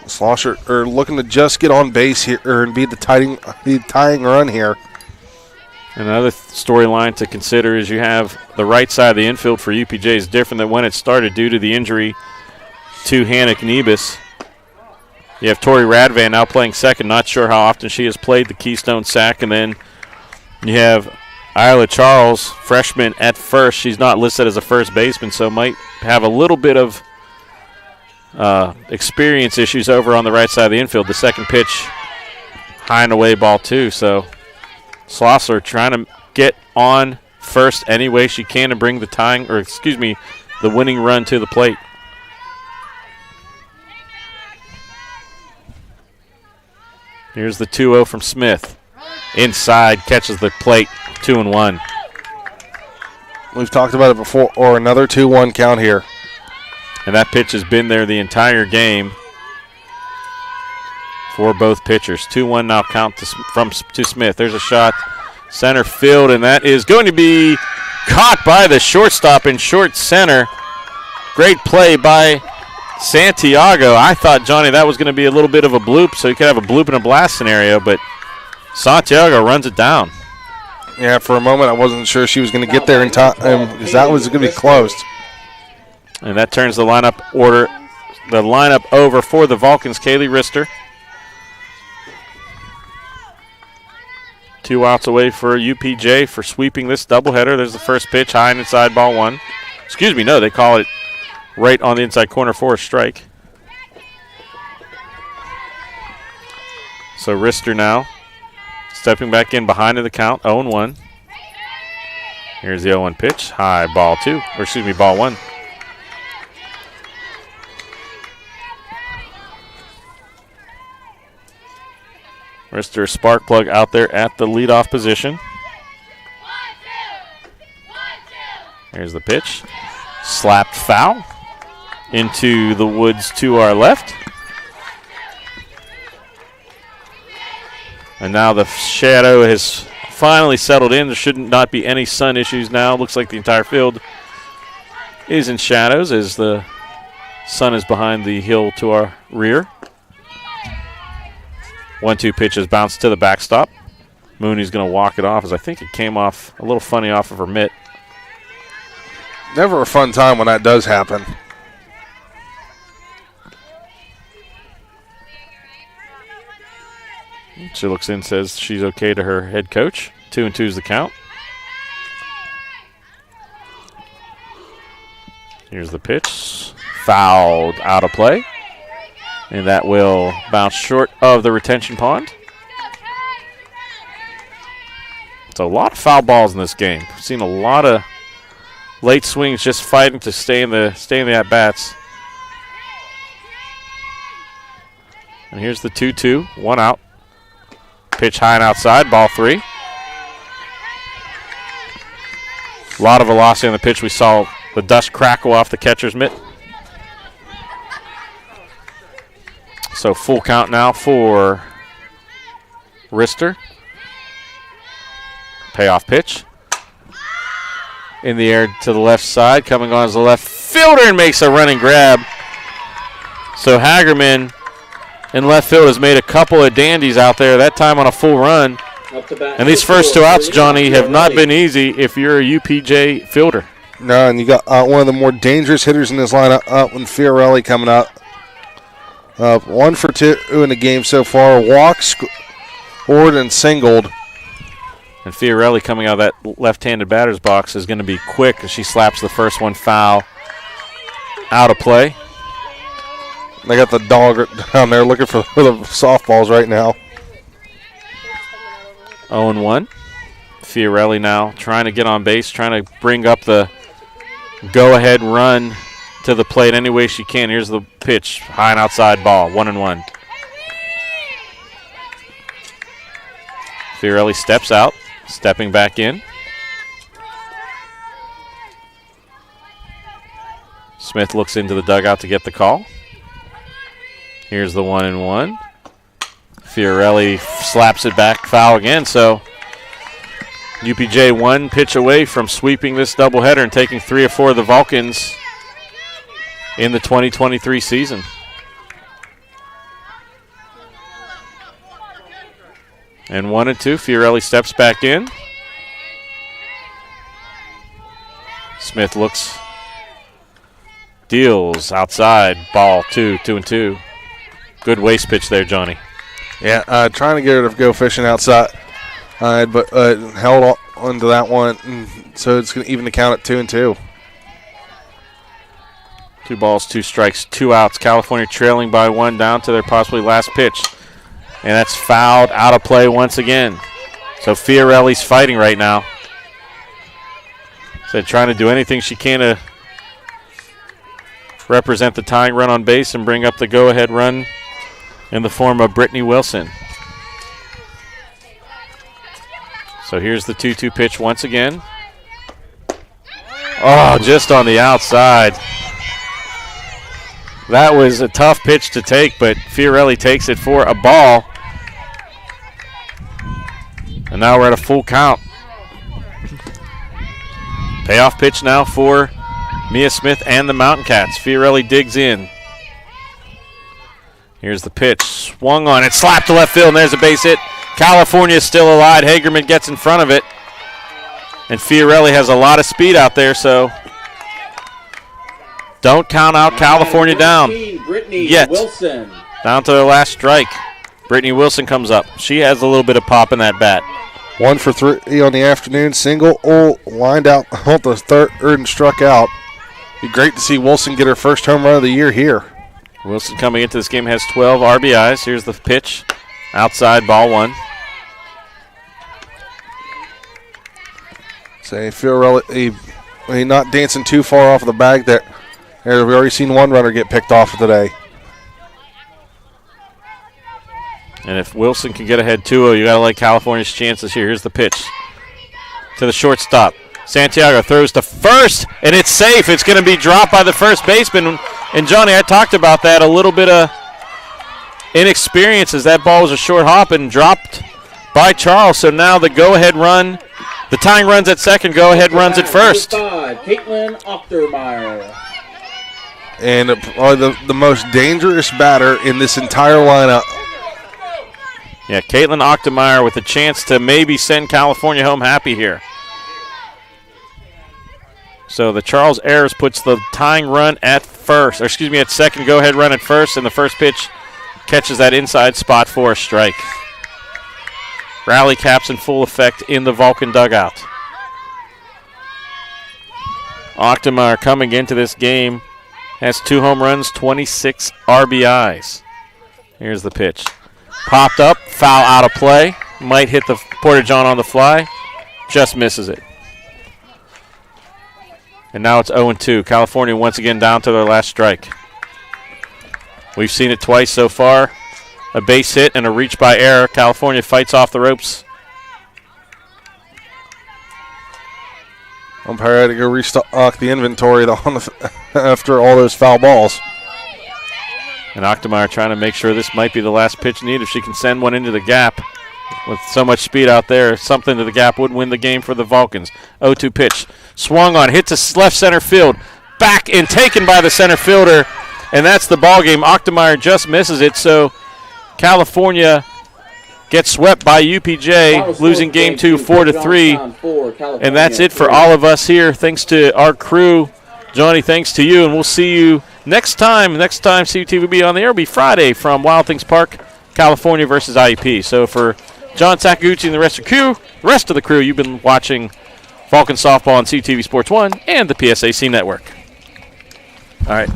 Schlosser looking to just get on base here and be the tying run here. Another storyline to consider is you have the right side of the infield for UPJ is different than when it started due to the injury to Hannah Knebus. You have Tori Radvan now playing second. Not sure how often she has played the Keystone sack. And then you have Isla Charles, freshman at first. She's not listed as a first baseman, so might have a little bit of experience issues over on the right side of the infield. The second pitch, high and away, ball 2. So Schlosser trying to get on first any way she can to bring the winning run to the plate. Here's the 2-0 from Smith. Inside, catches the plate, 2-1. We've talked about it before, or another 2-1 count here. And that pitch has been there the entire game for both pitchers. 2-1 now count to Smith. There's a shot, center field, and that is going to be caught by the shortstop in short center. Great play by Santiago. I thought, Johnny, that was going to be a little bit of a bloop, so you could have a bloop and a blast scenario, but Santiago runs it down. Yeah, for a moment I wasn't sure she was going to get there in time because that was going to be closed. And that turns the lineup over for the Vulcans. Kaylee Rister. 2 outs away for UPJ for sweeping this doubleheader. There's the first pitch, high and inside, ball 1. Excuse me, no, they call it right on the inside corner for a strike. So Rister now stepping back in behind the count, 0-1. Here's the 0-1 pitch, high, ball 1. Rister spark plug out there at the leadoff position. Here's the pitch. Slapped foul into the woods to our left. And now the shadow has finally settled in. There should not be any sun issues now. Looks like the entire field is in shadows as the sun is behind the hill to our rear. 1-2 pitches bounced to the backstop. Mooney's going to walk it off as I think it came off a little funny off of her mitt. Never a fun time when that does happen. She looks in, says she's okay to her head coach. 2-2 is the count. Here's the pitch. Fouled out of play. And that will bounce short of the retention pond. So a lot of foul balls in this game. We've seen a lot of late swings just fighting to stay in the at-bats. And here's the 2-2, 1 out. Pitch high and outside, ball 3. A lot of velocity on the pitch. We saw the dust crackle off the catcher's mitt. So full count now for Rister. Payoff pitch. In the air to the left side. Coming on as the left fielder and makes a running grab. So Hagerman in left field has made a couple of dandies out there, that time on a full run. And these first 2 outs, Johnny, have not been easy if you're a UPJ fielder. No, and you got one of the more dangerous hitters in this lineup when Fiorelli coming up. 1 for 2 in the game so far. Walked, scored, and singled. And Fiorelli coming out of that left-handed batter's box is going to be quick as she slaps the first one foul out of play. They got the dog down there looking for the softballs right now. 0-1. Fiorelli now trying to get on base, trying to bring up the go-ahead run to the plate any way she can. Here's the pitch, high and outside ball, 1-1. Fiorelli steps out, stepping back in. Smith looks into the dugout to get the call. Here's the 1-1. Fiorelli slaps it back, foul again. So UPJ 1 pitch away from sweeping this doubleheader and taking 3 or 4 of the Vulcans in the 2023 season. And 1-2, Fiorelli steps back in. Smith looks, deals outside, ball 2, 2-2. Good waste pitch there, Johnny. Yeah, trying to get her to go fishing outside, but held on to that one, so it's going to even the count at 2-2. 2 balls, 2 strikes, 2 outs. California trailing by 1 down to their possibly last pitch. And that's fouled out of play once again. So Fiorelli's fighting right now. So trying to do anything she can to represent the tying run on base and bring up the go-ahead run in the form of Brittany Wilson. So here's the 2-2 pitch once again. Oh, just on the outside. That was a tough pitch to take, but Fiorelli takes it for a ball. And now we're at a full count. Payoff pitch now for Mia Smith and the Mountain Cats. Fiorelli digs in. Here's the pitch. Swung on it, slapped to left field, and there's a base hit. California is still alive. Hagerman gets in front of it. And Fiorelli has a lot of speed out there, so don't count out California down yet. Wilson. Down to their last strike. Brittany Wilson comes up. She has a little bit of pop in that bat. 1 for 3 on the afternoon. Single, lined out on the third and struck out. Be great to see Wilson get her first home run of the year here. Wilson coming into this game has 12 RBIs. Here's the pitch. Outside, ball 1. Say Fiorelli, he not dancing too far off the bag there. We've already seen one runner get picked off today. And if Wilson can get ahead 2-0, you got to like California's chances here. Here's the pitch to the shortstop. Santiago throws to first, and it's safe. It's going to be dropped by the first baseman. And, Johnny, I talked about that, a little bit of inexperience as that ball was a short hop and dropped by Charles. So now the go-ahead run, the tying runs at second, go-ahead runs at first. Caitlin Ochtermeyer. And the most dangerous batter in this entire lineup. Yeah, Caitlin Ochtermeyer with a chance to maybe send California home happy here. So the Charles Ayers puts the tying run at first, or excuse me, at second, go-ahead run at first, and the first pitch catches that inside spot for a strike. Rally caps in full effect in the Vulcan dugout. Ochtemeyer coming into this game has 2 home runs, 26 RBIs. Here's the pitch. Popped up, foul out of play. Might hit the Porter-John on the fly. Just misses it. And now it's 0-2. Calfornia once again down to their last strike. We've seen it twice so far. A base hit and a reach by error. Calfornia fights off the ropes. Umpire had to go restock the inventory after all those foul balls. And Ochtemeyer trying to make sure this might be the last pitch needed. If she can send one into the gap with so much speed out there, something to the gap would win the game for the Vulcans. 0-2 pitch. Swung on, hit to left center field. Back and taken by the center fielder. And that's the ball game. Ochtemeyer just misses it, so Calfornia gets swept by UPJ, losing game 2 4-3. And that's it for all of us here. Thanks to our crew. Johnny, thanks to you, and we'll see you next time. Next time CUT will be on the air will be Friday from Wild Things Park, Calfornia versus IUP. So for John Sakaguchi and the rest of the crew, you've been watching Vulcan Softball on CTV Sports 1 and the PSAC Network. All right.